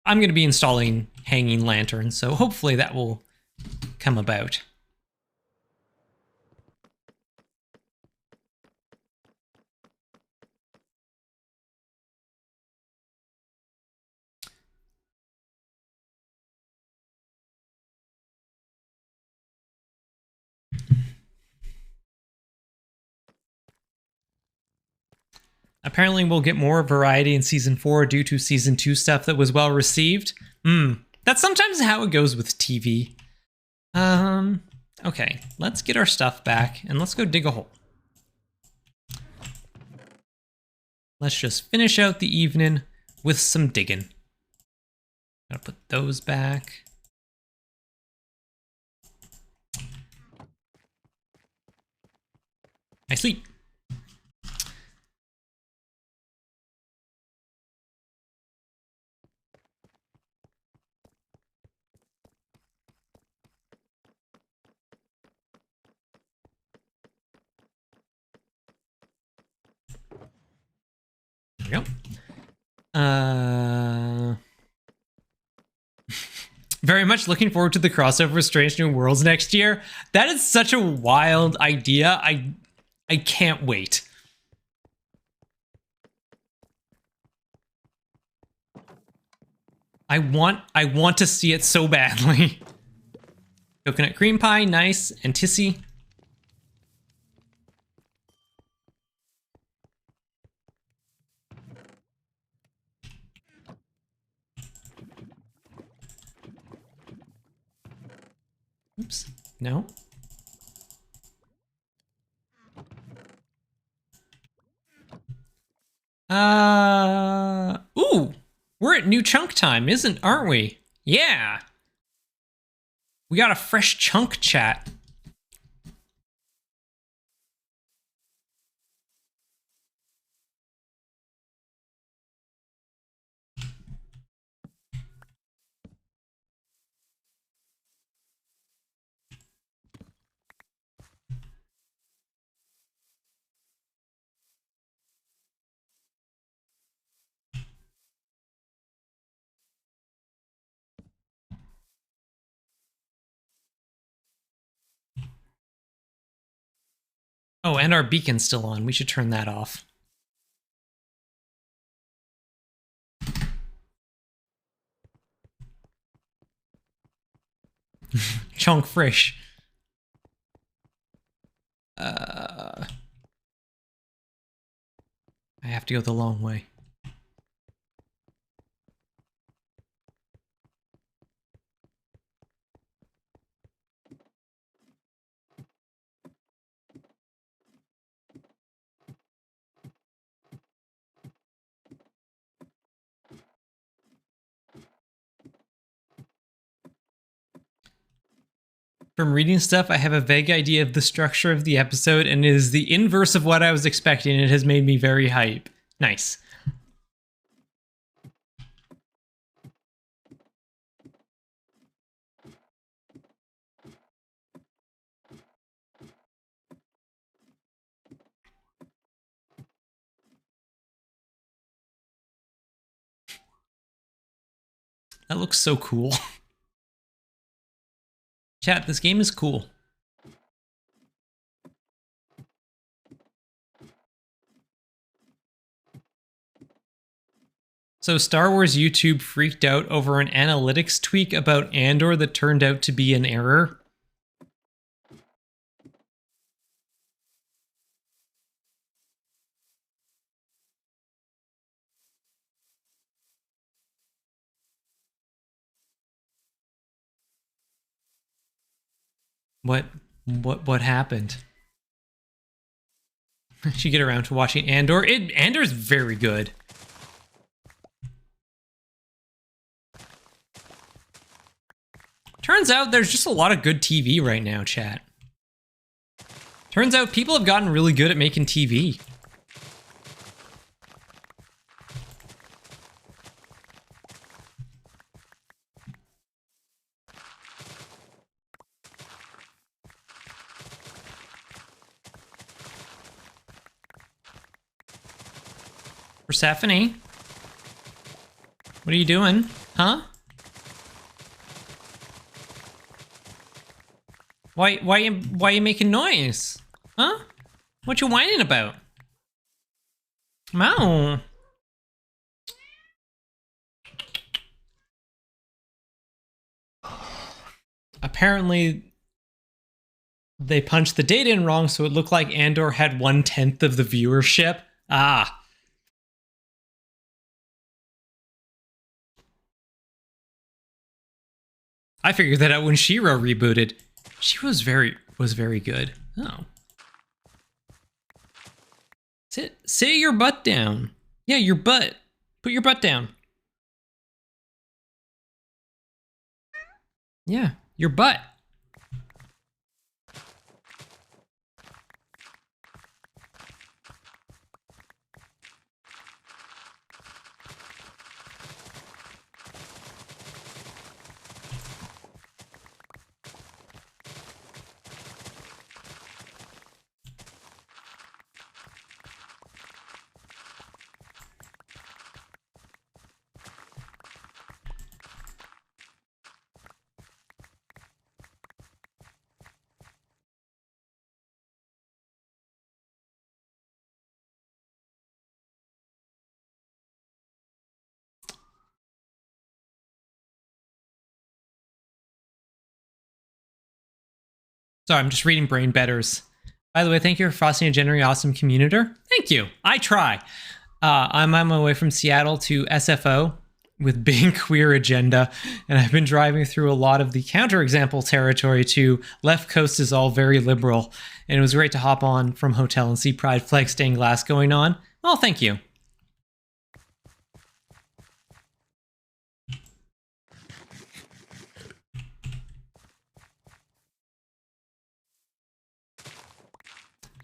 I'm going to be installing hanging lanterns, so hopefully that will come about. Apparently we'll get more variety in Season 4 due to Season 2 stuff that was well received. That's sometimes how it goes with TV. Okay, let's get our stuff back and let's go dig a hole. Let's just finish out the evening with some digging. Gotta put those back. I sleep. There we go. Very much looking forward to the crossover with Strange New Worlds next year. That is such a wild idea. I can't wait. I want to see it so badly. Coconut cream pie, nice, and tissy. Oops, no. Ooh, we're at new chunk time, aren't we? Yeah. We got a fresh chunk chat. Oh, and our beacon's still on. We should turn that off. Chunk fresh. I have to go the long way. From reading stuff, I have a vague idea of the structure of the episode, and it is the inverse of what I was expecting. It has made me very hype. Nice. That looks so cool. Chat, this game is cool. So Star Wars YouTube freaked out over an analytics tweak about Andor that turned out to be an error. What happened? Did you get around to watching Andor? Andor's very good. Turns out there's just a lot of good TV right now, chat. Turns out people have gotten really good at making TV. Persephone? What are you doing? Huh? Why you making noise? Huh? What you whining about? Meow. Apparently, they punched the data in wrong, so it looked like Andor had 1/10 of the viewership. Ah. I figured that out when She-Ra rebooted. She was very good. Oh. Sit your butt down. Yeah, your butt. Put your butt down. Yeah, your butt. Sorry, I'm just reading Brain Betters. By the way, thank you for fostering a genuinely awesome communitor. Thank you. I try. I'm on my way from Seattle to SFO with big queer agenda, and I've been driving through a lot of the counterexample territory to left coast is all very liberal, and it was great to hop on from hotel and see Pride flag stained glass going on. Well, thank you.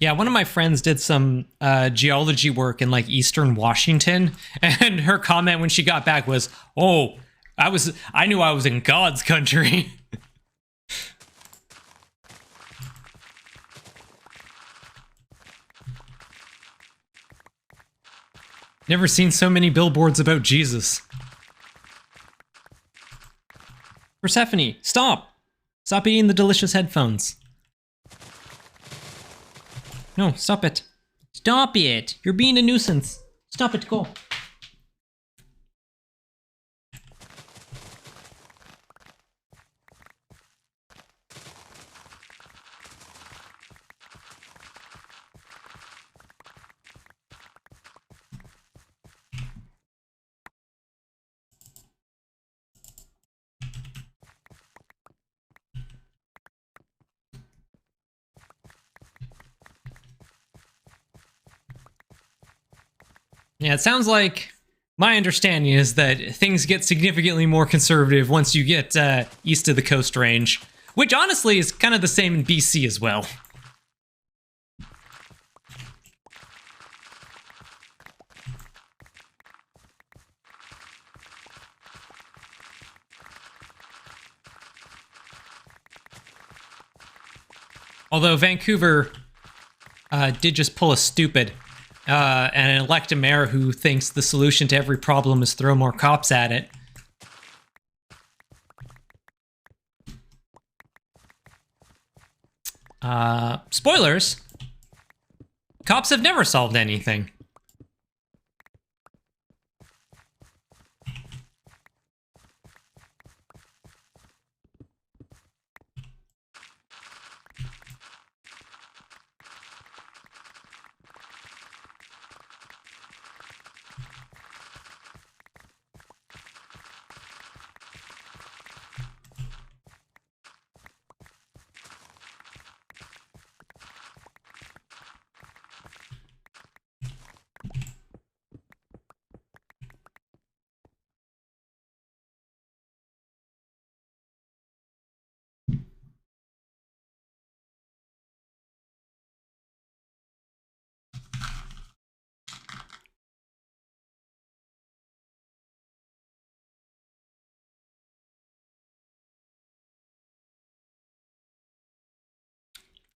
Yeah, one of my friends did some geology work in like Eastern Washington, and her comment when she got back was, "Oh, I knew I was in God's country." Never seen so many billboards about Jesus. Persephone, stop! Stop eating the delicious headphones. No, stop it. Stop it! You're being a nuisance. Stop it, go. Yeah, it sounds like my understanding is that things get significantly more conservative once you get east of the Coast Range, Which honestly is kind of the same in BC as well. Although Vancouver did just pull a stupid and elect a mayor who thinks the solution to every problem is throw more cops at it. Spoilers. Cops have never solved anything.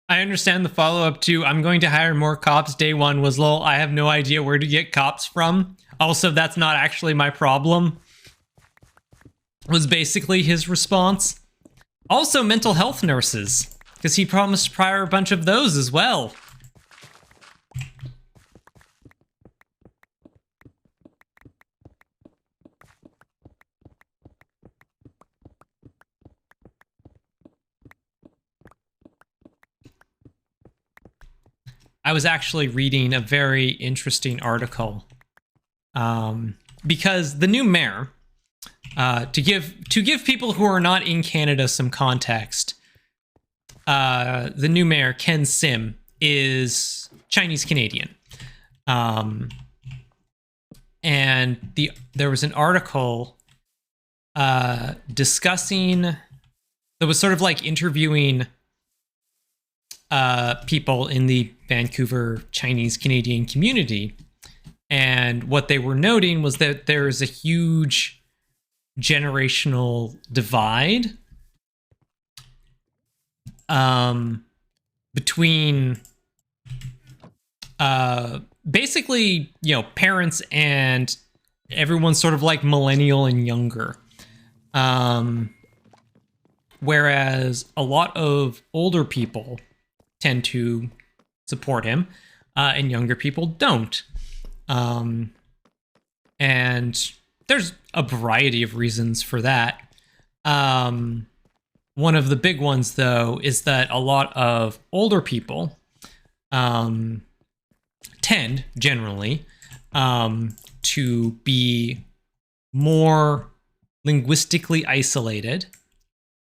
I understand the follow-up to I'm going to hire more cops day one was lol, I have no idea where to get cops from. Also, that's not actually my problem. Was basically his response. Also, mental health nurses, because he promised to hire a bunch of those as well. I was actually reading a very interesting article because the new mayor, to give people who are not in Canada some context, the new mayor Ken Sim is Chinese Canadian, and there was an article discussing that was sort of like interviewing people in the Vancouver Chinese Canadian community. And what they were noting was that there is a huge generational divide between basically, you know, parents and everyone's sort of like millennial and younger. Whereas a lot of older people tend to support him, and younger people don't. And there's a variety of reasons for that. One of the big ones, though, is that a lot of older people tend, generally, to be more linguistically isolated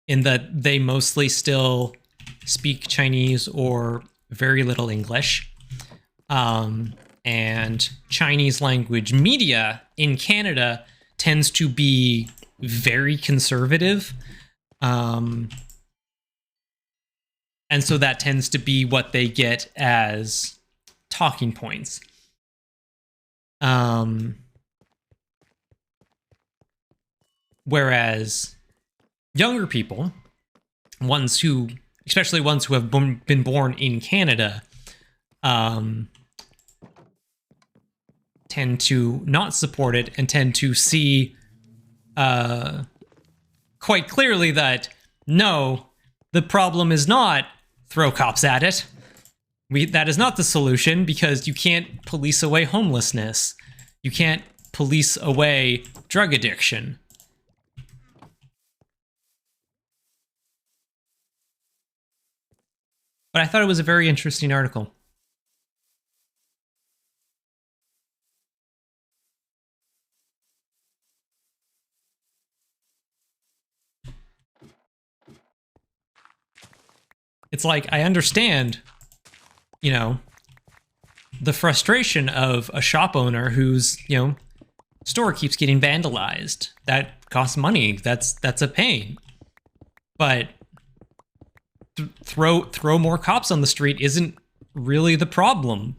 in that they mostly still speak Chinese or very little English. And Chinese language media in Canada tends to be very conservative. And so that tends to be what they get as talking points. Whereas younger people, especially ones who have been born in Canada, tend to not support it and tend to see quite clearly that, no, the problem is not throw cops at it. That is not the solution, because you can't police away homelessness. You can't police away drug addiction. But I thought it was a very interesting article. It's like, I understand, you know, the frustration of a shop owner whose, you know, store keeps getting vandalized. That costs money. That's a pain. But throw more cops on the street isn't really the problem.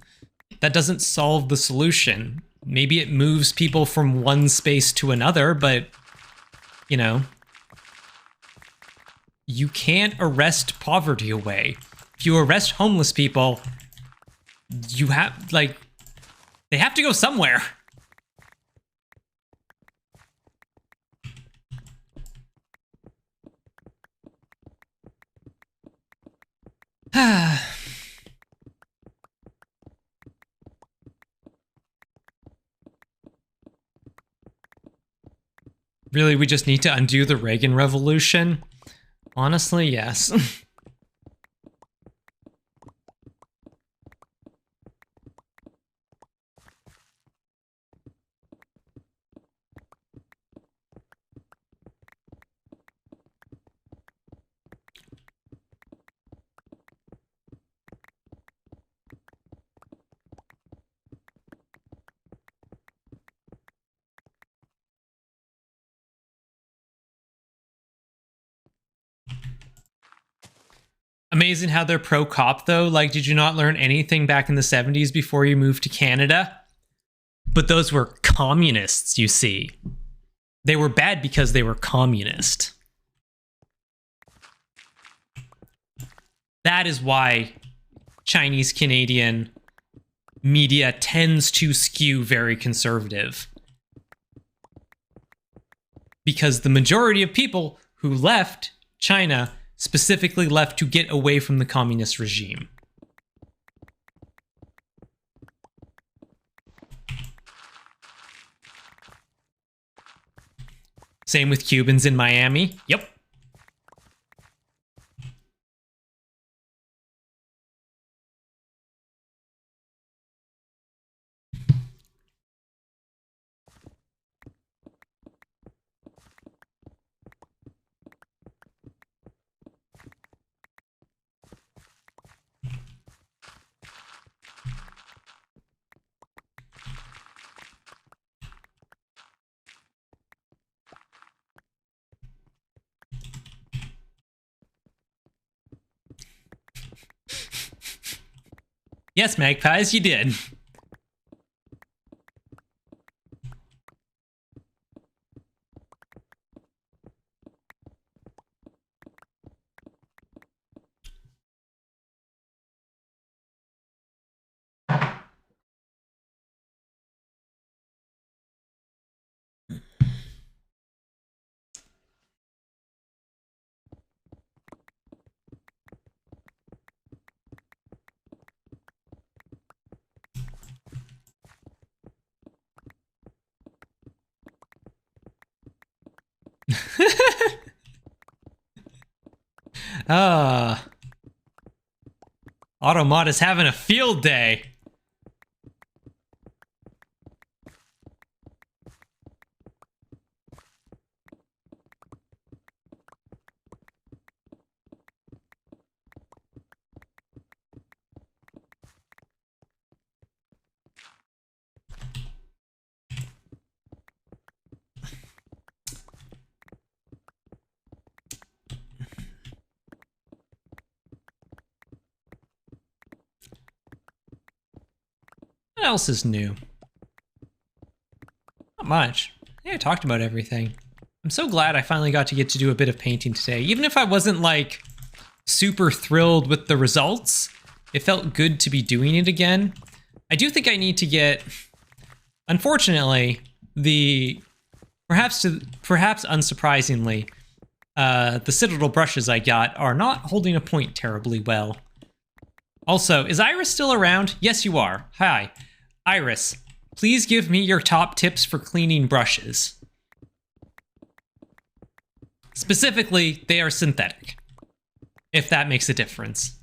That doesn't solve the solution. Maybe it moves people from one space to another, but, you know, you can't arrest poverty away. If you arrest homeless people, you have, like, they have to go somewhere. Really, we just need to undo the Reagan Revolution? Honestly, yes. Amazing how they're pro-cop, though. Like, did you not learn anything back in the 70s before you moved to Canada? But those were communists, you see. They were bad because they were communist. That is why Chinese Canadian media tends to skew very conservative. Because the majority of people who left China specifically left to get away from the communist regime. Same with Cubans in Miami. Yep. Yes, Magpies, you did. Automod is having a field day. What else is new? Not much. Yeah, I talked about everything. I'm so glad I finally got to get to do a bit of painting today. Even if I wasn't, like, super thrilled with the results, it felt good to be doing it again. I do think I need to get, unfortunately, perhaps unsurprisingly, the Citadel brushes I got are not holding a point terribly well. Also, is Iris still around? Yes, you are. Hi. Iris, please give me your top tips for cleaning brushes. Specifically, they are synthetic, if that makes a difference.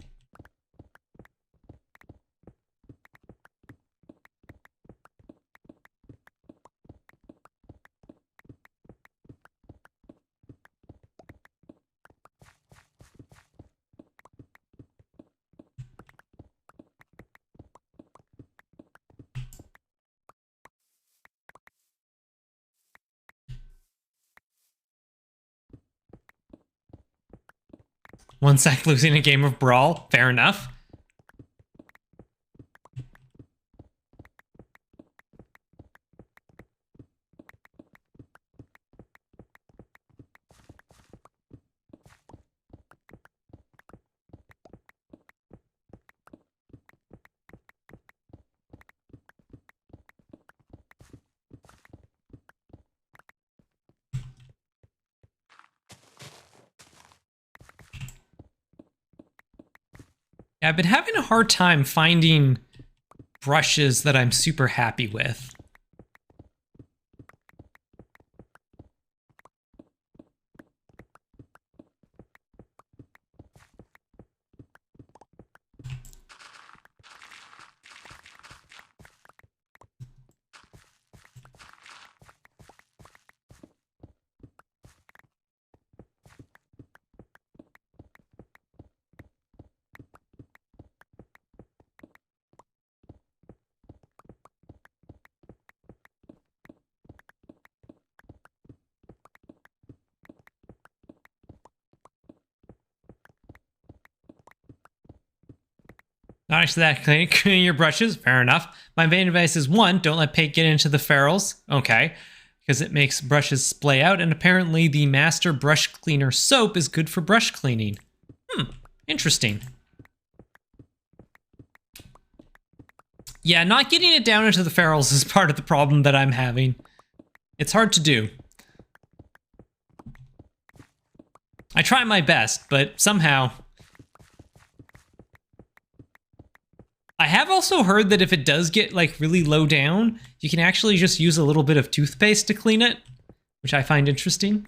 1 sec losing a game of Brawl. Fair enough. Yeah, I've been having a hard time finding brushes that I'm super happy with. Not actually that cleaning your brushes. Fair enough. My main advice is 1, don't let paint get into the ferrules. Okay. Because it makes brushes splay out, and apparently the Master Brush Cleaner soap is good for brush cleaning. Interesting. Yeah, not getting it down into the ferrules is part of the problem that I'm having. It's hard to do. I try my best, but somehow... I have also heard that if it does get like really low down, you can actually just use a little bit of toothpaste to clean it, which I find interesting.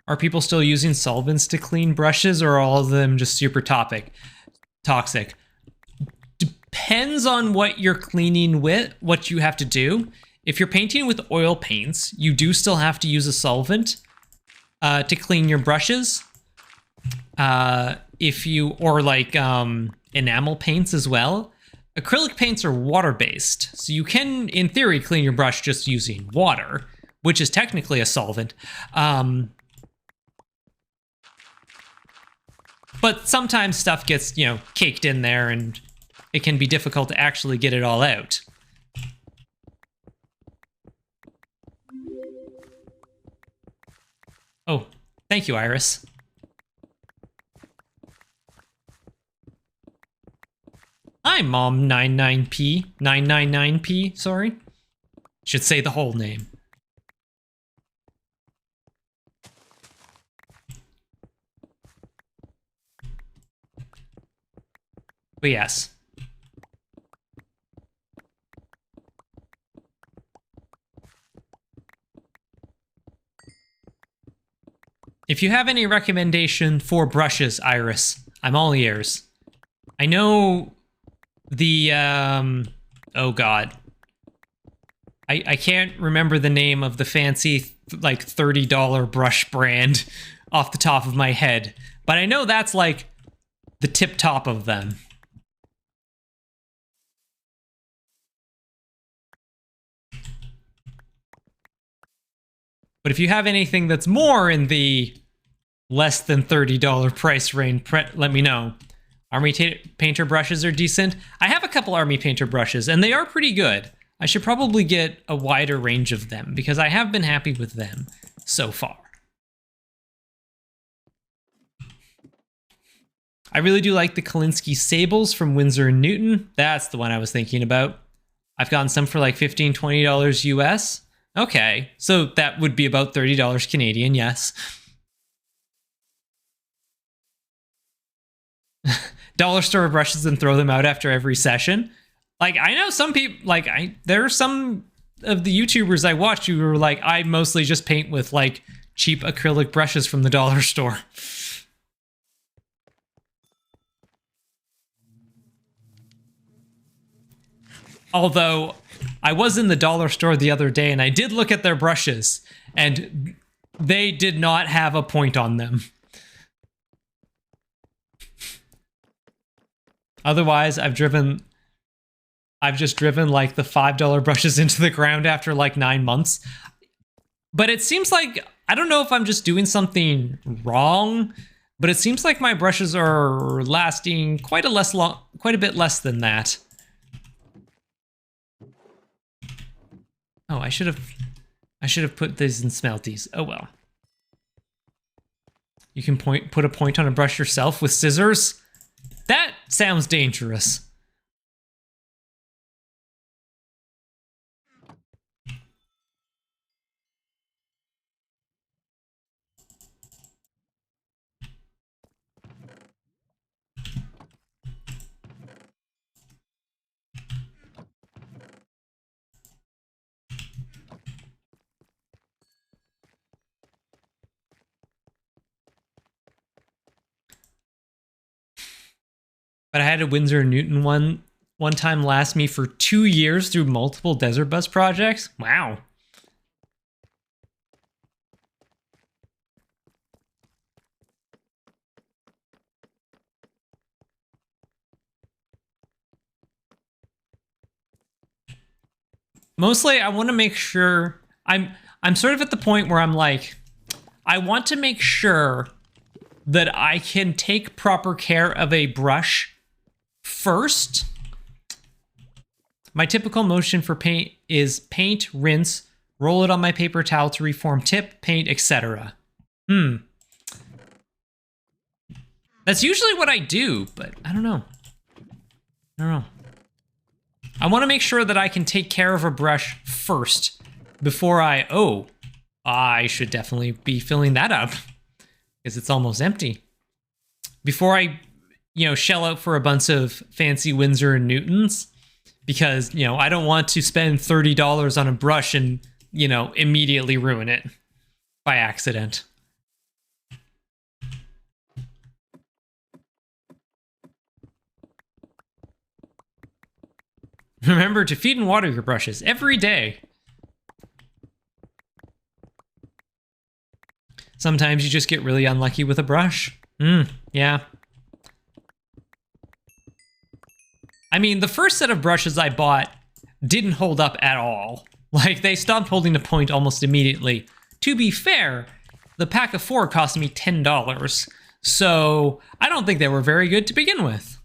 Are people still using solvents to clean brushes, or are all of them just super toxic? Depends on what you're cleaning with, what you have to do. If you're painting with oil paints, you do still have to use a solvent to clean your brushes. Or like enamel paints as well. Acrylic paints are water-based, so you can, in theory, clean your brush just using water, which is technically a solvent. But sometimes stuff gets, you know, caked in there, and it can be difficult to actually get it all out. Oh, thank you, Iris. Hi, Mom 99P. 999P, sorry. Should say the whole name. But yes. If you have any recommendation for brushes, Iris, I'm all ears. I know the, oh god. I can't remember the name of the fancy, like, $30 brush brand off the top of my head. But I know that's, like, the tip top of them. But if you have anything that's more in the less than $30 price range, let me know. Army painter brushes are decent. I have a couple army painter brushes, and they are pretty good. I should probably get a wider range of them, because I have been happy with them so far. I really do like the Kolinsky Sables from Winsor & Newton. That's the one I was thinking about. I've gotten some for like $15, $20 US. Okay, so that would be about $30 Canadian, yes. Dollar store brushes and throw them out after every session. Like, I know some people, like, there are some of the YouTubers I watch who were like, I mostly just paint with, like, cheap acrylic brushes from the dollar store. Although, I was in the dollar store the other day and I did look at their brushes, and they did not have a point on them. Otherwise, I've just driven like the $5 brushes into the ground after like 9 months. But it seems like I don't know if I'm just doing something wrong, but it seems like my brushes are lasting quite a bit less than that. Oh, I should have put these in smelties. Oh well. You can put a point on a brush yourself with scissors? That sounds dangerous. But I had a Winsor & Newton one time last me for 2 years through multiple Desert Bus projects. Wow. Mostly, I want to make sure I'm sort of at the point where I'm like, I want to make sure that I can take proper care of a brush first. My typical motion for paint is paint, rinse, roll it on my paper towel to reform tip, paint, etc. That's usually what I do, but I don't know. I want to make sure that I can take care of a brush first before I should definitely be filling that up because it's almost empty. Before I, shell out for a bunch of fancy Winsor & Newtons because, I don't want to spend $30 on a brush and, immediately ruin it by accident. Remember to feed and water your brushes every day. Sometimes you just get really unlucky with a brush. Yeah. I mean, the first set of brushes I bought didn't hold up at all. Like, they stopped holding the point almost immediately. To be fair, the pack of 4 cost me $10, so I don't think they were very good to begin with.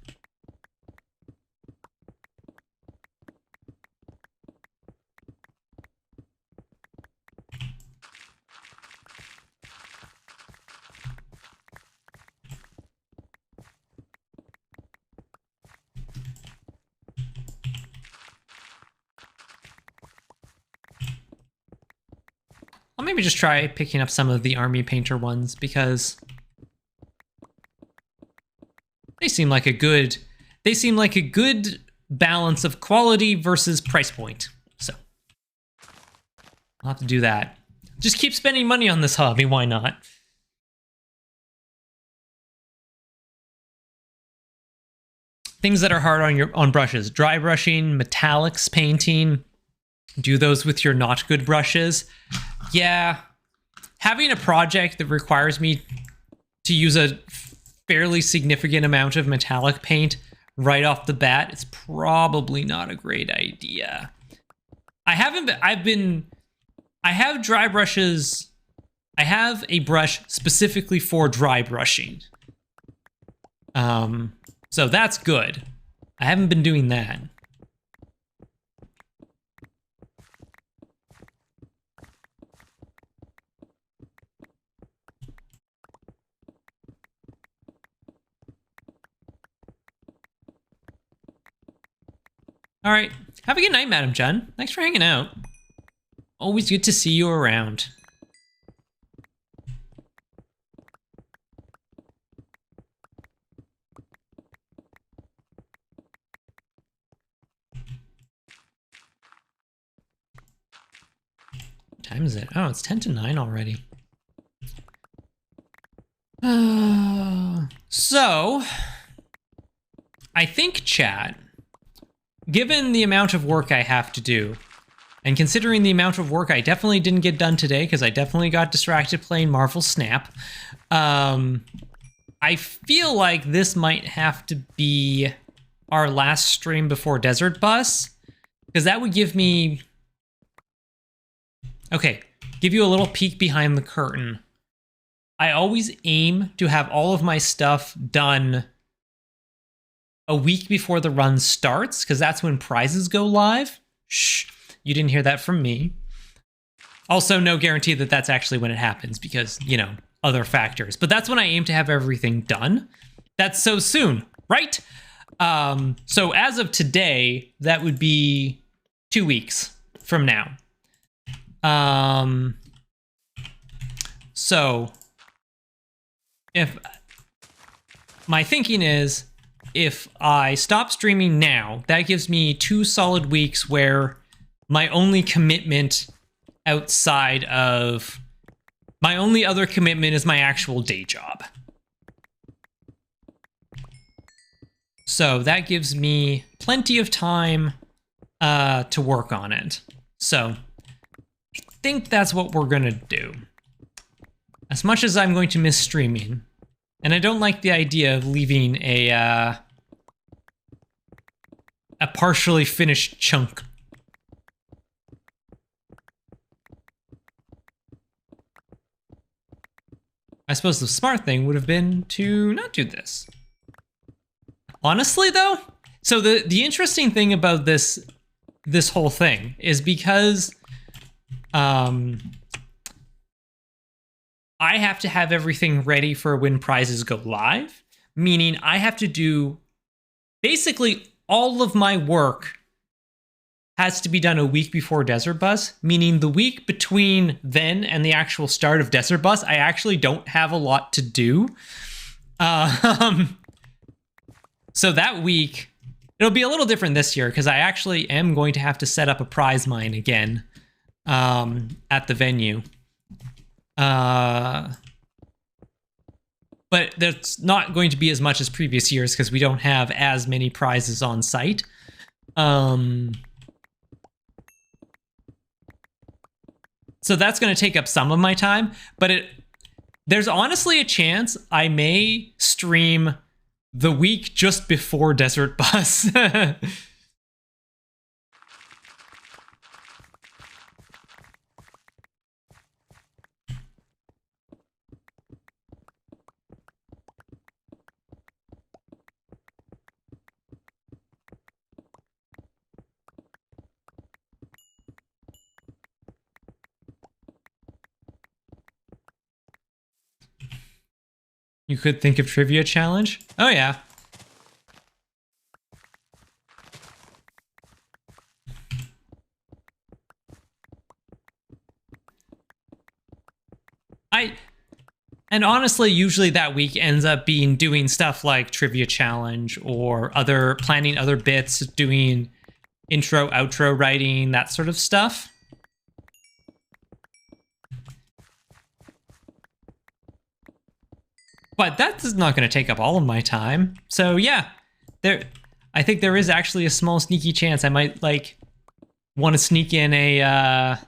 I'll maybe just try picking up some of the Army Painter ones because they seem like a good balance of quality versus price point. So I'll have to do that. Just keep spending money on this hobby, why not? Things that are hard on brushes: dry brushing, metallics painting. Do those with your not good brushes. Yeah, having a project that requires me to use a fairly significant amount of metallic paint right off the bat is probably not a great idea. I have dry brushes. I have a brush specifically for dry brushing. So that's good. I haven't been doing that. All right. Have a good night, Madam Jen. Thanks for hanging out. Always good to see you around. What time is it? Oh, it's 10 to 9 already. So, I think, chat, given the amount of work I have to do, and considering the amount of work I definitely didn't get done today, because I definitely got distracted playing Marvel Snap, I feel like this might have to be our last stream before Desert Bus, because that would give me... Okay, give you a little peek behind the curtain. I always aim to have all of my stuff done a week before the run starts, because that's when prizes go live. Shh, you didn't hear that from me. Also, no guarantee that that's actually when it happens because, you know, other factors. But that's when I aim to have everything done. That's so soon, right? So as of today, that would be 2 weeks from now. So if my thinking is, if I stop streaming now, that gives me 2 solid weeks where my only commitment outside of my only other commitment is my actual day job. So that gives me plenty of time to work on it. So I think that's what we're gonna do. As much as I'm going to miss streaming, and I don't like the idea of leaving a partially finished chunk. I suppose the smart thing would have been to not do this. Honestly, though, so the interesting thing about this whole thing is because I have to have everything ready for when prizes go live, meaning I have to do basically all of my work has to be done a week before Desert Bus, meaning the week between then and the actual start of Desert Bus, I actually don't have a lot to do. So that week, it'll be a little different this year because I actually am going to have to set up a prize mine again at the venue. But there's not going to be as much as previous years because we don't have as many prizes on site. So that's going to take up some of my time, but there's honestly a chance I may stream the week just before Desert Bus. You could think of trivia challenge. Oh yeah. And honestly, usually that week ends up being doing stuff like trivia challenge or planning other bits, doing intro, outro writing, that sort of stuff. But that's not going to take up all of my time. So yeah, I think there is actually a small sneaky chance I might want to sneak in a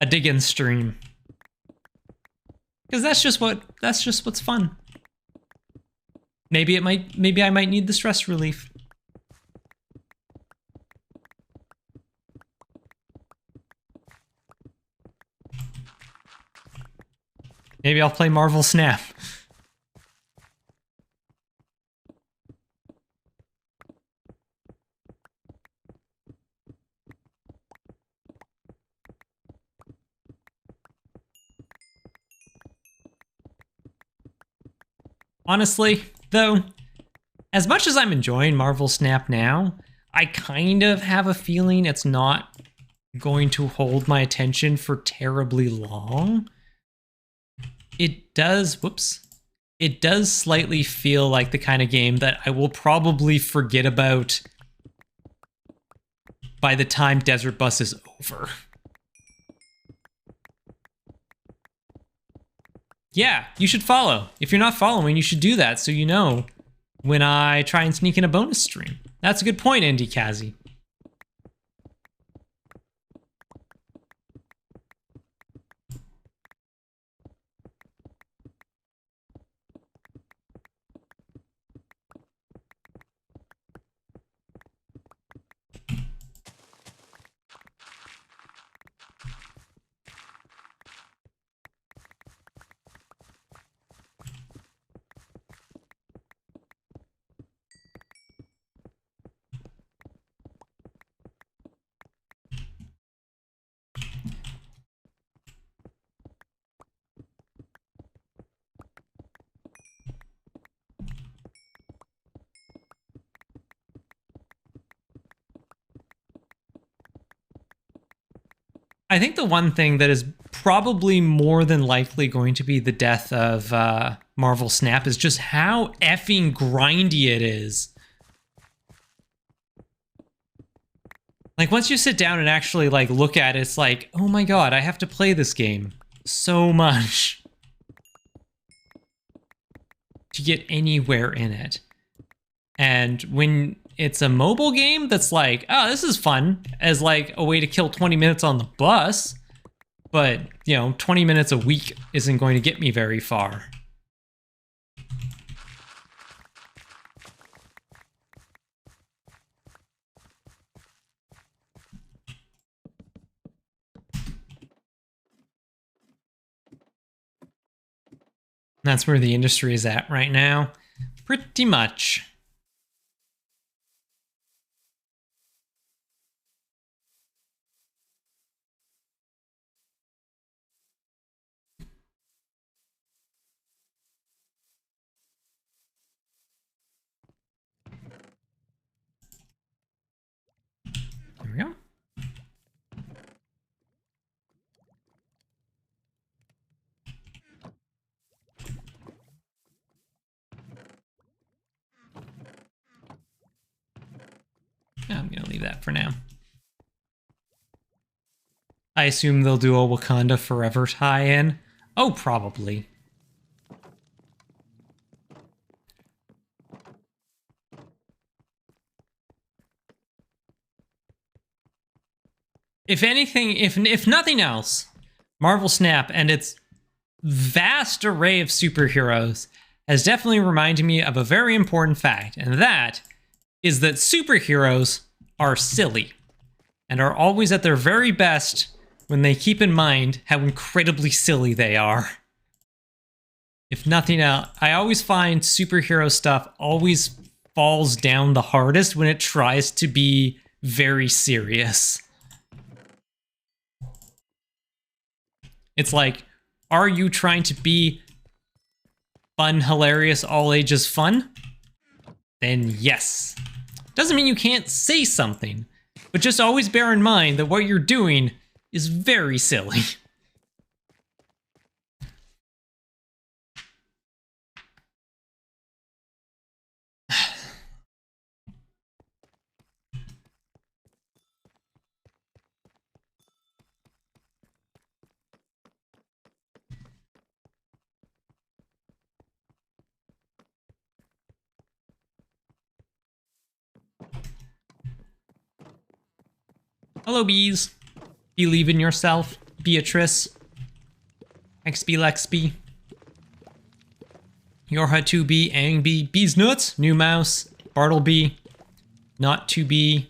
dig-in stream. Because that's just what's fun. Maybe I might need the stress relief. Maybe I'll play Marvel Snap. Honestly, though, as much as I'm enjoying Marvel Snap now, I kind of have a feeling it's not going to hold my attention for terribly long. It does slightly feel like the kind of game that I will probably forget about by the time Desert Bus is over. Yeah, you should follow. If you're not following, you should do that so you know when I try and sneak in a bonus stream. That's a good point, Andy Kazi. I think the one thing that is probably more than likely going to be the death of Marvel Snap is just how effing grindy it is. Like, once you sit down and actually, like, look at it, it's like, oh my god, I have to play this game so much to get anywhere in it. And when it's a mobile game that's like, oh, this is fun, as like a way to kill 20 minutes on the bus, but, you know, 20 minutes a week isn't going to get me very far. That's where the industry is at right now. Pretty much. There we go. I'm gonna leave that for now. I assume they'll do a Wakanda Forever tie-in. Oh, probably. If anything, if nothing else, Marvel Snap and its vast array of superheroes has definitely reminded me of a very important fact, and that is that superheroes are silly and are always at their very best when they keep in mind how incredibly silly they are. If nothing else, I always find superhero stuff always falls down the hardest when it tries to be very serious. It's like, are you trying to be fun, hilarious, all ages fun? Then yes. Doesn't mean you can't say something, but just always bear in mind that what you're doing is very silly. Hello, bees. Believe in yourself, Beatrice. XB Lexby. Yorha 2B, Ang B, Bees Nuts, New Mouse, Bartleby, Not to Be,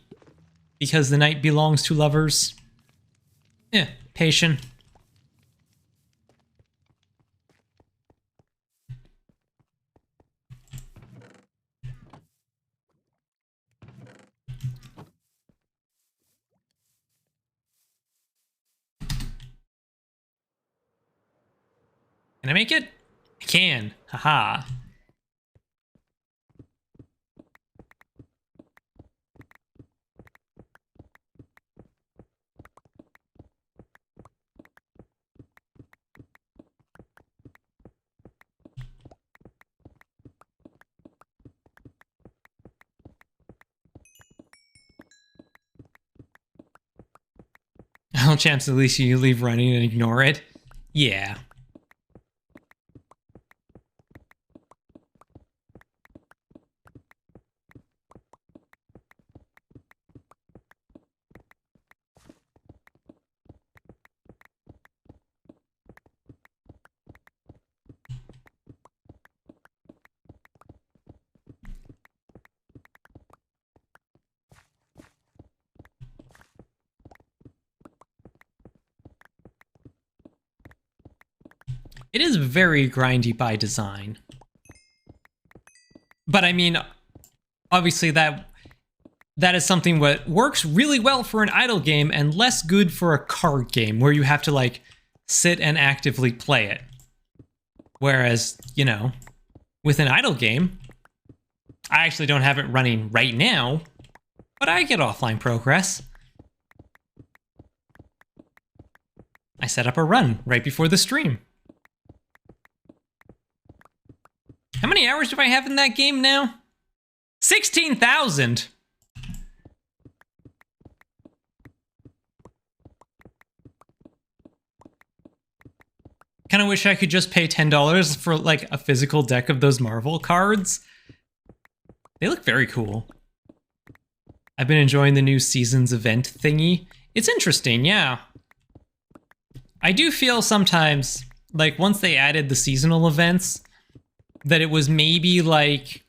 Because the Night Belongs to Lovers. Patient. Can I make it? I can. Haha. All chance at least you leave running and ignore it. Yeah. It is very grindy by design. But I mean, obviously that is something that works really well for an idle game and less good for a card game where you have to like sit and actively play it. Whereas, you know, with an idle game, I actually don't have it running right now, but I get offline progress. I set up a run right before the stream. How many hours do I have in that game now? 16,000. Kind of wish I could just pay $10 for like a physical deck of those Marvel cards. They look very cool. I've been enjoying the new seasons event thingy. It's interesting, yeah. I do feel sometimes, like once they added the seasonal events, that it was maybe like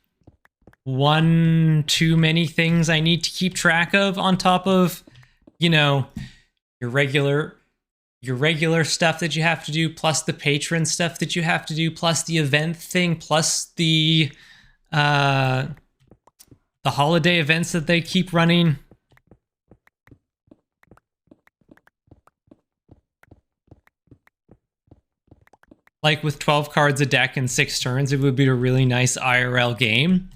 one too many things I need to keep track of on top of, you know, your regular stuff that you have to do, plus the patron stuff that you have to do, plus the event thing, plus the holiday events that they keep running. Like with 12 cards a deck and 6 turns, it would be a really nice IRL game.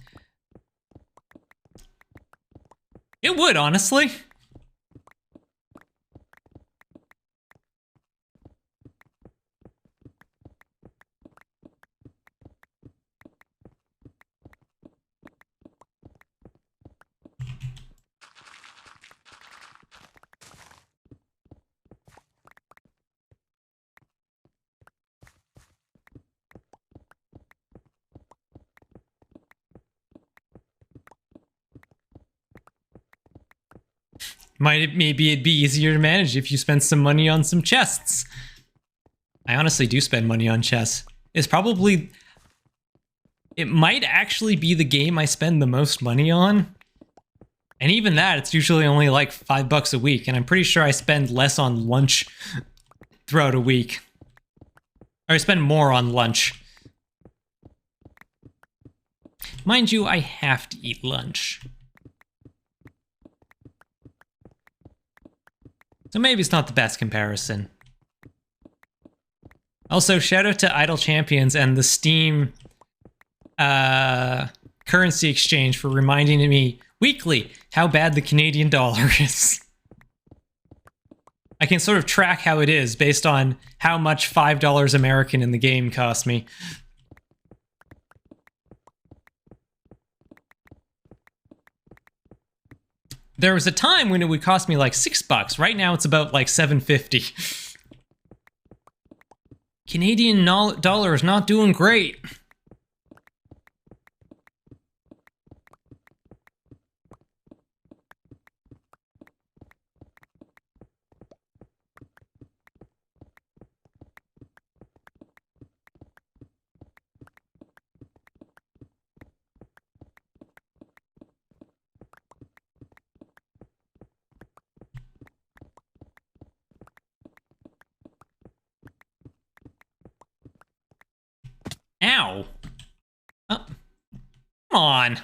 It would, honestly. Maybe it'd be easier to manage if you spent some money on some chests. I honestly do spend money on chess. It might actually be the game I spend the most money on. And even that, it's usually only like $5 a week. And I'm pretty sure I spend less on lunch throughout a week. Or I spend more on lunch. Mind you, I have to eat lunch. So maybe it's not the best comparison. Also, shout out to Idle Champions and the Steam currency exchange for reminding me weekly how bad the Canadian dollar is. I can sort of track how it is based on how much $5 American in the game cost me. There was a time when it would cost me like $6. Right now it's about like $7.50. Canadian dollar is not doing great. Ow. Oh. Come on.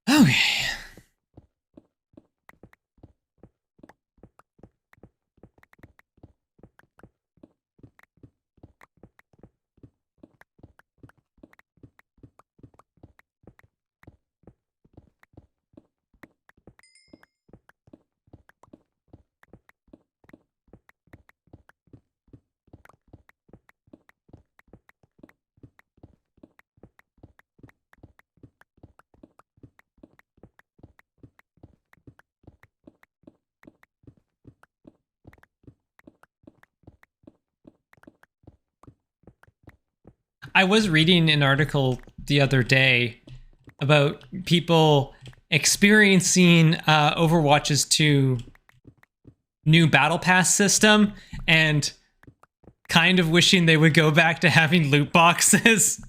Okay. I was reading an article the other day about people experiencing Overwatch's 2 new Battle Pass system and kind of wishing they would go back to having loot boxes.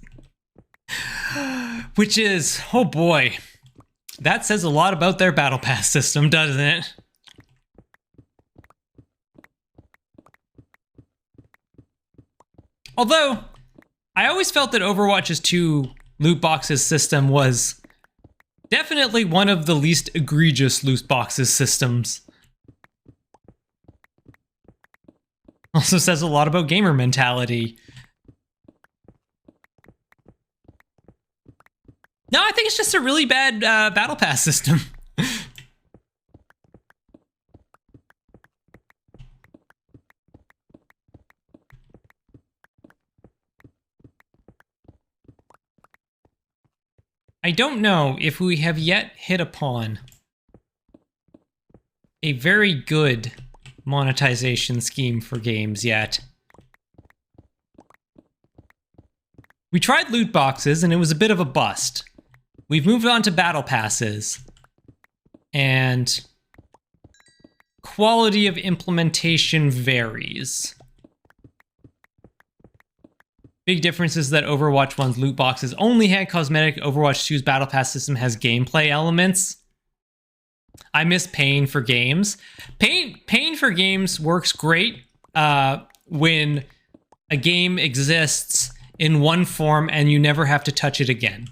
Which is, oh boy, that says a lot about their Battle Pass system, doesn't it? Although, I always felt that Overwatch's 2 loot boxes system was definitely one of the least egregious loot boxes systems. Also says a lot about gamer mentality. No, I think it's just a really bad battle pass system. I don't know if we have yet hit upon a very good monetization scheme for games yet. We tried loot boxes and it was a bit of a bust. We've moved on to battle passes. And quality of implementation varies. Big difference is that Overwatch 1's loot boxes only had cosmetic. Overwatch 2's battle pass system has gameplay elements. I miss paying for games. Paying for games works great when a game exists in one form and you never have to touch it again.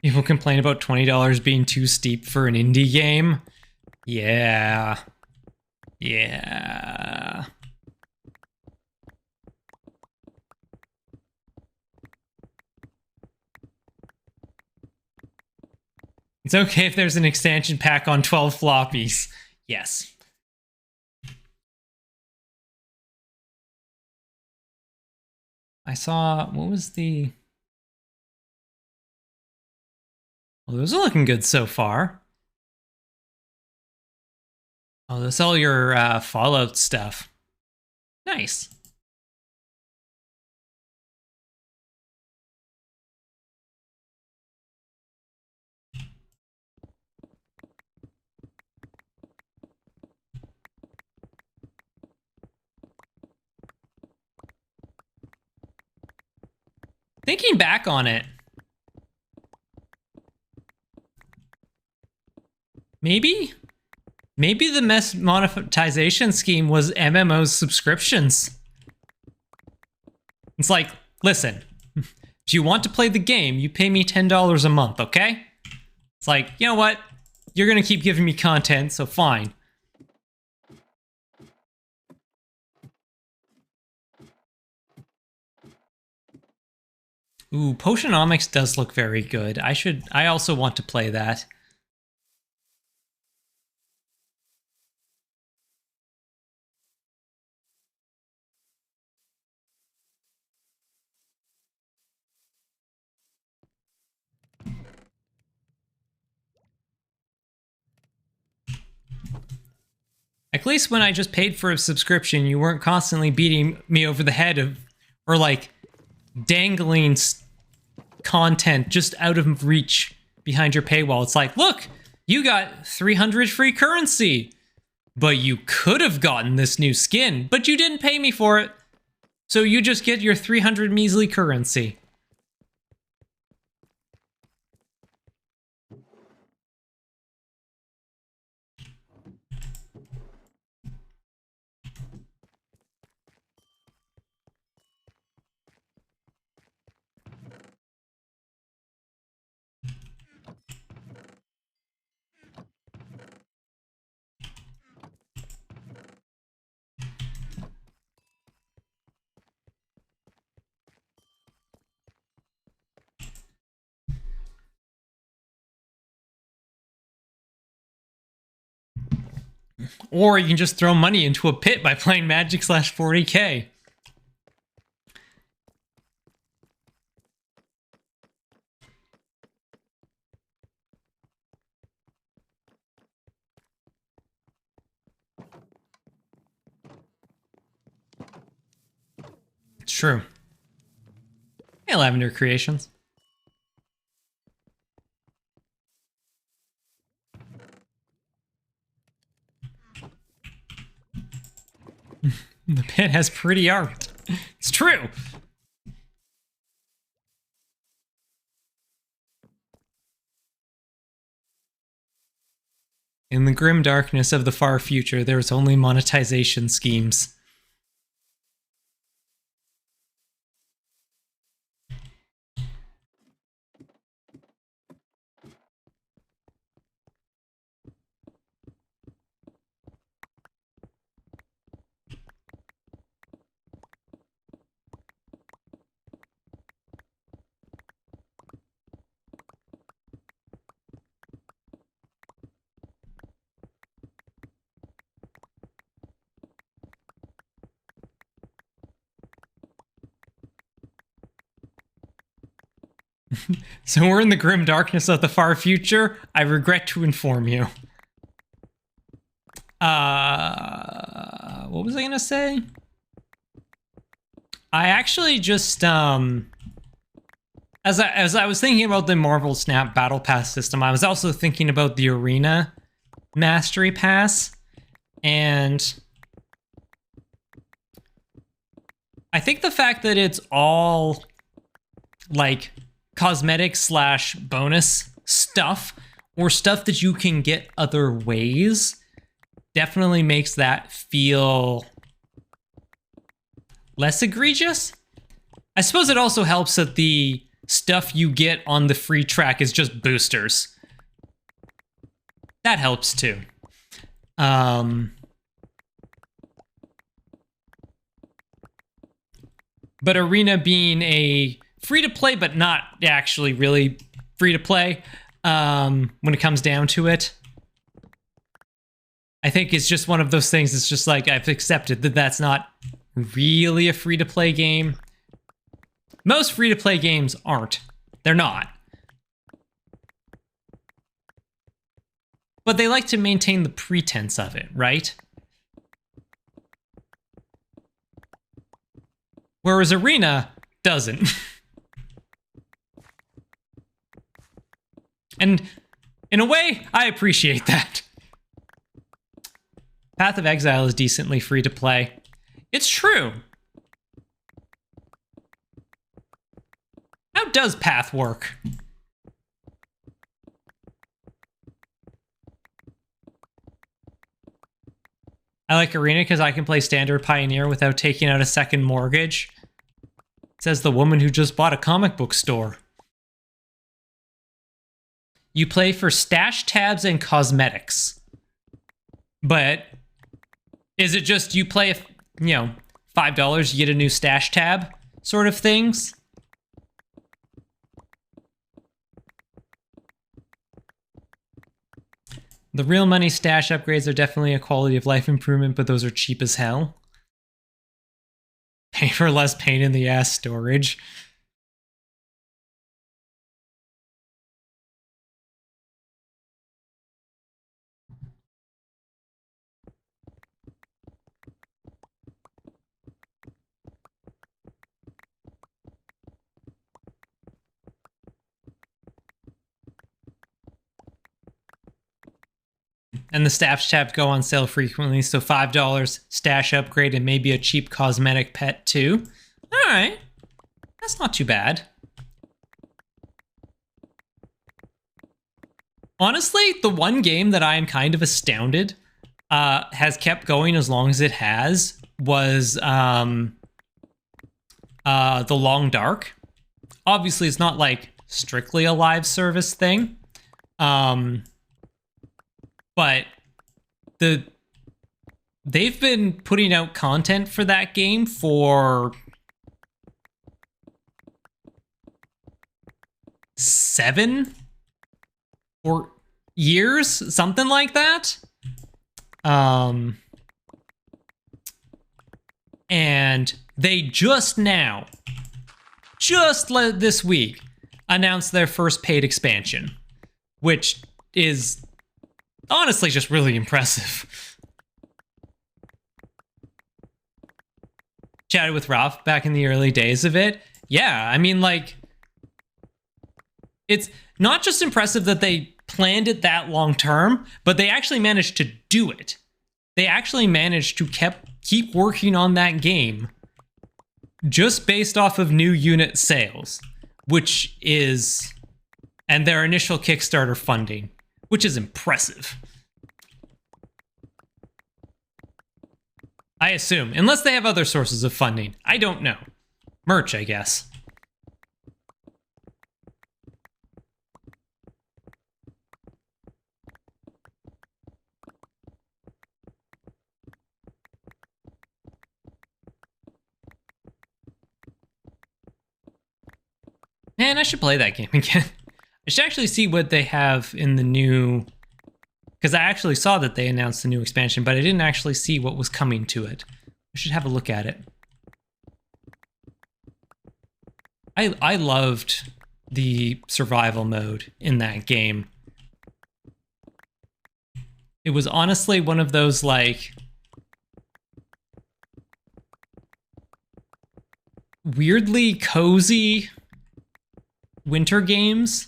People complain about $20 being too steep for an indie game. Yeah. Yeah. It's okay if there's an expansion pack on 12 floppies. Yes. I saw, what was the... Well, those are looking good so far. Oh, that's all your Fallout stuff. Nice. Thinking back on it, maybe the best monetization scheme was MMO's subscriptions. It's like, listen, if you want to play the game, you pay me $10 a month, okay? It's like, you know what? You're gonna keep giving me content, so fine. Ooh, Potionomics does look very good. I also want to play that. At least when I just paid for a subscription, you weren't constantly beating me over the head or like dangling content just out of reach behind your paywall. It's like, look, you got 300 free currency, but you could have gotten this new skin, but you didn't pay me for it. So you just get your 300 measly currency. Or you can just throw money into a pit by playing Magic/40K. It's true. Hey, Lavender Creations. The pit has pretty art. It's true. In the grim darkness of the far future, there was only monetization schemes. So we're in the grim darkness of the far future. I regret to inform you. What was I gonna say? I actually just as I was thinking about the Marvel Snap Battle Pass system, I was also thinking about the Arena Mastery Pass, and I think the fact that it's all like cosmetic / bonus stuff or stuff that you can get other ways definitely makes that feel less egregious. I suppose it also helps that the stuff you get on the free track is just boosters. That helps too. But Arena being a free-to-play, but not actually really free-to-play when it comes down to it, I think it's just one of those things. It's just like I've accepted that that's not really a free-to-play game. Most free-to-play games aren't. They're not. But they like to maintain the pretense of it, right? Whereas Arena doesn't. And in a way, I appreciate that. Path of Exile is decently free to play. It's true. How does Path work? I like Arena because I can play Standard Pioneer without taking out a second mortgage. Says the woman who just bought a comic book store. You play for stash tabs and cosmetics. But is it just you play, $5, you get a new stash tab sort of things? The real money stash upgrades are definitely a quality of life improvement, but those are cheap as hell. Pay for less pain in the ass storage. And the stash tabs go on sale frequently, so $5 stash upgrade and maybe a cheap cosmetic pet too. All right, that's not too bad. Honestly, the one game that I am kind of astounded has kept going as long as it has was The Long Dark. Obviously, it's not like strictly a live service thing. But they've been putting out content for that game for 7 or years, something like that. And they just this week, announced their first paid expansion, which is honestly just really impressive. Chatted with Ralph back in the early days of it. Yeah, I mean, like, it's not just impressive that they planned it that long term, but they actually managed to do it. They actually managed to keep working on that game just based off of new unit sales, which is, and their initial Kickstarter funding, which is impressive. I assume. Unless they have other sources of funding. I don't know. Merch, I guess. Man, I should play that game again. I should actually see what they have in the new... Because I actually saw that they announced the new expansion, but I didn't actually see what was coming to it. I should have a look at it. I loved the survival mode in that game. It was honestly one of those, like... weirdly cozy winter games.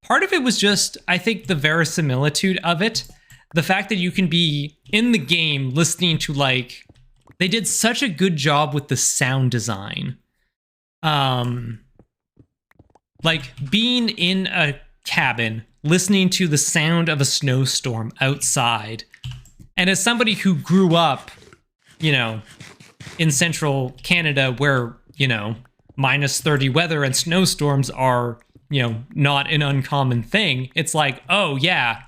Part of it was just, I think, the verisimilitude of it. The fact that you can be in the game listening to, like... They did such a good job with the sound design. Like, being in a cabin, listening to the sound of a snowstorm outside. And as somebody who grew up, you know, in central Canada where, you know, minus 30 weather and snowstorms are, you know, not an uncommon thing, it's like, oh yeah,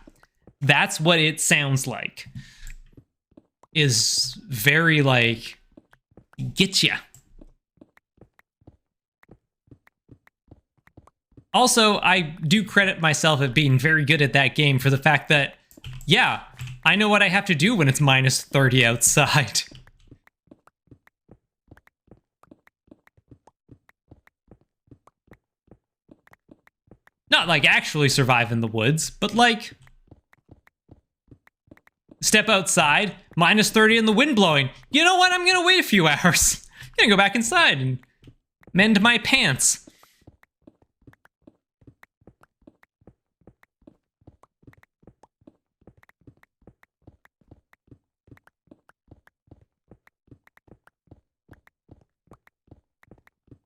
that's what it sounds like. Is very, like, get ya. Also, I do credit myself at being very good at that game for the fact that, yeah, I know what I have to do when it's minus 30 outside. Not like actually survive in the woods, but like step outside, minus 30 and the wind blowing. You know what? I'm gonna wait a few hours. I'm gonna go back inside and mend my pants.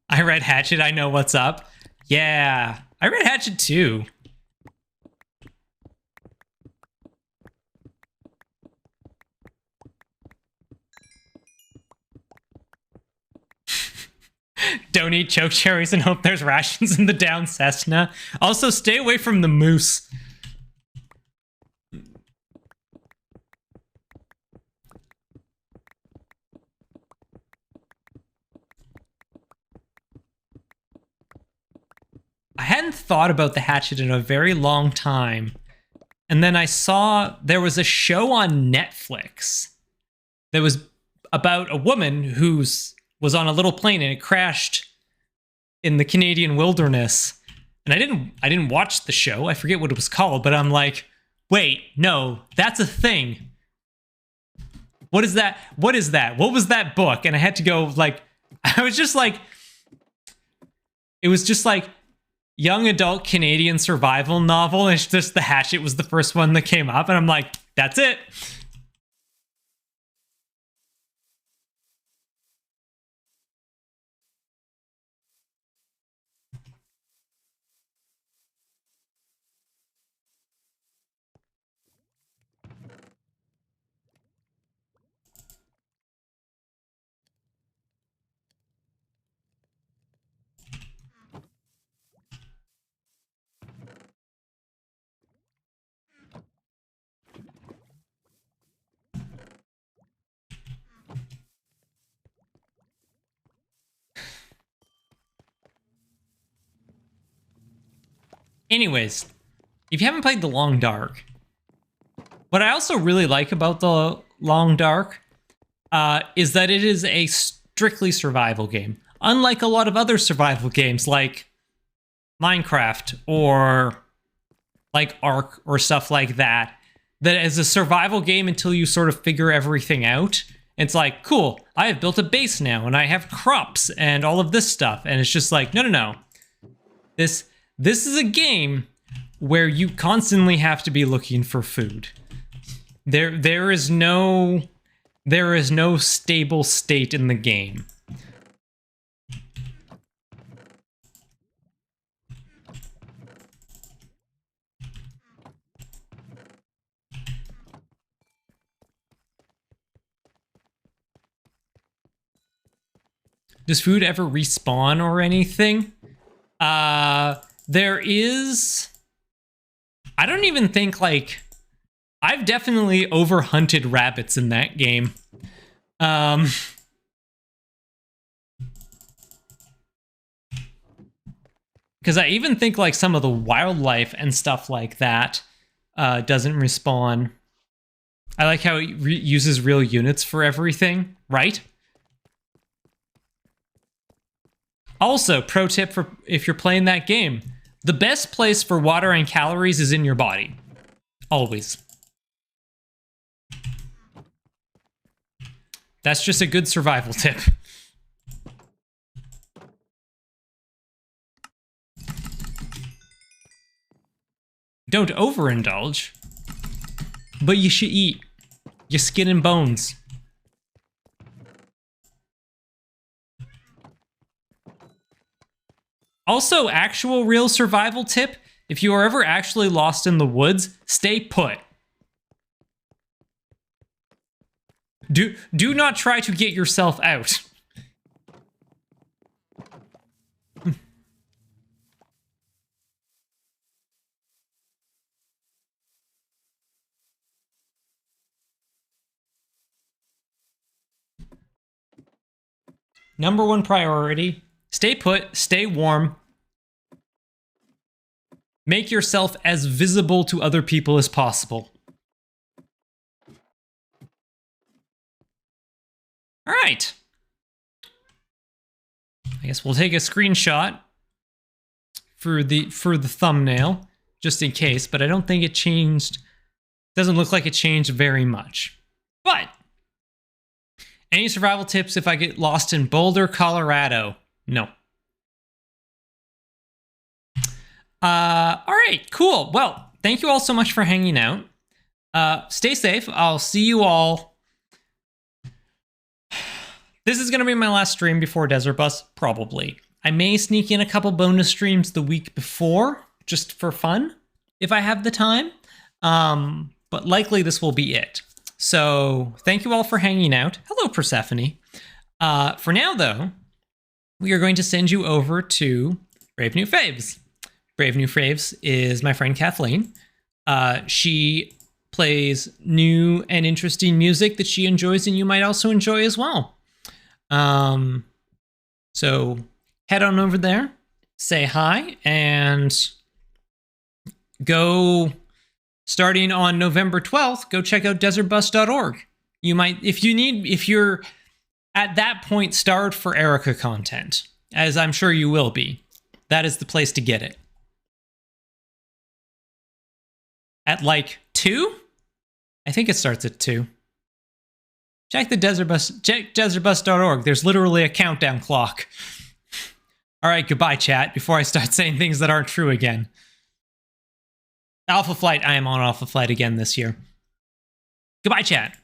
I read Hatchet, I know what's up. Yeah, I read Hatchet too. Don't eat choke cherries and hope there's rations in the down Cessna. Also, stay away from the moose. I hadn't thought about the Hatchet in a very long time. And then I saw there was a show on Netflix that was about a woman who was on a little plane and it crashed in the Canadian wilderness. And I didn't watch the show. I forget what it was called, but I'm like, wait, no, that's a thing. What is that? What is that? What was that book? And I had to go, like, I was just like, it was just like young adult Canadian survival novel. And it's just the Hatchet was the first one that came up. And I'm like, that's it. Anyways, if you haven't played The Long Dark, what I also really like about The Long Dark is that it is a strictly survival game. Unlike a lot of other survival games like Minecraft or like Ark or stuff like that, that is a survival game until you sort of figure everything out. It's like, cool, I have built a base now and I have crops and all of this stuff. And it's just like, no, no, no. This is a game where you constantly have to be looking for food. There is no stable state in the game. Does food ever respawn or anything? There is... I don't even think, like... I've definitely overhunted rabbits in that game. Because I even think, like, some of the wildlife and stuff like that doesn't respawn. I like how it uses real units for everything, right? Also, pro tip for if you're playing that game, the best place for water and calories is in your body. Always. That's just a good survival tip. Don't overindulge, but you should eat your skin and bones. Also, actual real survival tip, if you are ever actually lost in the woods, stay put. Do not try to get yourself out. Number one priority, stay put, stay warm. Make yourself as visible to other people as possible. All right. I guess we'll take a screenshot for the thumbnail just in case, but I don't think it changed. Doesn't look like it changed very much. But any survival tips if I get lost in Boulder, Colorado? No. All right, cool. Well, thank you all so much for hanging out. Stay safe. I'll see you all. This is going to be my last stream before Desert Bus, probably. I may sneak in a couple bonus streams the week before, just for fun, if I have the time. But likely this will be it. So thank you all for hanging out. Hello, Persephone. For now, though, we are going to send you over to Brave New Faves. Brave New Faves is my friend Kathleen. She plays new and interesting music that she enjoys and you might also enjoy as well. So head on over there, say hi, and go, starting on November 12th, go check out desertbus.org. You might, if you're at that point starved for Erica content, as I'm sure you will be, that is the place to get it. At like 2? I think it starts at 2. Check the check desertbus.org. There's literally a countdown clock. All right, goodbye, chat, before I start saying things that aren't true again. Alpha Flight, I am on Alpha Flight again this year. Goodbye, chat.